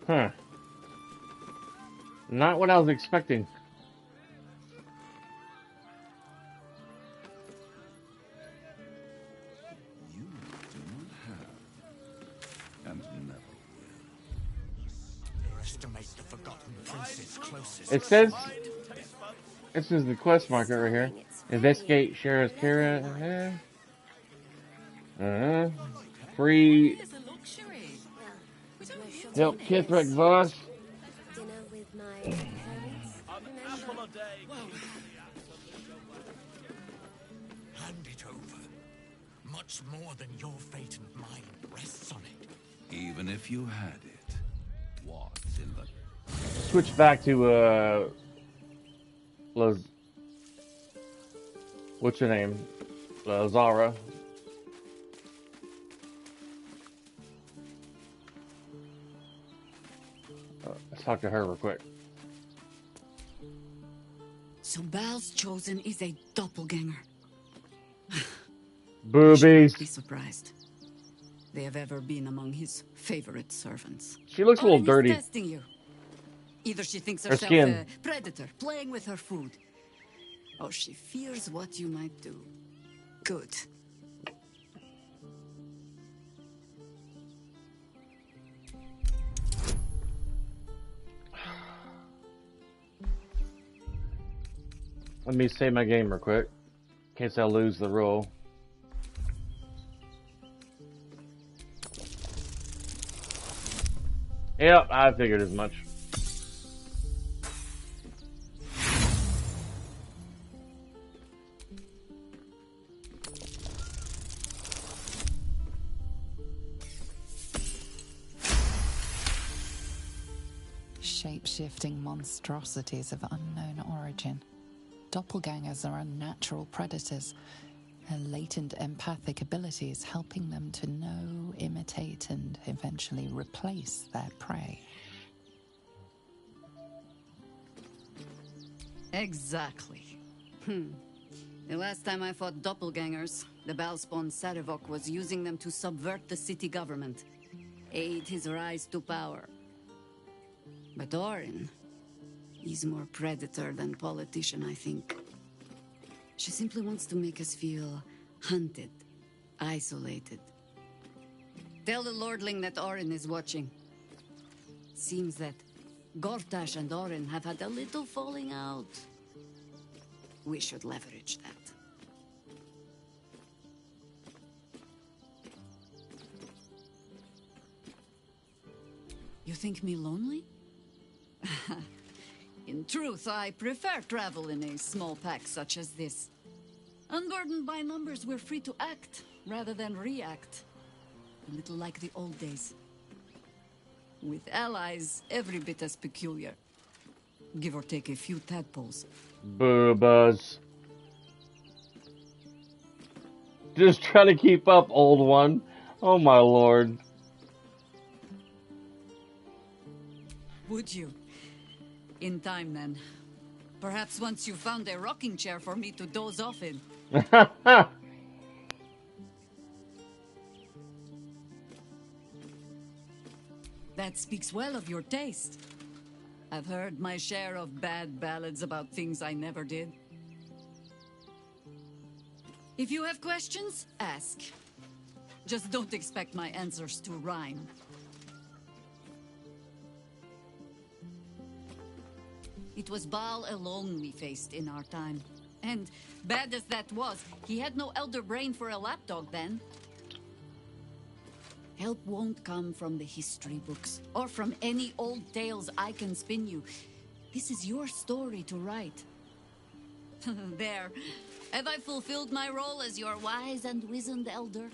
S1: Huh. Not what I was expecting.
S4: You do not have, and never will.
S18: Estimate the forgotten prince's closest.
S1: It says, this is the quest marker right here. Investigate Sheriff's Kara. Free. Help Kithric, boss.
S9: Dinner with my parents. Remember?
S18: Hand it over. Much more than your fate and mine rests on it.
S4: Even if you had it, what's in the...
S1: Switch back to, what's her name? Zara. Let's talk to her real quick.
S8: So Bal's chosen is a doppelganger.
S1: Boobies.
S8: Be surprised. They have ever been among his favorite servants.
S1: She looks a little
S8: Orin
S1: dirty.
S8: is testing you. Either she thinks
S1: Her
S8: herself
S1: skin.
S8: a predator playing with her food, or she fears what you might do. Good.
S1: Let me save my game real quick, in case I lose the roll. Yep, I figured as much.
S3: Shape-shifting monstrosities of unknown origin. Doppelgangers are unnatural predators, their latent empathic abilities helping them to know, imitate, and eventually replace their prey.
S8: Exactly. The last time I fought doppelgangers, the Balspawn Sarevok was using them to subvert the city government, aid his rise to power. But Orin, he's more predator than politician, I think. She simply wants to make us feel hunted, isolated. Tell the Lordling that Orin is watching. Seems that Gortash and Orin have had a little falling out. We should leverage that. You think me lonely? In truth, I prefer travel in a small pack such as this. Unburdened by numbers, we're free to act rather than react. A little like the old days. With allies, every bit as peculiar. Give or take a few tadpoles.
S1: Boobas. Just trying to keep up, old one. Oh my lord.
S8: Would you? In time, then. Perhaps once you found a rocking chair for me to doze off in. That speaks well of your taste. I've heard my share of bad ballads about things I never did. If you have questions, ask. Just don't expect my answers to rhyme. It was Baal alone we faced in our time, And bad as that was, he had no elder brain for a lapdog then. Help won't come from the history books, or from any old tales I can spin you. This is your story to write. There. Have I fulfilled my role as your wise and wizened elder?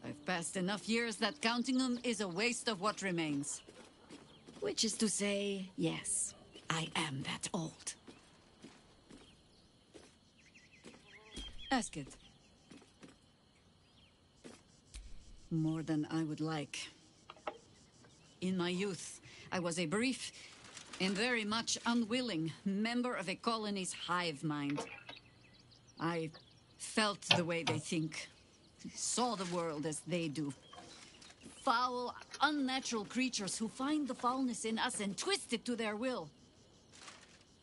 S8: I've passed enough years that counting them is a waste of what remains. Which is to say, yes, I am that old. Ask it. More than I would like. In my youth, I was a brief and very much unwilling member of a colony's hive mind. I felt the way they think, saw the world as they do. Foul, unnatural creatures who find the foulness in us and twist it to their will.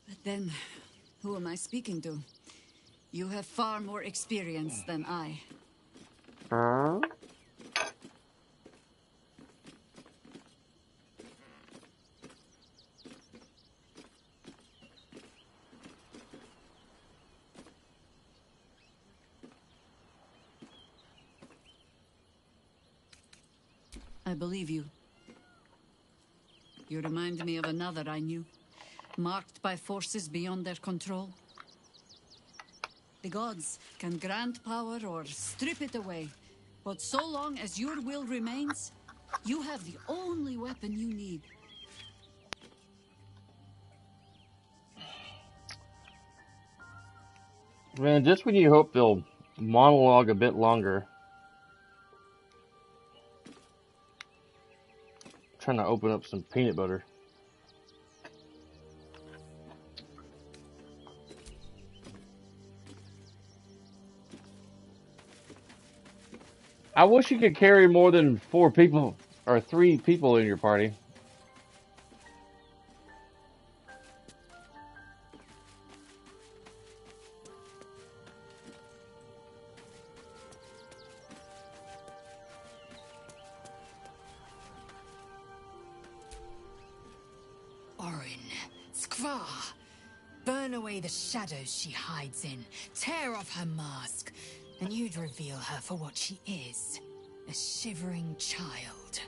S8: But then, who am I speaking to? You have far more experience than I. I believe you. You remind me of another I knew, marked by forces beyond their control. The gods can grant power or strip it away, but so long as your will remains, you have the only weapon you need.
S1: Man, just when you hope they'll monologue a bit longer. I'm trying to open up some peanut butter. I wish you could carry more than 4 people or 3 people in your party.
S12: Orin, Skvar, burn away the shadows she hides in, tear off her mask, and you'd reveal her for what she is, a shivering child.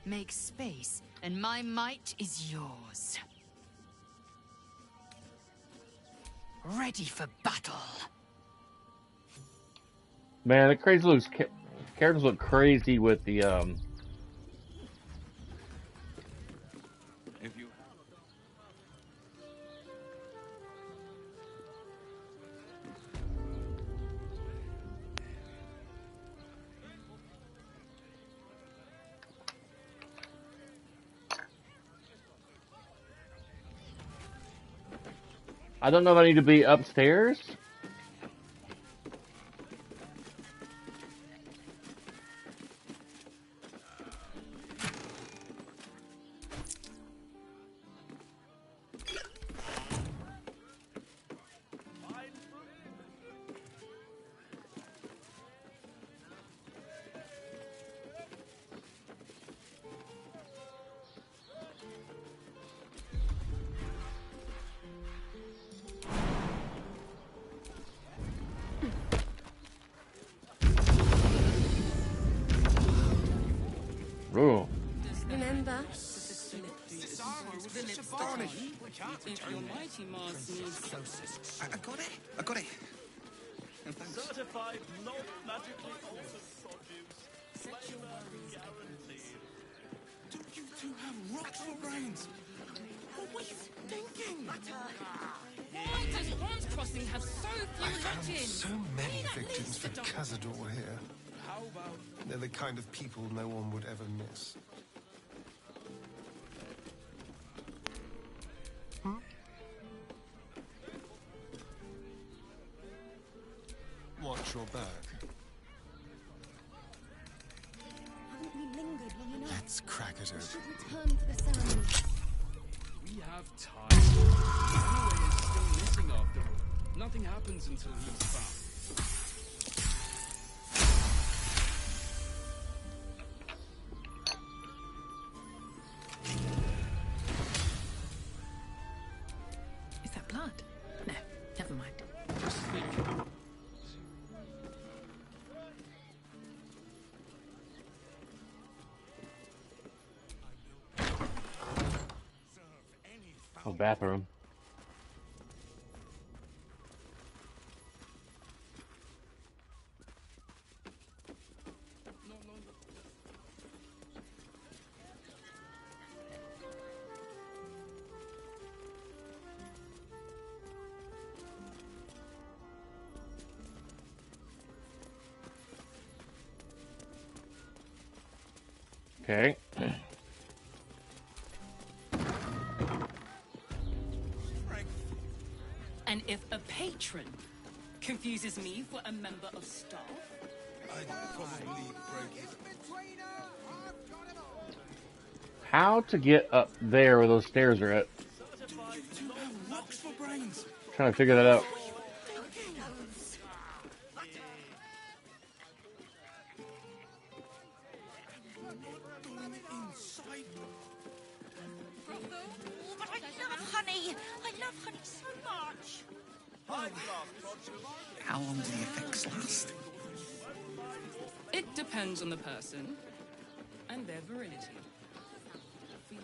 S12: Make space, and my might is yours. Ready for battle.
S1: Man, the crazy looks characters look crazy with the
S4: If you
S1: I don't know if I need to be upstairs. Ooh.
S9: Remember?
S18: I got it. I got it.
S4: certified non-magically altered produce.
S6: Don't you two have rocks for brains? What were you thinking?
S11: Why does Bronze Crossing have so few legends?
S7: So many victims for Cazador here.
S6: How about
S7: They're the kind of people no one would ever miss. Watch your back.
S9: Haven't we lingered long enough?
S7: Let's crack at it.
S9: We should return to the ceremony.
S14: We have time. Runaway is still missing after all. Nothing happens until he's found.
S23: Is that blood? No, never mind.
S1: Oh, bathroom. Okay.
S19: And if a patron confuses me for a member of staff,
S6: I'd probably break it.
S1: How to get up there where those stairs are at?
S6: Rocks for brains.
S1: Trying to figure that out.
S2: But I love honey. I love honey so much.
S18: How long do the effects last?
S23: it depends on the person and their virility. For you,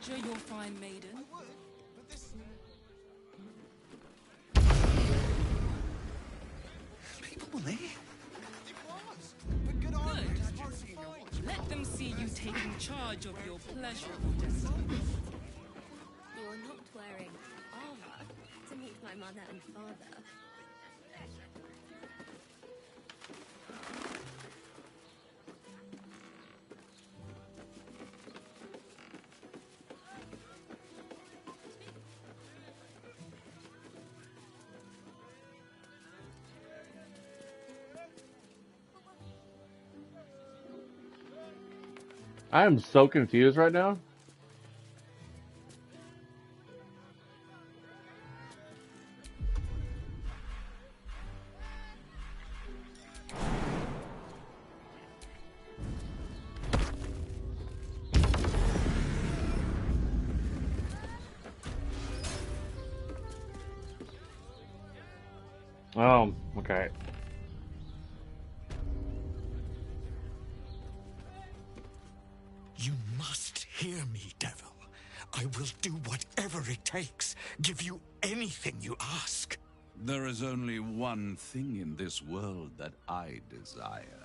S23: sure you're fine, maiden.
S18: People were there.
S23: Good. Let them see you taking charge of your pleasurable destiny.
S9: You're not wearing armor to meet my mother and father.
S1: I am so confused right now. Oh, okay.
S7: You must hear me, devil. I will do whatever it takes. Give you anything you ask.
S15: There is only one thing in this world that I desire.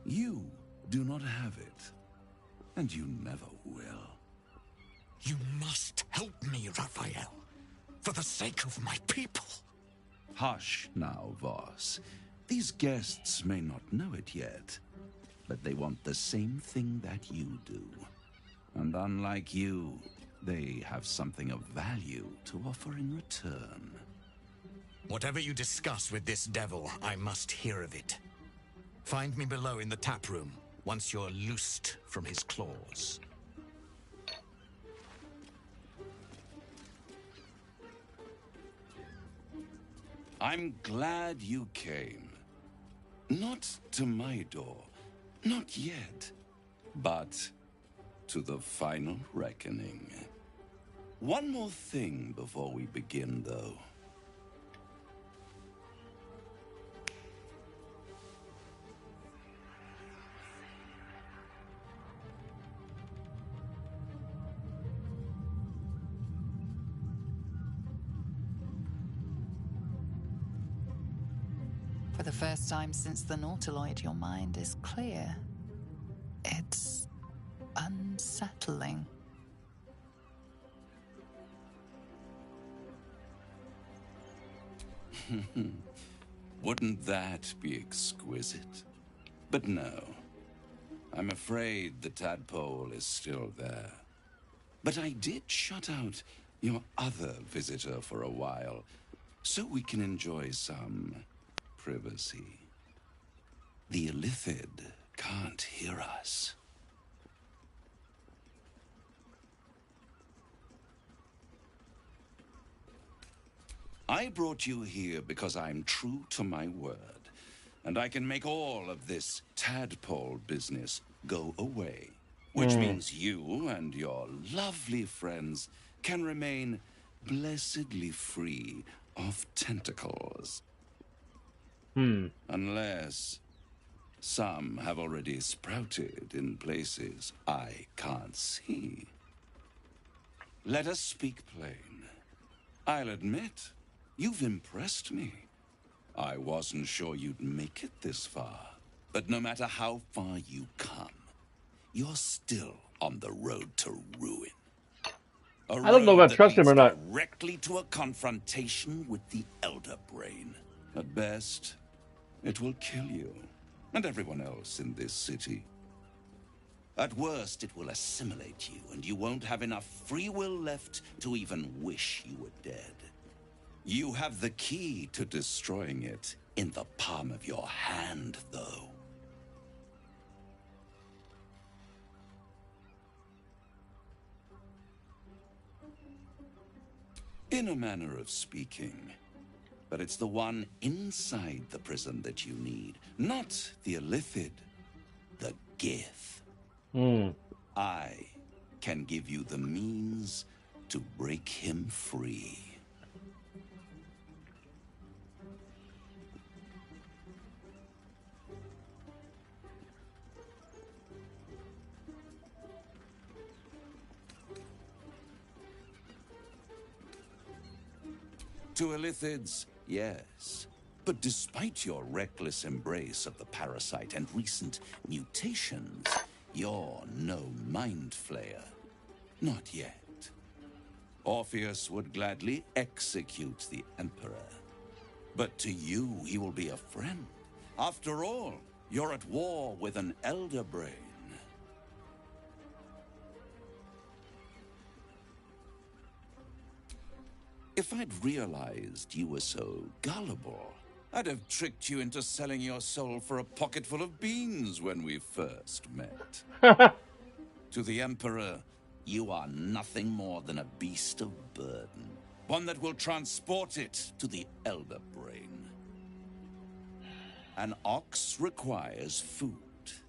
S15: You do not have it, and you never will.
S7: You must help me, Raphael. For the sake of my people.
S15: Hush now, Voss. These guests may not know it yet, but they want the same thing that you do. And unlike you, they have something of value to offer in return.
S7: Whatever you discuss with this devil, I must hear of it. Find me below in the tap room, once you're loosed from his claws.
S15: I'm glad you came. Not to my door, not yet, but to the final reckoning. One more thing before we begin, though.
S3: For the first time since the Nautiloid, your mind is clear. It's unsettling.
S15: Wouldn't that be exquisite? But no. I'm afraid the tadpole is still there. But I did shut out your other visitor for a while. so we can enjoy some privacy. The Illithid can't hear us. I brought you here because I'm true to my word, and I can make all of this tadpole business go away, which means you and your lovely friends can remain blessedly free of tentacles. Unless some have already sprouted in places I can't see. Let us speak plain. I'll admit, you've impressed me. I wasn't sure you'd make it this far. But no matter how far you come, you're still on the road to ruin.
S1: I don't know if I trust him or not.
S15: Directly to a confrontation with the Elder Brain. At best, it will kill you and everyone else in this city. At worst, it will assimilate you, and you won't have enough free will left to even wish you were dead. You have the key to destroying it in the palm of your hand, though. In a manner of speaking. But it's the one inside the prison that you need, not the Illithid, the Gith. I can give you the means to break him free. To Illithids, yes. But despite your reckless embrace of the parasite and recent mutations, you're no mind flayer. Not yet. Orpheus would gladly execute the Emperor. But to you, he will be a friend. After all, you're at war with an Elder Brain. If I'd realized you were so gullible, I'd have tricked you into selling your soul for a pocketful of beans when we first met. To the Emperor, you are nothing more than a beast of burden, one that will transport it to the Elder Brain. An ox requires food,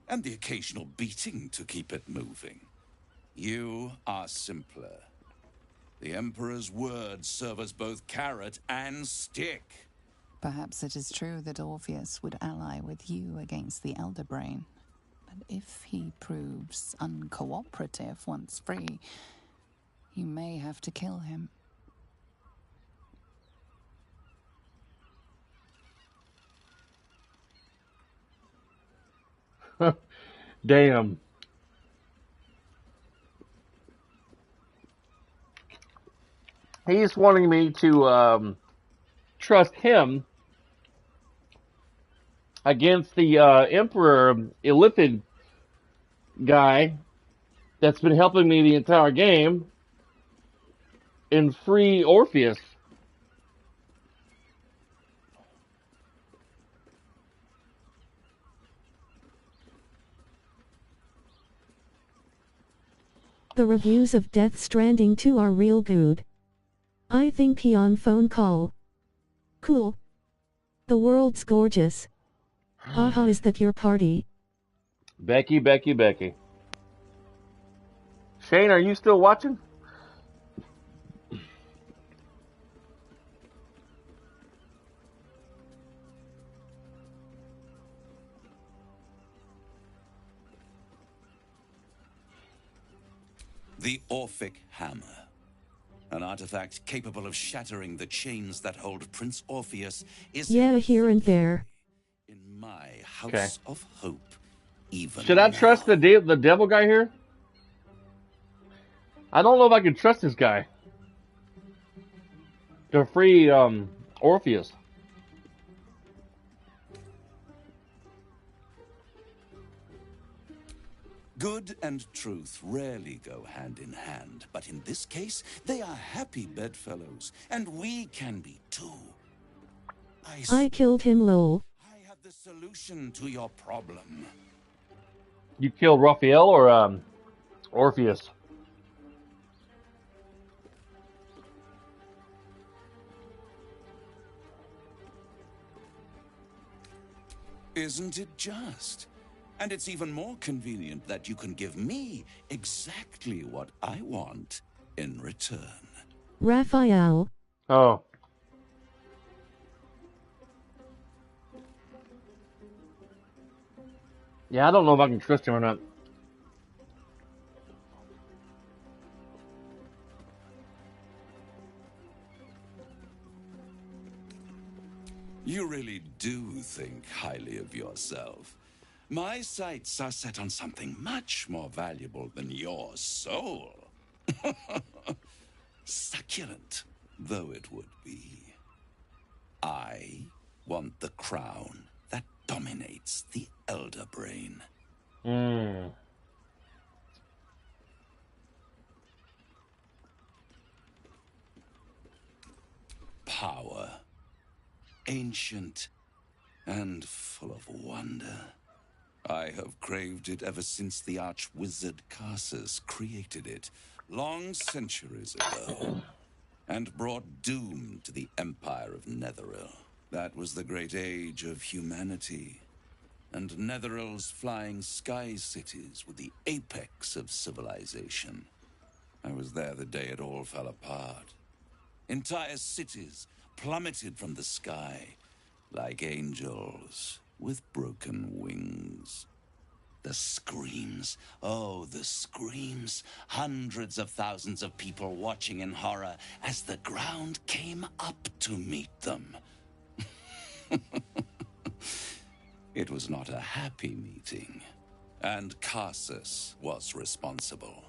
S15: and the occasional beating to keep it moving. You are simpler. The Emperor's words serve as both carrot and stick.
S3: Perhaps it is true that Orpheus would ally with you against the Elder Brain. But if he proves uncooperative once free, you may have to kill him.
S1: Damn. He's wanting me to trust him against the Emperor Illithid guy that's been helping me the entire game and free Orpheus.
S25: The reviews of Death Stranding 2 are real good. I think he on phone call. Cool. The world's gorgeous. Haha, is that your party?
S1: Becky. Shane, are you still watching?
S15: The Orphic Hammer. An artifact capable of shattering the chains that hold Prince Orpheus is...
S25: Yeah, here and there.
S15: ...in my house of hope, even
S1: Should I trust the devil guy here? I don't know if I can trust this guy to free Orpheus.
S15: Good and truth rarely go hand in hand, but in this case, they are happy bedfellows, and we can be too.
S25: I killed him, lol.
S15: I have the solution to your problem.
S1: You killed Raphael or Orpheus?
S15: Isn't it just? And it's even more convenient that you can give me exactly what I want in return.
S25: Raphael.
S1: Oh. Yeah, I don't know if I can trust him or not.
S15: You really do think highly of yourself. My sights are set on something much more valuable than your soul. Succulent though it would be. I want the crown that dominates the Elder Brain. Power. Ancient and full of wonder. I have craved it ever since the arch-wizard Karsus created it, long centuries ago, and brought doom to the Empire of Netheril. That was the great age of humanity, and Netheril's flying sky cities were the apex of civilization. I was there the day it all fell apart. Entire cities plummeted from the sky, like angels with broken wings. The screams, oh, the screams. Hundreds of thousands of people watching in horror as the ground came up to meet them. It was not a happy meeting, and Karsus was responsible.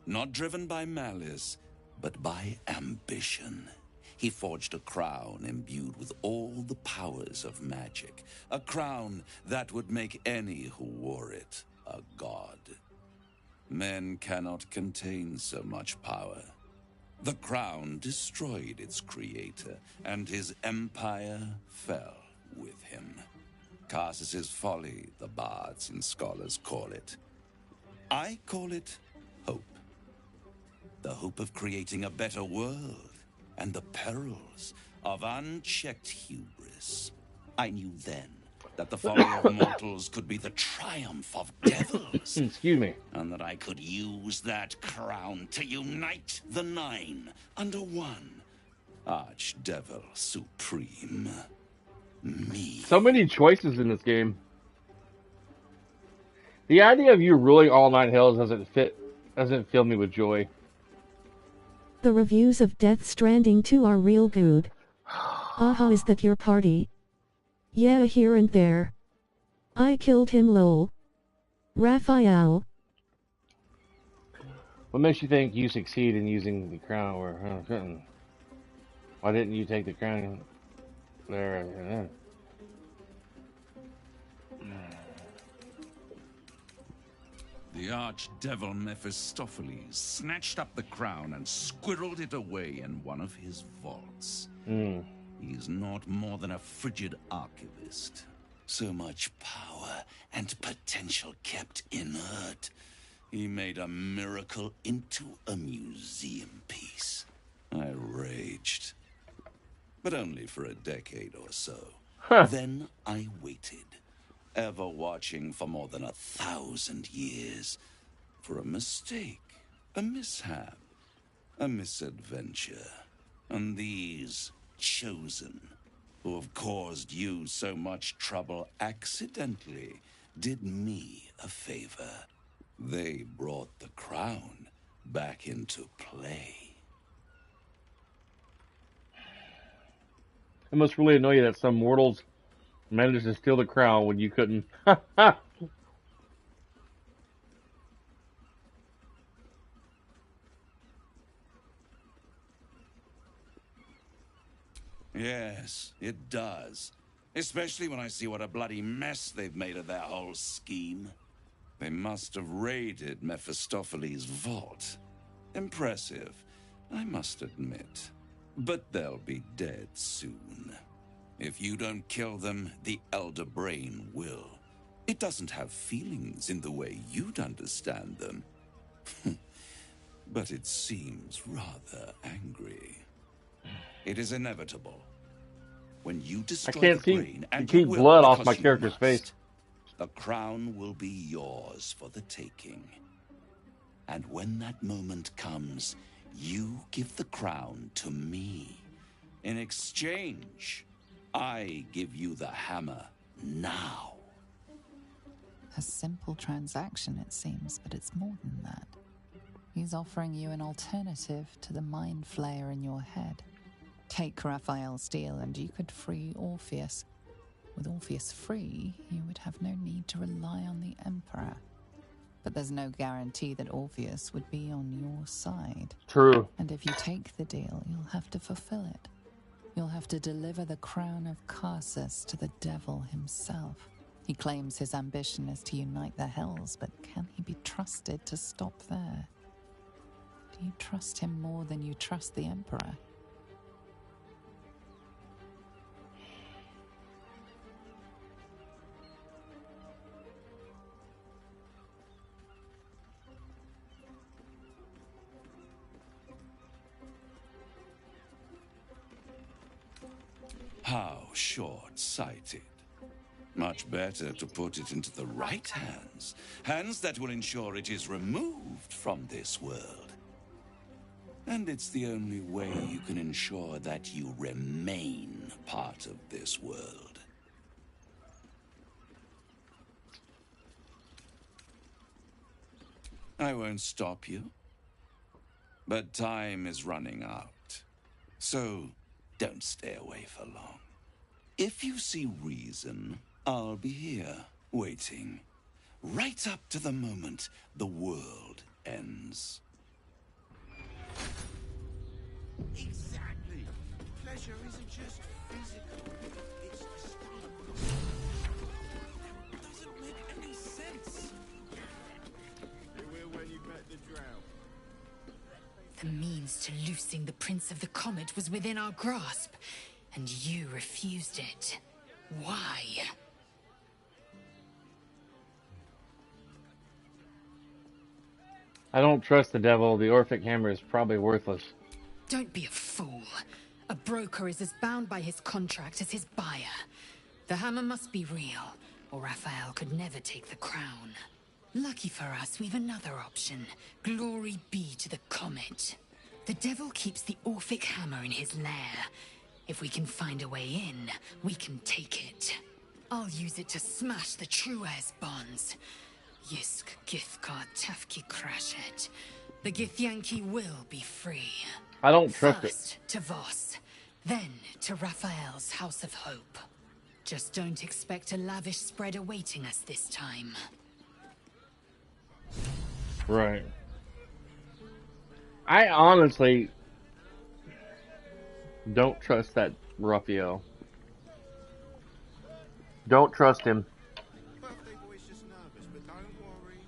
S15: Not driven by malice, but by ambition. He forged a crown imbued with all the powers of magic. A crown that would make any who wore it a god. Men cannot contain so much power. The crown destroyed its creator, and his empire fell with him. Karsus's folly, the bards and scholars call it. I call it hope. The hope of creating a better world, and the perils of unchecked hubris. I knew then that the folly of mortals could be the triumph of devils.
S1: Excuse me.
S15: And that I could use that crown to unite the Nine under one Archdevil Supreme. Me.
S1: So many choices in this game. The idea of you ruling all 9 hells doesn't fill me with joy.
S25: The reviews of Death Stranding 2 are real good. Aha, is that your party? Yeah, here and there. I killed him, lol. Raphael.
S1: What makes you think you succeed in using the crown or why didn't you take the crown there?
S15: The archdevil Mephistopheles snatched up the crown and squirreled it away in one of his vaults. He's not more than a frigid archivist. So much power and potential kept inert. He made a miracle into a museum piece. I raged. But only for a decade or so. Then I waited, ever watching for more than 1,000 years, for a mistake, a mishap, a misadventure. And these chosen, who have caused you so much trouble accidentally, did me a favor. They brought the crown back into play.
S1: It must really annoy you that some mortals managed to steal the crown when you couldn't.
S15: Yes, it does. Especially when I see what a bloody mess they've made of their whole scheme. They must have raided Mephistopheles' vault. Impressive, I must admit. But they'll be dead soon. If you don't kill them, the Elder Brain will. It doesn't have feelings in the way you'd understand them. But it seems rather angry. It is inevitable. When you
S1: I
S15: destroy
S1: can't
S15: the
S1: seem
S15: brain,
S1: to
S15: and you
S1: keep
S15: will
S1: blood off
S15: because
S1: my
S15: you
S1: character's face.
S15: must, the crown will be yours for the taking. And when that moment comes, you give the crown to me. In exchange, I give you the hammer now.
S3: A simple transaction, it seems, but it's more than that. He's offering you an alternative to the mind flayer in your head. Take Raphael's deal and you could free Orpheus. With Orpheus free, you would have no need to rely on the Emperor. But there's no guarantee that Orpheus would be on your side.
S1: True.
S3: And if you take the deal, you'll have to fulfill it. You'll have to deliver the crown of Karsus to the devil himself. He claims his ambition is to unite the Hells, but can he be trusted to stop there? Do you trust him more than you trust the Emperor?
S15: How short-sighted. Much better to put it into the right hands. Hands that will ensure it is removed from this world. And it's the only way you can ensure that you remain part of this world. I won't stop you. But time is running out. So don't stay away for long. If you see reason, I'll be here, waiting. Right up to the moment the world ends.
S13: Exactly. Pleasure isn't just physical. It's the style of it. Doesn't make any sense. It will when you bet the drought.
S12: The means to loosing the Prince of the Comet was within our grasp, and you refused it. Why?
S1: I don't trust the devil. The Orphic hammer is probably worthless.
S12: Don't be a fool. A broker is as bound by his contract as his buyer. The hammer must be real, or Raphael could never take the crown. Lucky for us, we've another option. Glory be to the Comet. The devil keeps the Orphic hammer in his lair. If we can find a way in, we can take it. I'll use it to smash the true heirs' bonds. Yisk Githkar Tafki Krashet. The Githyanki will be free.
S1: I don't trust it.
S12: First to Voss, then to Raphael's House of Hope. Just don't expect a lavish spread awaiting us this time.
S1: Right. I honestly don't trust that Raphael. Don't trust him.
S13: Birthday boy's just nervous, but don't worry.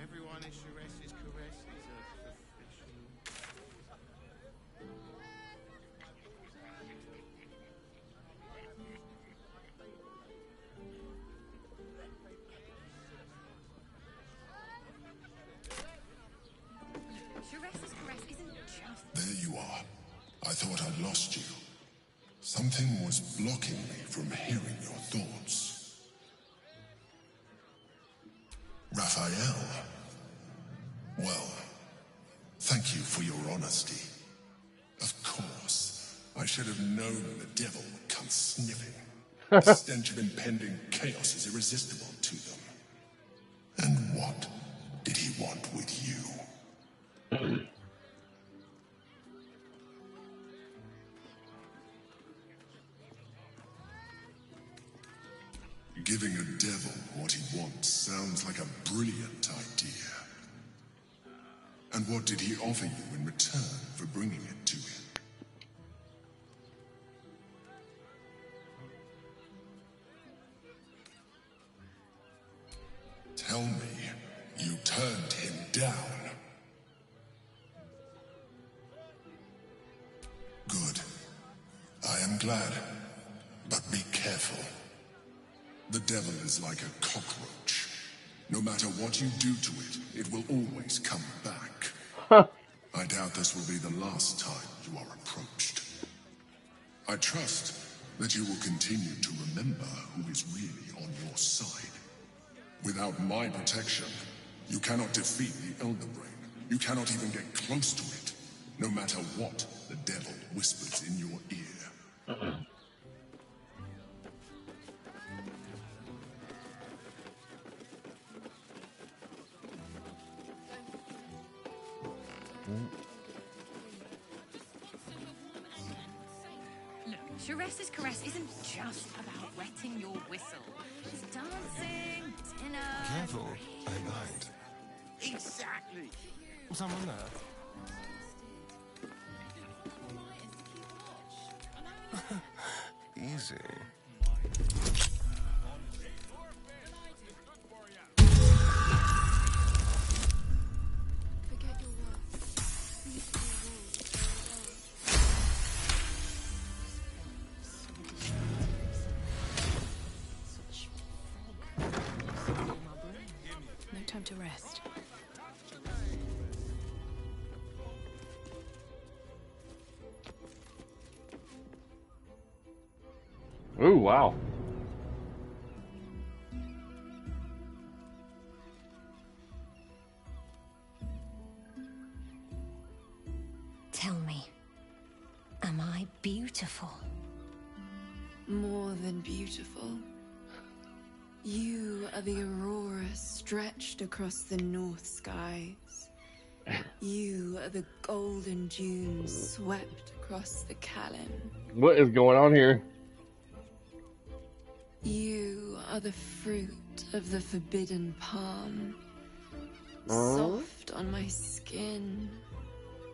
S13: Everyone in Sharess's caress is a professional.
S2: Sharess's caress isn't just...
S5: There you are. I thought I'd lost you. Something was blocking me from hearing your thoughts. Raphael. Well, thank you for your honesty. Of course, I should have known the devil would come sniffing. The stench of impending chaos is irresistible to them. And what did he want with you? Giving a devil what he wants sounds like a brilliant idea. And what did he offer you in return for bringing it to him? Tell me, you turned him down. Good. I am glad. But be careful. The devil is like a cockroach. No matter what you do to it, it will always come back. I doubt this will be the last time you are approached. I trust that you will continue to remember who is really on your side. Without my protection, you cannot defeat the Elder Brain. You cannot even get close to it, no matter what the devil whispers in your ear.
S2: Look, Sharessa's caress isn't just about wetting your whistle. It's dancing, dinner...
S7: Careful, I might.
S4: Exactly.
S7: Someone there? Easy.
S19: No time to rest.
S1: Ooh, wow.
S9: Tell me, am I beautiful?
S23: More than beautiful. You are the aurora stretched across the north skies. You are the golden dunes swept across the Callan.
S1: What is going on here?
S23: You are the fruit of the forbidden palm. Soft on my skin,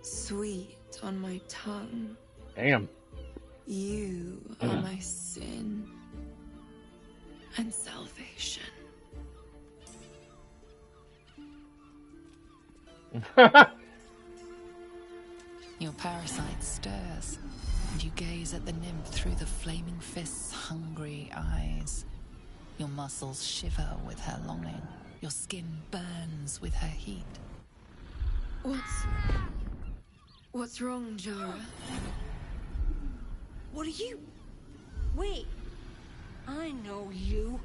S23: sweet on my tongue.
S1: Damn.
S23: You are my sin and salvation.
S3: Your parasite stirs, and you gaze at the nymph through the flaming fist's hungry eyes. Your muscles shiver with her longing. Your skin burns with her heat.
S23: What's wrong, Jara?
S9: What are you? Wait, I know you.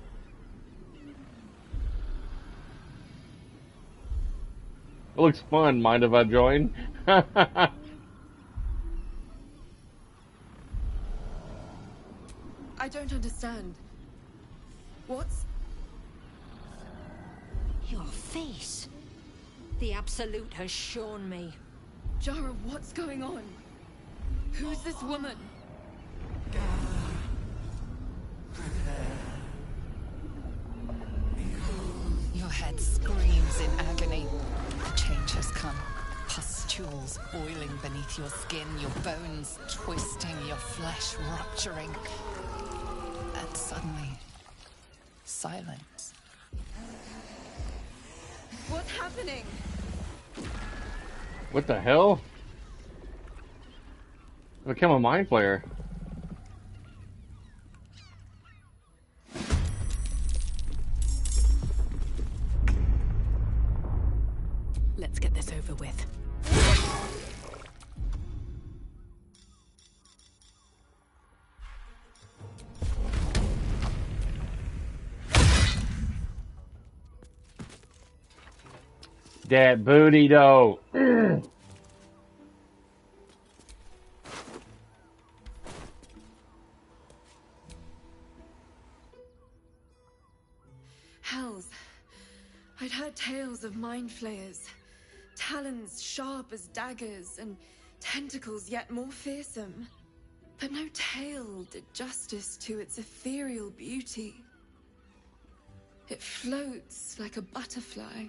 S1: It looks fun. Mind if I join?
S23: I don't understand. What's...
S9: Your face. The Absolute has shown me.
S23: Jara, what's going on? Who's this woman?
S3: Your head screams in agony. The change has come. Pustules boiling beneath your skin, your bones twisting, your flesh rupturing. And suddenly, silence.
S23: What's happening?
S1: What the hell? I've become a mind player.
S19: Let's get this over with.
S1: That booty though.
S23: Hells. I'd heard tales of mind flayers. Talons sharp as daggers and tentacles yet more fearsome. But no tale did justice to its ethereal beauty. It floats like a butterfly.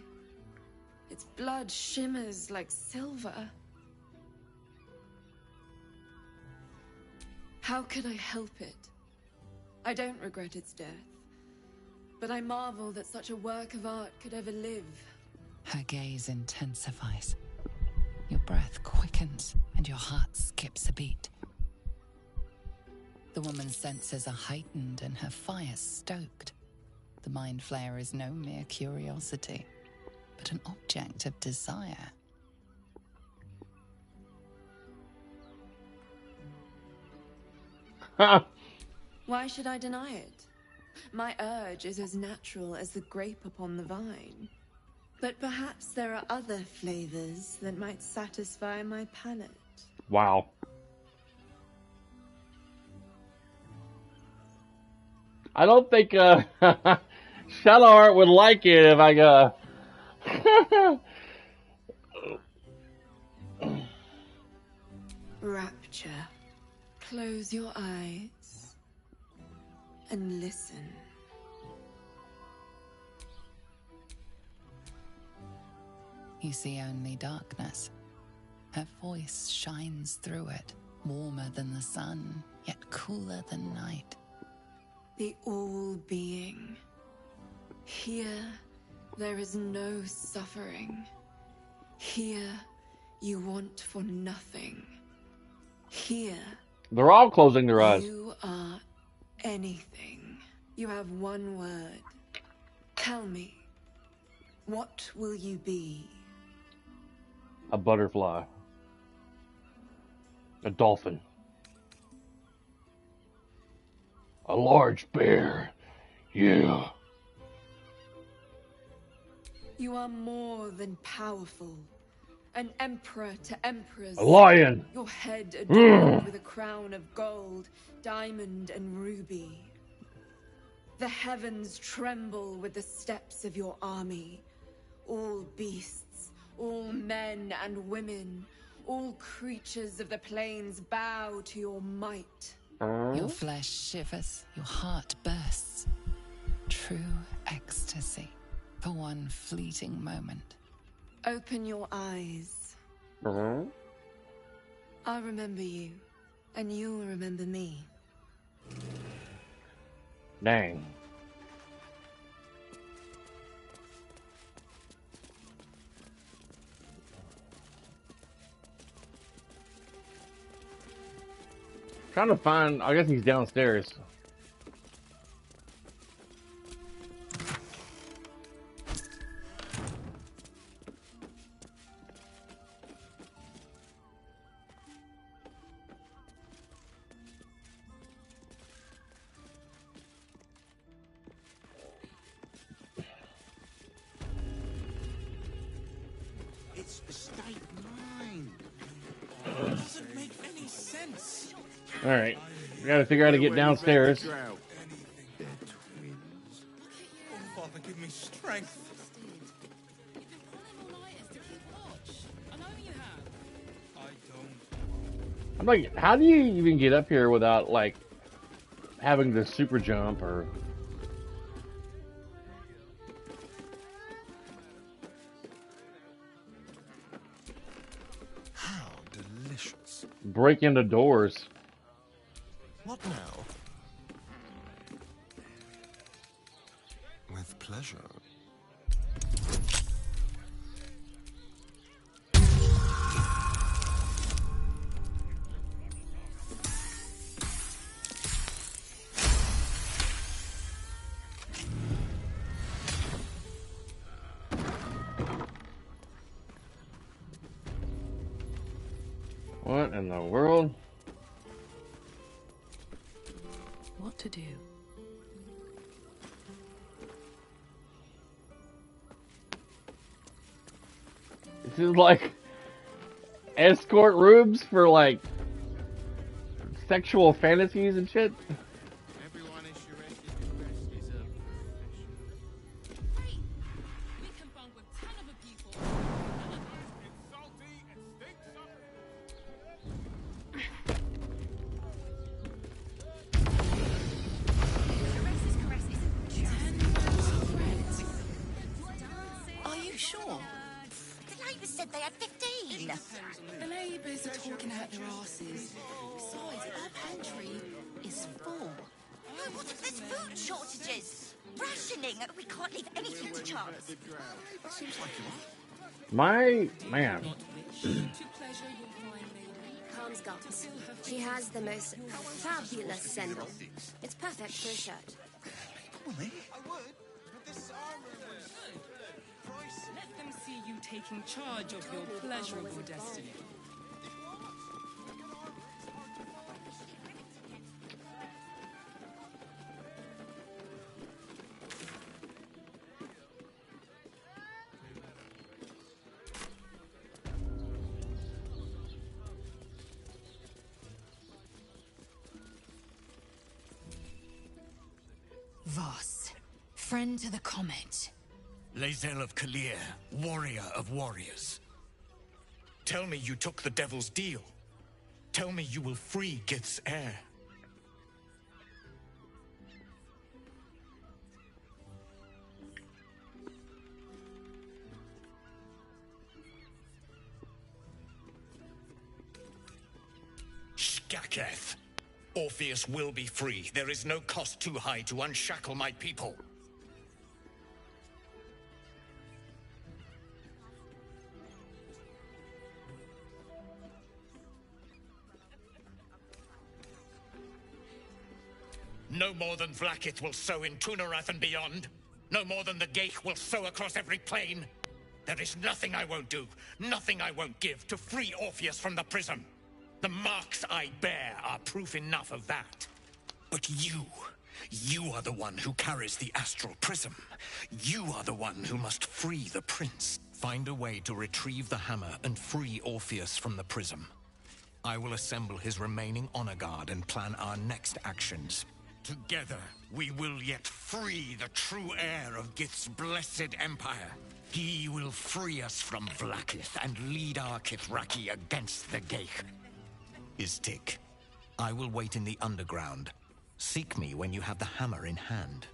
S23: Its blood shimmers like silver. How could I help it? I don't regret its death, but I marvel that such a work of art could ever live.
S3: Her gaze intensifies. Your breath quickens and your heart skips a beat. The woman's senses are heightened and her fire stoked. The mind flayer is no mere curiosity, but an object of desire.
S16: Why should I deny it? My urge is as natural as the grape upon the vine. But perhaps there are other flavors that might satisfy my palate.
S1: Wow. I don't think Shadowheart would like it if I
S16: Rapture. Close your eyes and listen.
S3: You see only darkness. Her voice shines through it, warmer than the sun, yet cooler than night.
S16: The all-being. Here, there is no suffering. Here, you want for nothing. Here,
S1: they're all closing their eyes.
S16: You are anything. You have one word. Tell me, what will you be?
S1: A butterfly. A dolphin. A large bear. Yeah.
S16: You are more than powerful. An emperor to emperors.
S1: A lion.
S16: Your head adorned with a crown of gold, diamond, and ruby. The heavens tremble with the steps of your army. All beasts, all men and women, all creatures of the plains bow to your might.
S3: Your flesh shivers, your heart bursts. True ecstasy for one fleeting moment.
S16: Open your eyes. I'll remember you, and you'll remember me.
S1: Dang. Trying to find, I guess he's downstairs.
S4: It's the state mine. It doesn't make any sense.
S1: Alright. We gotta figure out how to get downstairs.
S6: Oh, Father, give me strength.
S1: I'm like, how do you even get up here without, like, having to super jump or...
S7: How delicious.
S1: break into doors?
S7: What now? With pleasure.
S1: What in the world?
S17: What to do?
S1: This is like escort rooms for like sexual fantasies and shit.
S4: Everyone is your best is a
S19: We can bunk with 10 other people.
S12: Are you sure? The neighbours said they had 15.
S17: The neighbours are talking out their asses. Besides, our pantry is full.
S12: No, what if there's food shortages? Rationing. We can't leave anything to chance.
S4: Seems like you are.
S1: My man.
S19: To pleasure your fine lady.
S9: calms guts. She has the most fabulous scent. It's perfect for a shirt.
S4: Probably. I would, but this armor was pricey.
S19: Let them see you taking charge of your pleasurable destiny.
S12: Voss, friend to the Comet.
S7: Lae'zel of Kalir, warrior of warriors. Tell me you took the Devil's deal. Tell me you will free Gith's heir. Shkaketh. Orpheus will be free. There is no cost too high to unshackle my people. No more than Vlaakith will sow in Tunarath and beyond. No more than the Geich will sow across every plain. There is nothing I won't do, nothing I won't give to free Orpheus from the prism. The marks I bear are proof enough of that. But you are the one who carries the astral prism. You are the one who must free the prince. Find a way to retrieve the hammer and free Orpheus from the prism. I will assemble his remaining honor guard and plan our next actions. Together, we will yet free the true heir of Gith's blessed empire. He will free us from Vlaakith and lead our Kithraki against the Geich. Istik, I will wait in the underground. Seek me when you have the hammer in hand.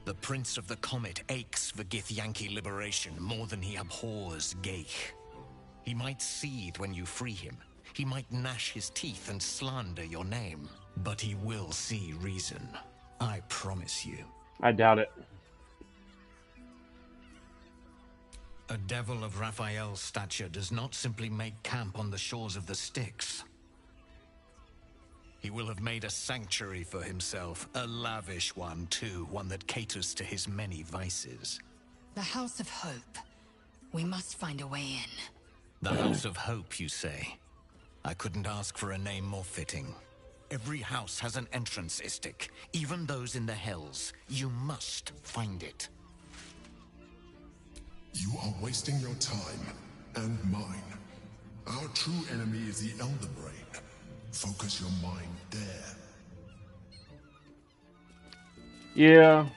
S7: The Prince of the Comet aches for Githyanki liberation more than he abhors Geich. He might seethe when you free him. He might gnash his teeth and slander your name. But he will see reason. I promise you.
S1: I doubt it.
S7: A devil of Raphael's stature does not simply make camp on the shores of the Styx. He will have made a sanctuary for himself, a lavish one too, one that caters to his many vices.
S12: The House of Hope. We must find a way in.
S7: The House of Hope, you say? I couldn't ask for a name more fitting. Every house has an entrance, Istik, even those in the Hells. You must find it.
S5: You are wasting your time, and mine. Our true enemy is the Elder Brain. Focus your mind there.
S1: Yeah.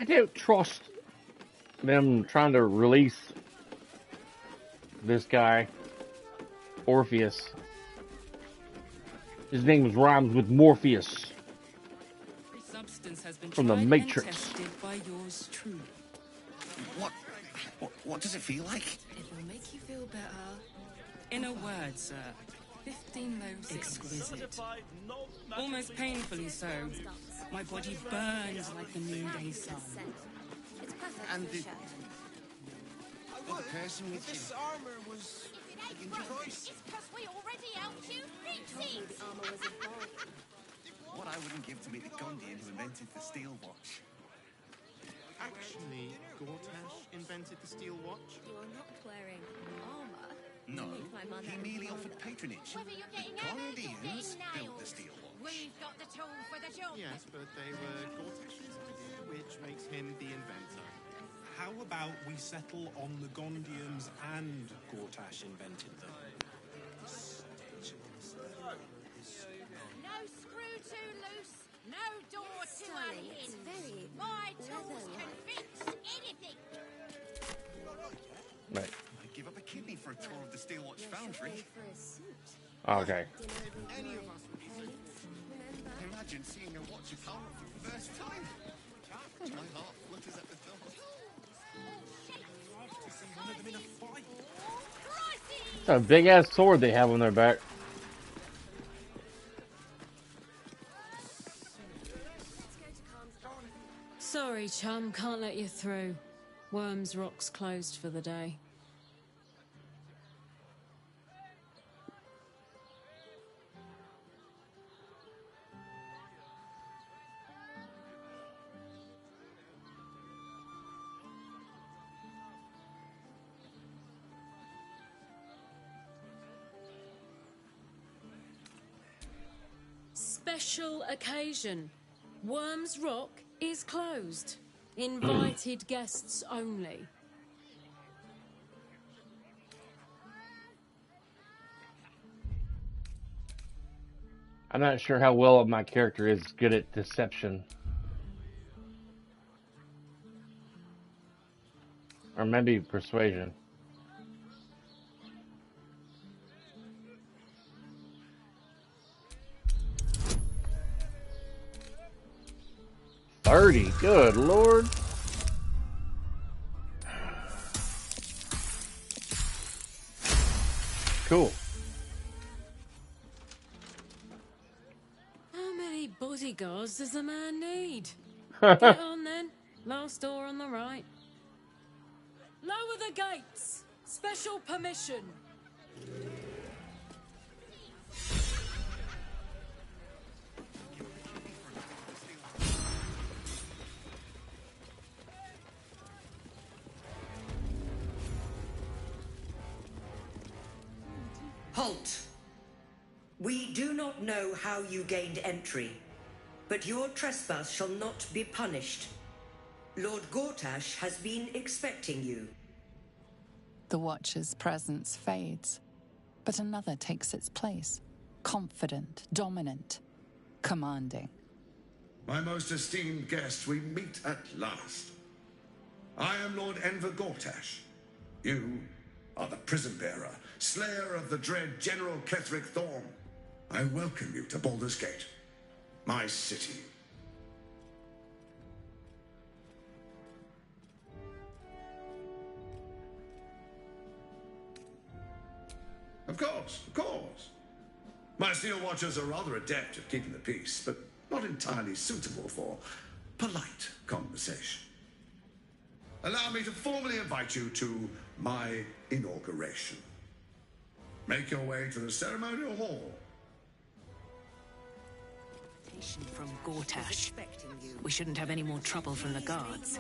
S1: I don't trust them trying to release this guy, Orpheus. His name rhymes with Morpheus.
S19: Substance has been
S1: From the
S19: tried
S1: Matrix.
S19: and tested by yours truly.
S18: What does it feel like?
S23: It will make you feel better.
S19: In a word, sir, 1506. Exquisite. Almost painfully so. My body burns like the noonday sun.
S9: It's perfect
S4: And
S9: for a
S4: the
S9: shirt.
S4: other person with this armor was pricey.
S11: It's because we already helped you fix it.
S9: The armor was a bargain.
S18: What I wouldn't give to meet the Gondian who invented the steel watch.
S4: Actually, Gortash invented the steel watch.
S9: You are not wearing armor.
S18: No,
S9: To meet my mother
S18: he
S9: and
S18: merely
S9: father.
S18: offered patronage.
S11: Whether you're
S18: The
S11: getting hammered or getting
S18: Gondians built
S11: nailed,
S18: the steel watch.
S11: we've got the tool for the job.
S4: Yes, but they were Gortash's idea, which makes him the inventor. How about we settle on the Gondians and Gortash invented them?
S11: No screw too loose, no door too
S9: Stunning. It's
S11: unhinged.
S9: very
S11: My tools can
S9: leather-like.
S11: fix anything.
S1: Right.
S18: I'd give up a kidney for a tour of the steel watch foundry.
S9: For a suit.
S1: Okay.
S18: Any of us would be so. Imagine seeing a watch of power for the first time. My heart flutters at the thought.
S4: To see one of them in a fight.
S1: It's a big ass sword they have on their back.
S10: Sorry, chum, can't let you through. Worms Rock's closed for the day. Special occasion. Worms Rock is closed. Invited guests only.
S1: I'm not sure how well my character is good at deception. Or maybe persuasion. $30, good lord. Cool.
S10: How many bodyguards does a man need? Get on then. Last door on the right. Lower the gates. Special permission.
S20: Halt! We do not know how you gained entry, but your trespass shall not be punished. Lord Gortash has been expecting you.
S3: The Watcher's presence fades, but another takes its place. Confident, dominant, commanding.
S5: My most esteemed guest, we meet at last. I am Lord Enver Gortash. You are the prison bearer, slayer of the dread General Ketheric Thorm. I welcome you to Baldure'sGate, my city. Of course, of course. My Steel Watchers are rather adept at keeping the peace, but not entirely suitable for polite conversation. Allow me to formally invite you to my inauguration. Make your way to the ceremonial hall.
S23: From Gortash. We shouldn't have any more trouble from the guards.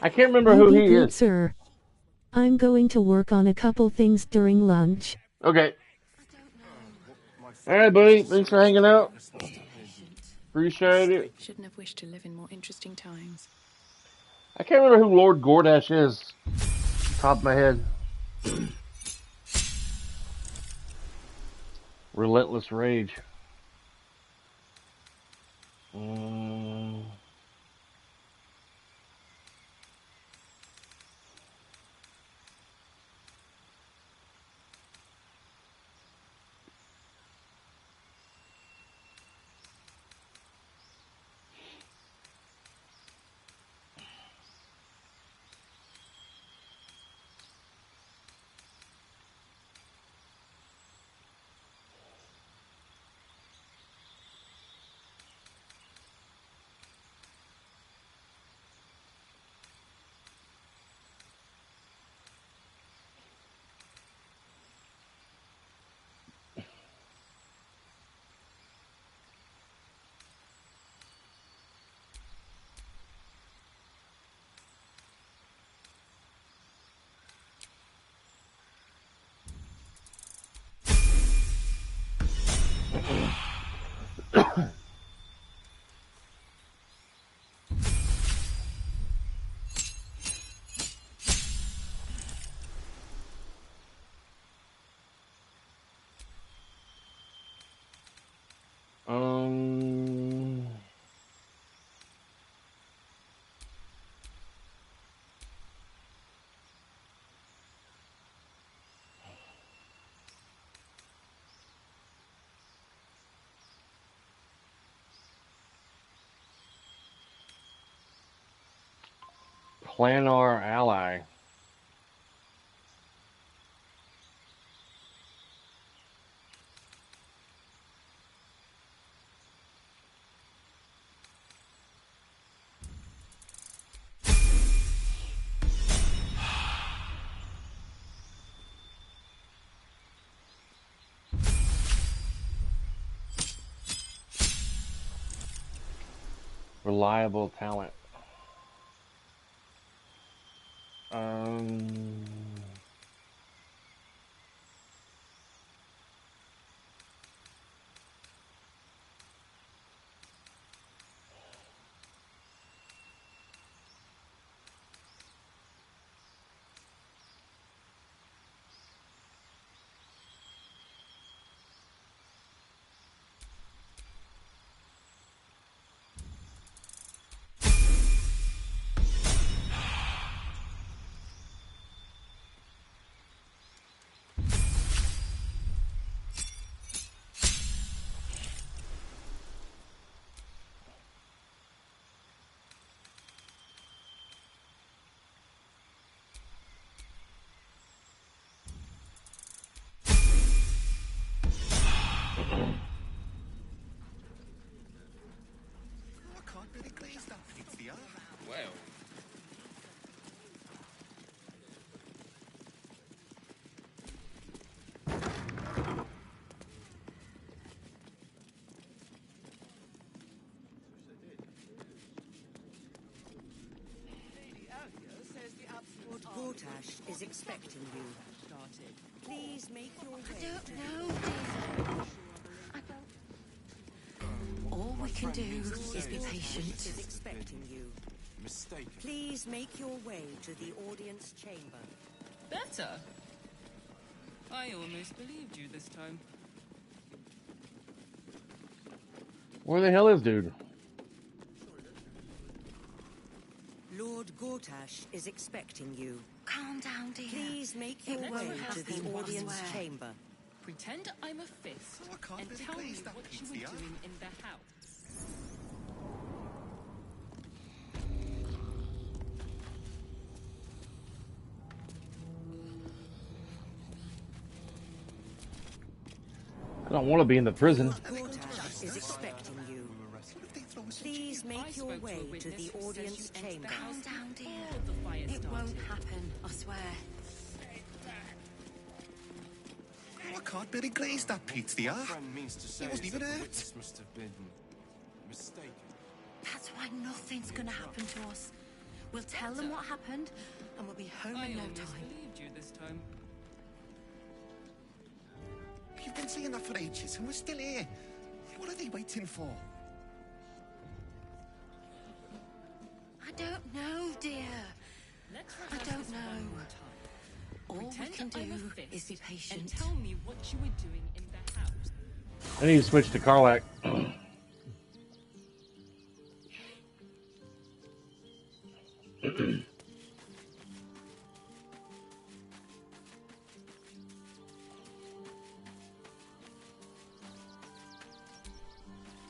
S1: I can't remember who he
S25: good
S1: is.
S25: Sir. I'm going to work on a couple things during lunch.
S1: Okay. Alright, buddy. Thanks for hanging out. Appreciate it.
S19: Shouldn't have wished to live in more interesting times.
S1: I can't remember who Lord Gortash is. Top of my head. Relentless Rage. Planar ally. Reliable talent.
S13: I can't really glaze that pizza. Well.
S20: Lord Gortash is expecting you. Please make your way.
S9: I don't know, Lae'zel. I don't.
S20: All we can do is be patient. Is expecting you.
S13: Mistaken.
S20: Please make your way to the audience chamber.
S19: Better? I almost believed you this time.
S1: Where the hell is dude?
S20: Lord Gortash is expecting you.
S9: Calm down, dear.
S20: Please make your
S9: It
S20: way
S9: won't
S20: to the
S9: happen, I
S20: audience
S9: swear.
S20: chamber.
S19: Pretend I'm a fist and tell me what you were doing in the house.
S1: I don't want to be in the prison.
S20: Gortash is expecting you. Please make your way to the audience chamber.
S9: Calm down, dear. It won't happen, I swear.
S13: I can't really glaze that pizza. It wasn't even hurt.
S6: This must have been mistaken.
S9: That's why nothing's gonna happen to us. We'll tell them what happened, and we'll be home in no time.
S19: Believed you this time.
S13: You've been saying that for ages, and we're still here. What are they waiting for?
S9: I don't know, dear. I don't know. All we can do is be patient.
S19: And tell me what you were doing in the house.
S1: I need to switch to Karlach.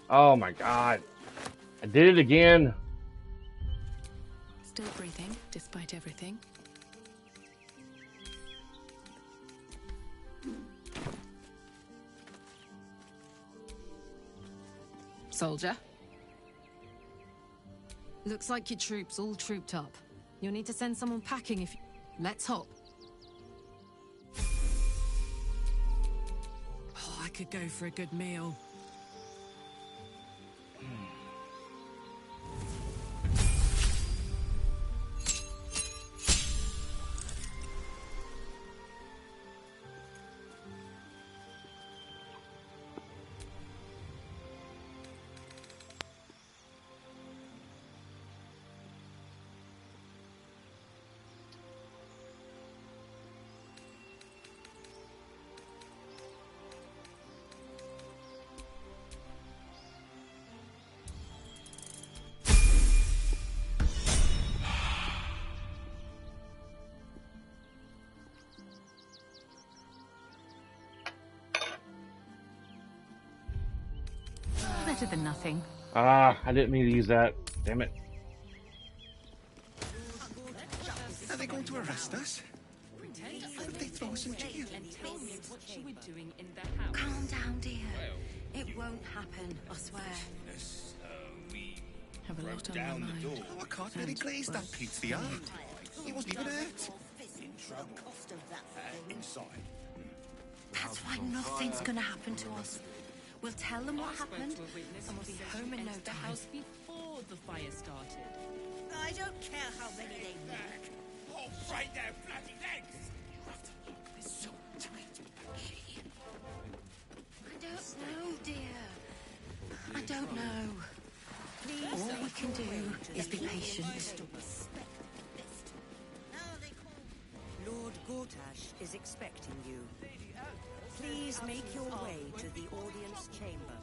S1: Oh my god. I did it again.
S3: Still breathing, despite everything.
S23: Soldier. Looks like your troops all trooped up. You'll need to send someone packing if... Let's hop. Oh, I could go for a good meal.
S3: Better than nothing.
S1: Ah, I didn't mean to use that. Damn it.
S13: they going to arrest us?
S10: Pretend
S13: What if they throw us in jail?
S10: and tell me what you were doing in the house.
S9: Calm down, dear. It won't happen, I swear.
S13: We
S17: Have a
S13: broke
S17: lot on
S13: down
S17: my
S13: the
S17: mind.
S13: door. Oh, I can't let it glaze that Pete's the art. He wasn't even hurt. In trouble. Inside.
S9: That's why nothing's gonna happen to us. We'll tell them what happened, and we'll be home in no
S10: the
S9: time.
S10: house before the fire started.
S11: I don't care how many they make.
S7: Oh, right there, bloody legs!
S13: So tight.
S9: I don't know, dear. I don't know. All we can do is be patient.
S20: Lord Gortash is expecting you. Please make your way to the audience chamber.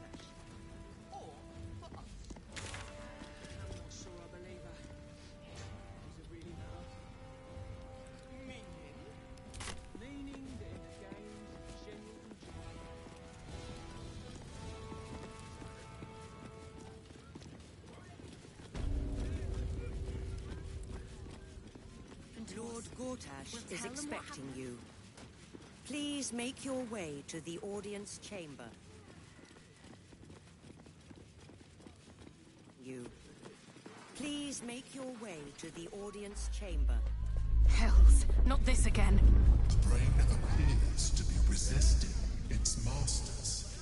S20: Lord Gortash is expecting you. Please make your way to the audience chamber. Please make your way to the audience chamber.
S23: Hells, not this again.
S5: The brain appears to be resisting its masters.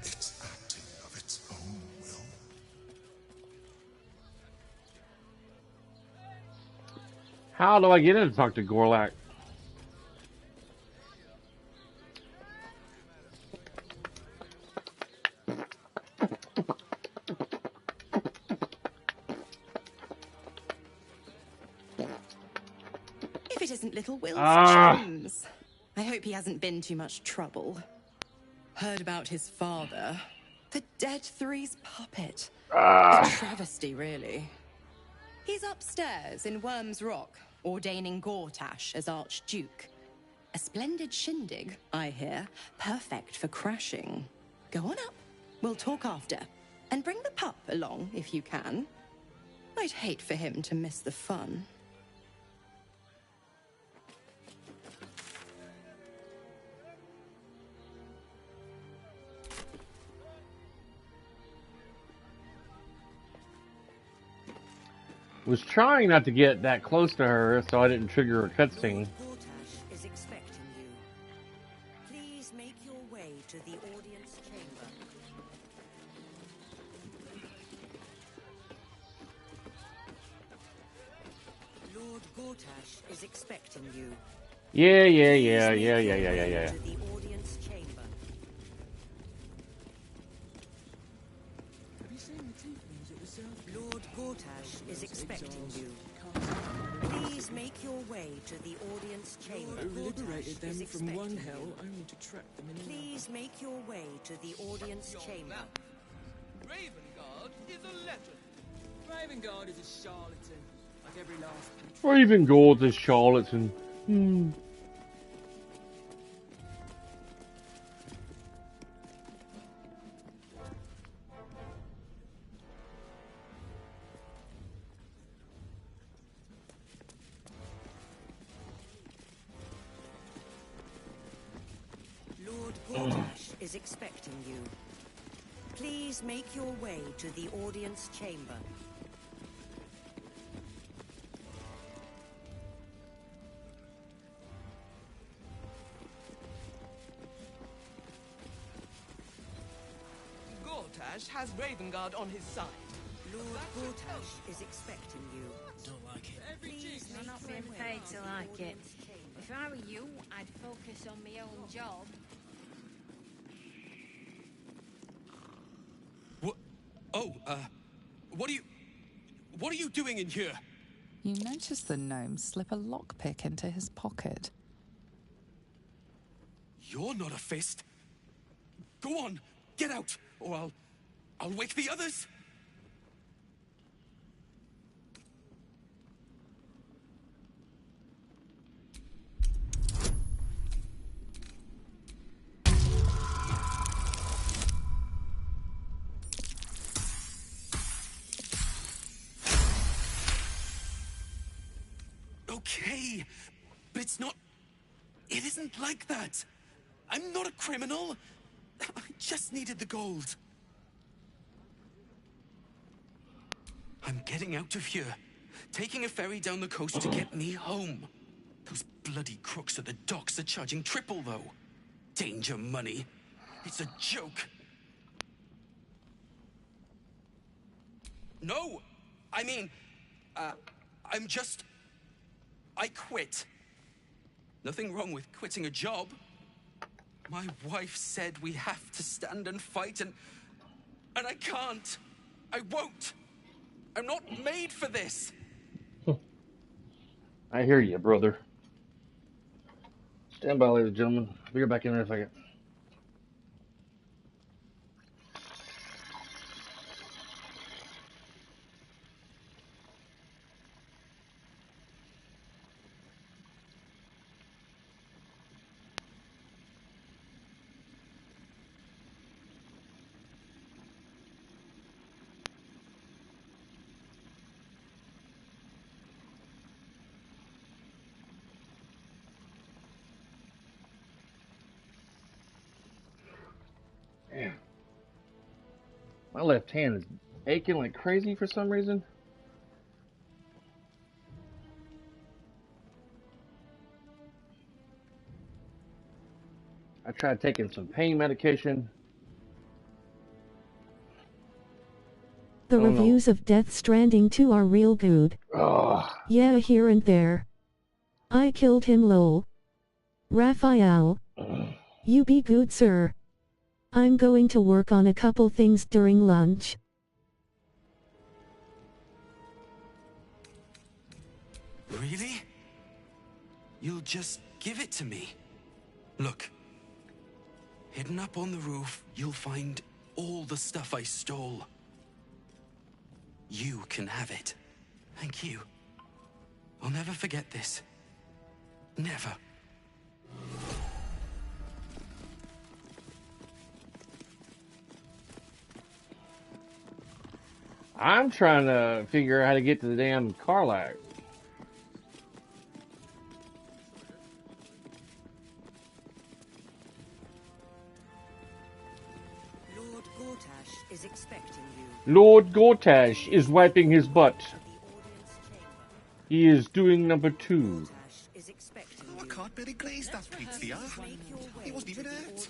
S5: It's acting of its own will.
S1: How do I get in to talk to Gorlak?
S8: If it isn't little Will's
S1: Ah.
S8: chums. I hope he hasn't been too much trouble. Heard about his father. The dead three's puppet. A travesty, really. He's upstairs in Worm's Rock, ordaining Gortash as Archduke. A splendid shindig, I hear. Perfect for crashing. Go on up. We'll talk after. And bring the pup along, if you can. I'd hate for him to miss the fun.
S1: Was trying not to get that close to her so I didn't trigger a cutscene.
S20: Gortash is expecting you. Please make your way to the audience chamber. Lord Gortash is expecting you.
S1: Yeah.
S20: To the audience chamber.
S17: Have you seen the tieflings at the south?
S20: Lord Gortash is expecting you. Please make your way to the audience chamber.
S17: Who liberated
S20: Gortash
S17: them
S20: is
S17: from one
S20: expecting
S17: hell,
S20: you.
S17: only to trap them in another.
S20: Please make your way to the audience chamber.
S17: Ravengard is a legend. Ravengard is a charlatan, like every last patron.
S1: Or even Gold as charlatan.
S20: Lord Gortash is expecting you. Please make your way to the audience chamber.
S17: Gortash has Ravengard on his side.
S20: Lord Gortash is expecting you.
S18: Don't like it.
S20: Please
S11: I'm not being paid to like it. If I were you, I'd focus on my own job.
S6: What? Oh, what are you doing in here?
S3: You notice the gnome slip a lockpick into his pocket.
S6: You're not a fist. Go on, get out, or I'll wake the others. Okay, but it's not... It isn't like that. I'm not a criminal. I just needed the gold. I'm getting out of here. Taking a ferry down the coast to get me home. Those bloody crooks at the docks are charging triple, though. Danger money. It's a joke. No! I mean, I'm just... I quit. Nothing wrong with quitting a job. My wife said we have to stand and fight, and I can't. I won't. I'm not made for this.
S1: I hear you, brother. Stand by, ladies and gentlemen. I'll be back in a second. Damn. My left hand is aching like crazy for some reason. I tried taking some pain medication.
S25: The reviews of Death Stranding 2 are real good.
S1: Ugh.
S25: Yeah, here and there. I killed him, lol. Raphael. You be good, sir. I'm going to work on a couple things during lunch.
S6: Really? You'll just give it to me? Look. Hidden up on the roof, you'll find all the stuff I stole. You can have it. Thank you. I'll never forget this. Never.
S1: I'm trying to figure out how to get to the damn Karlach.
S20: Lord Gortash is expecting you.
S1: Lord Gortash is wiping his butt. He is doing number 2.
S5: Oh, I can't really glaze that pizza. He wasn't even hurt.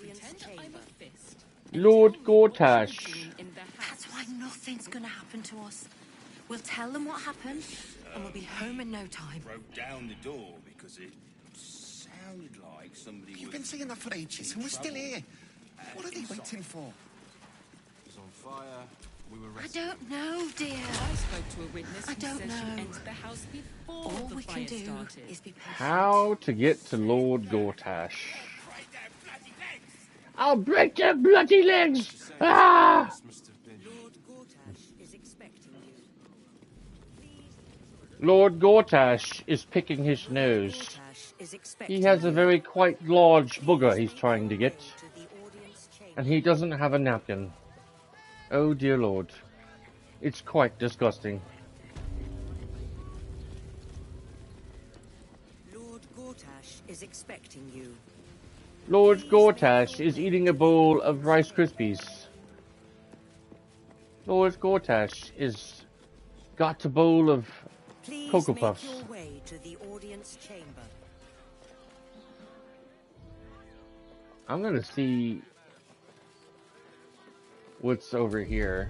S1: Lord Gortash.
S9: That's why nothing's gonna happen to us. We'll tell them what happened, and we'll be home in no time.
S13: Broke down the door because it sounded like somebody
S5: You've been saying that for ages, and we're still here. What are they waiting for?
S13: It was on fire. We were
S9: I don't know, dear.
S19: I spoke to a witness
S9: I
S19: who
S9: don't
S19: said
S9: know.
S19: she entered the house before
S9: All
S19: the
S9: we
S19: fire
S9: can do
S19: started.
S9: is be patient.
S1: How to get to Lord Gortash. I'll break their bloody legs! Ah!
S20: Lord Gortash is expecting you.
S1: Lord Gortash is picking his nose. He has a very quite large booger he's trying to get. And he doesn't have a napkin. Oh dear Lord. It's quite disgusting.
S20: Lord Gortash is expecting you.
S1: Lord Gortash is eating a bowl of Rice Krispies. Lord Gortash is got a bowl of
S20: Please
S1: Cocoa
S20: make
S1: Puffs.
S20: your way to the audience chamber.
S1: I'm gonna see what's over here.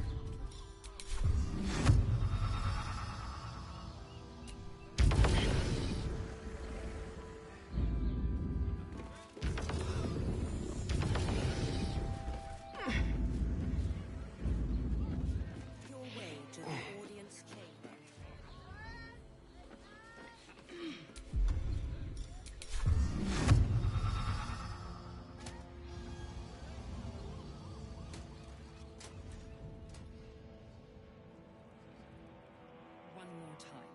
S20: Your way to the audience chamber.
S19: One more time.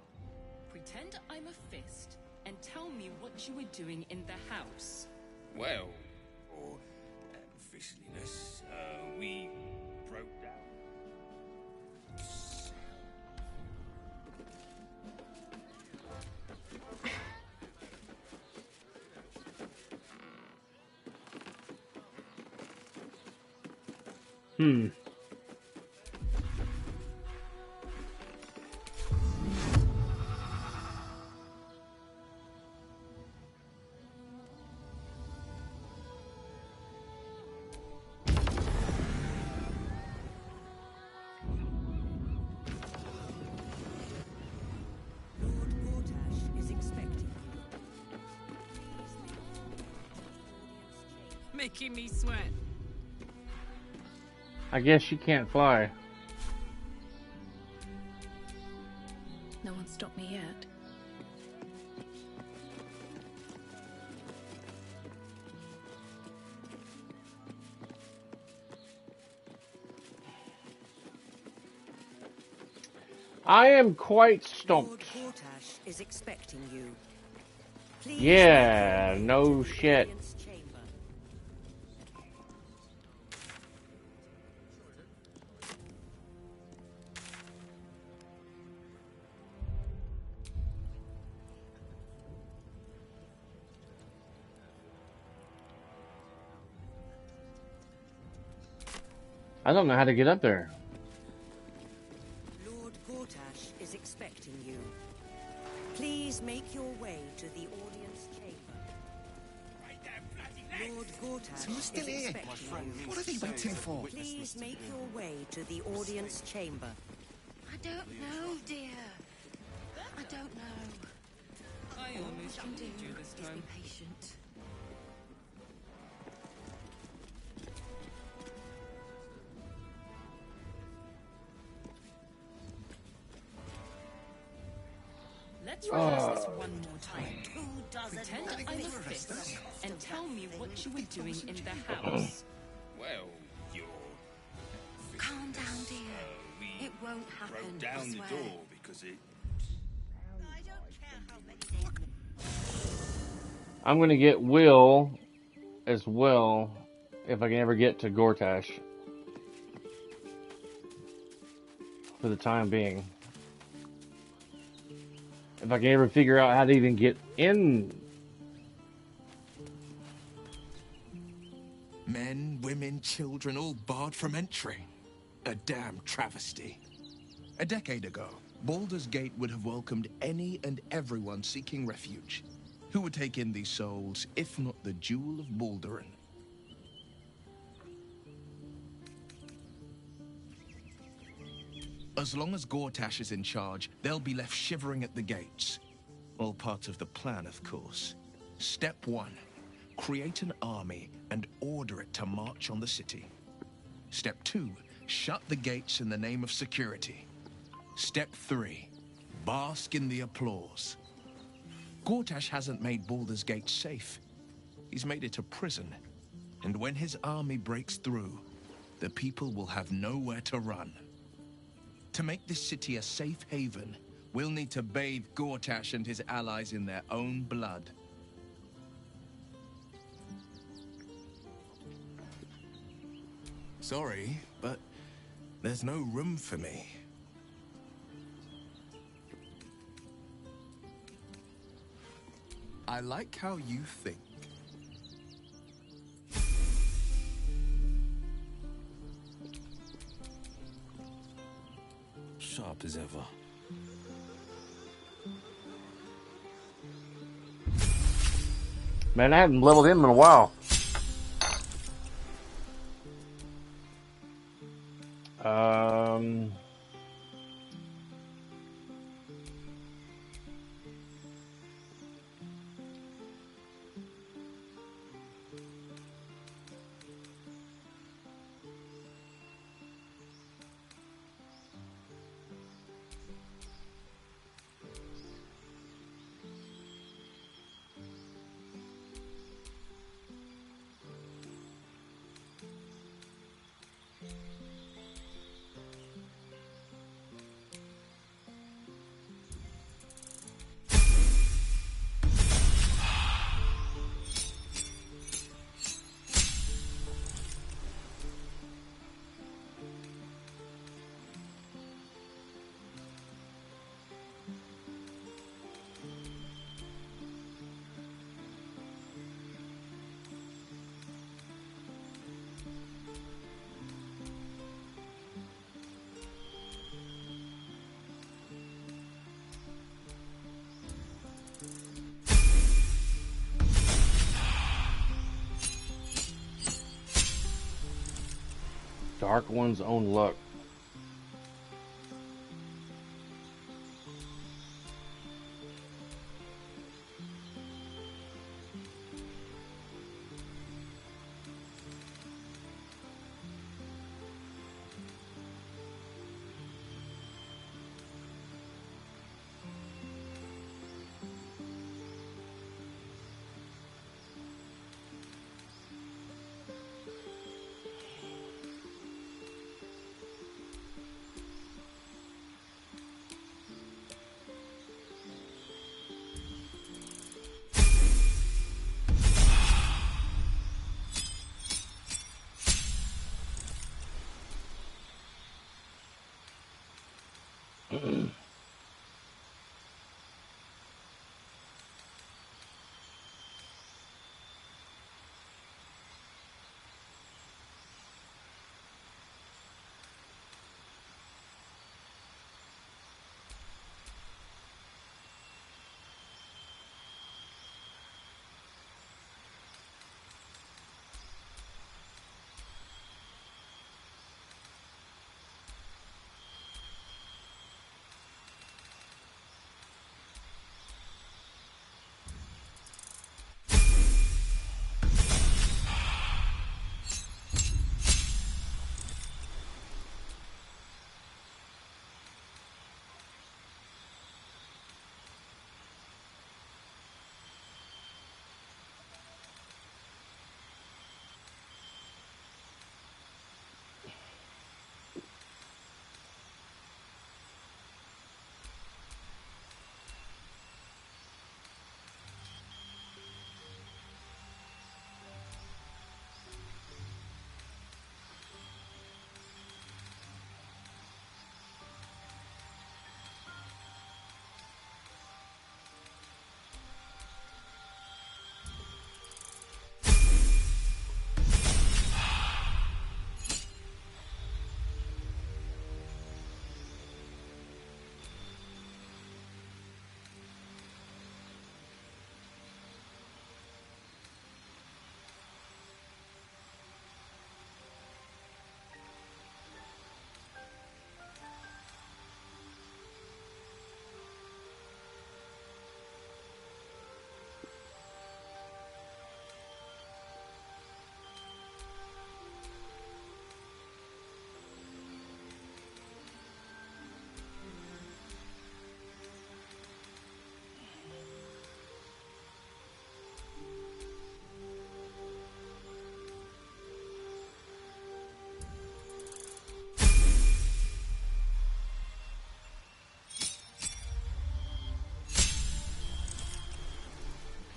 S19: Pretend I'm a fist and tell me what you were doing in the house.
S13: Well, for fistiness, we broke down.
S1: Hmm.
S20: Lord Gortash is expecting
S10: Making me sweat.
S1: I guess she can't fly.
S9: No one stopped me yet.
S1: I am quite stumped.
S20: Lord Gortash is expecting you. Please
S1: Yeah, no shit.
S20: chamber.
S1: I don't know how to get up there.
S20: Lord Gortash is expecting you. Please make your way to the audience chamber. Lord Gortash
S13: Who's still
S20: is
S13: here?
S20: expecting you.
S13: What are they waiting for?
S20: Please make your way to the audience chamber.
S9: I don't know, dear. I don't know.
S10: I
S9: All
S10: almost
S9: I can
S10: believed
S9: do
S10: you this
S9: is be
S10: time.
S9: patient.
S10: Let's rehearse this one more time. Pretend I'm a fifth and tell me what you were doing in the house.
S14: Well, you're...
S9: Calm down, dear. It won't happen.
S14: Broke down
S9: I
S14: the
S9: swear.
S14: door because it...
S1: I'm gonna get Will as well if I can ever get to Gortash for the time being. If I can ever figure out how to even get in.
S13: Men, women, children, all barred from entry. A damn travesty. A decade ago, Baldur's Gate would have welcomed any and everyone seeking refuge. Who would take in these souls, if not the Jewel of Balduran? As long as Gortash is in charge, they'll be left shivering at the gates. All part of the plan, of course. Step 1. Create an army and order it to march on the city. Step 2. Shut the gates in the name of security. Step 3. Bask in the applause. Gortash hasn't made Baldur's Gate safe. He's made it a prison. And when his army breaks through, the people will have nowhere to run. To make this city a safe haven, we'll need to bathe Gortash and his allies in their own blood. Sorry, but there's no room for me. I like how you think.
S14: Sharp as ever.
S1: Man, I haven't leveled him in a while. Dark One's own luck.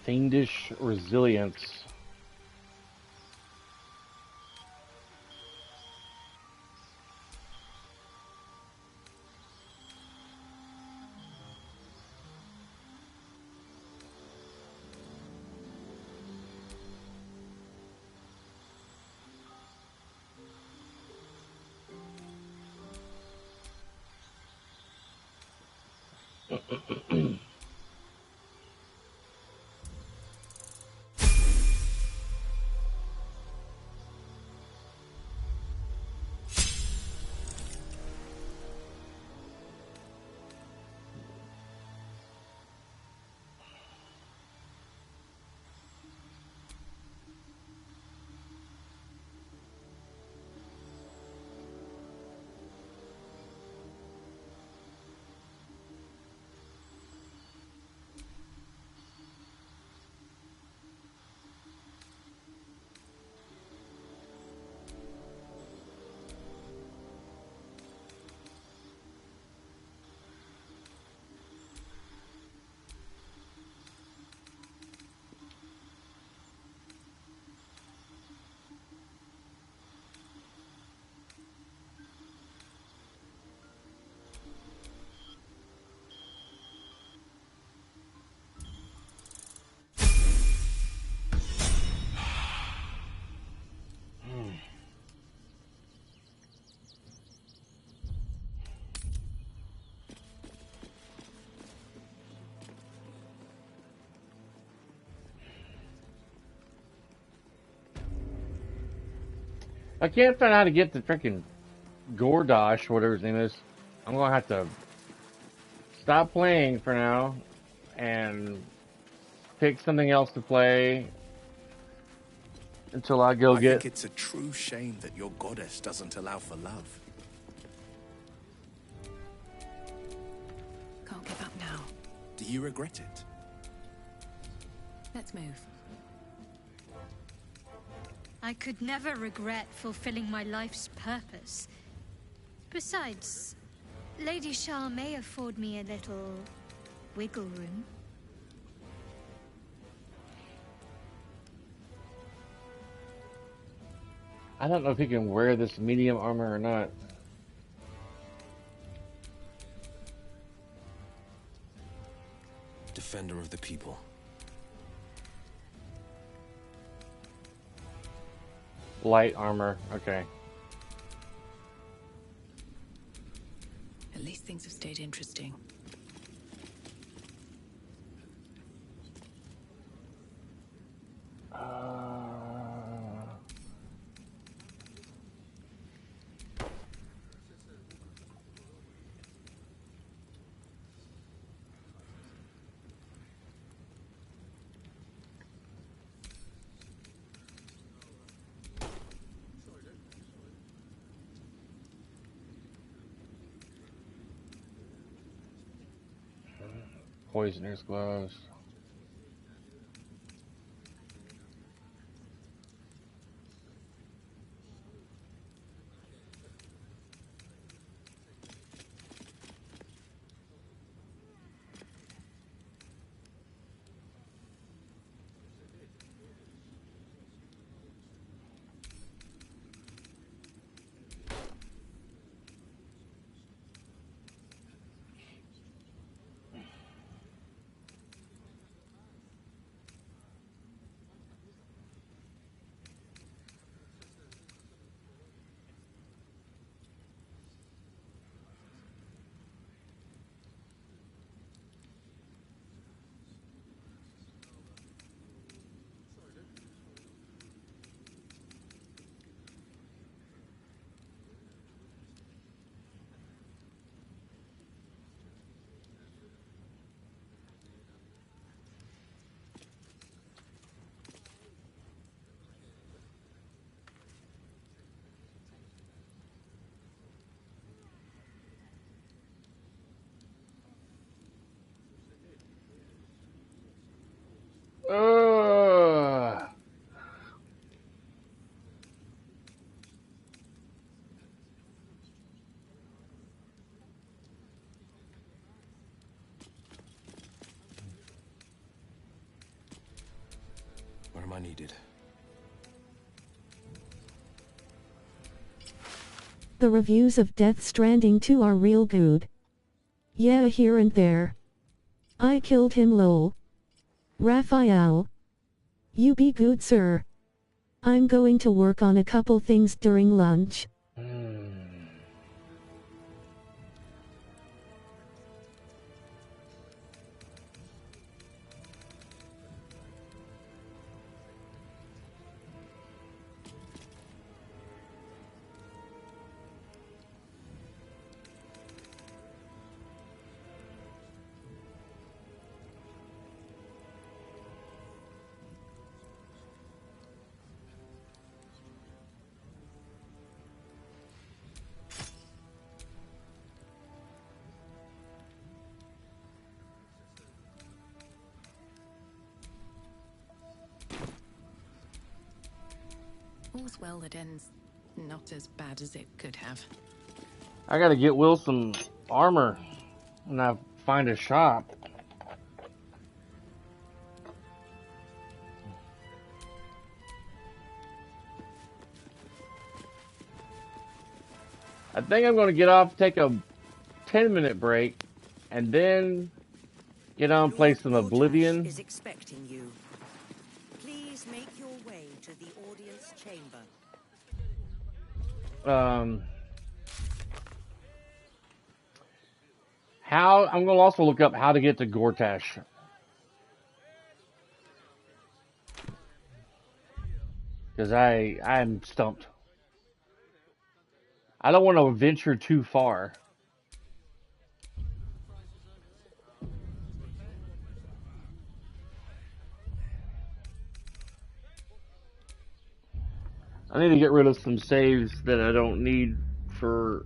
S1: Fiendish resilience. I can't find out how to get the freaking Gordosh, whatever his name is. I'm gonna have to stop playing for now and pick something else to play until I go
S13: I
S1: get.
S13: think it's a true shame that your goddess doesn't allow for love.
S8: Can't give up now.
S13: Do you regret it?
S8: Let's move.
S9: I could never regret fulfilling my life's purpose. Besides, Lady Shah may afford me a little wiggle room.
S1: I don't know if he can wear this medium armor or not.
S14: Defender of the people.
S1: Light armor, okay.
S8: At least things have stayed interesting.
S1: Poisoner's gloves.
S14: Where am I needed?
S25: The reviews of Death Stranding 2 are real good. Yeah, here and there. I killed him lol. Raphael. You be good, sir. I'm going to work on a couple things during lunch.
S8: All's well that ends not as bad as it could have.
S1: I gotta get Will some armor when I find a shop. I think I'm gonna get off, take a 10-minute break, and then get on, play some Oblivion.
S20: Is expecting you. Please make your way to the audience chamber.
S1: I'm gonna also look up how to get to Gortash. Because I'm stumped. I don't want to venture too far. I need to get rid of some saves that I don't need for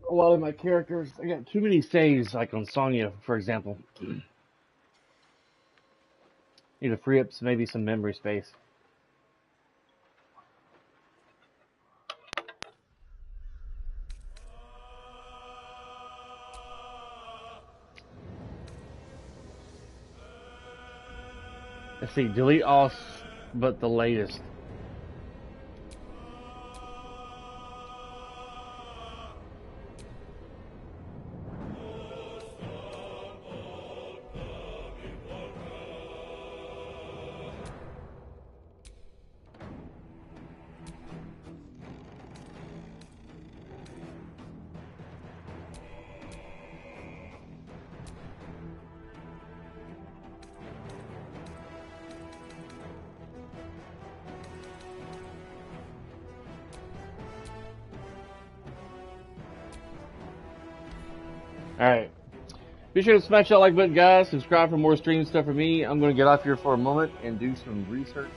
S1: a lot of my characters. I got too many saves, like on Sonya, for example. Need to free up maybe some memory space. Let's see, delete all but the latest. Alright. Be sure to smash that like button, guys. Subscribe for more stream stuff from me. I'm going to get off here for a moment and do some research.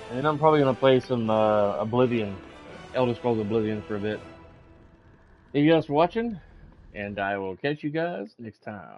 S1: And then I'm probably going to play some Oblivion, Elder Scrolls Oblivion for a bit. Thank you guys for watching, and I will catch you guys next time.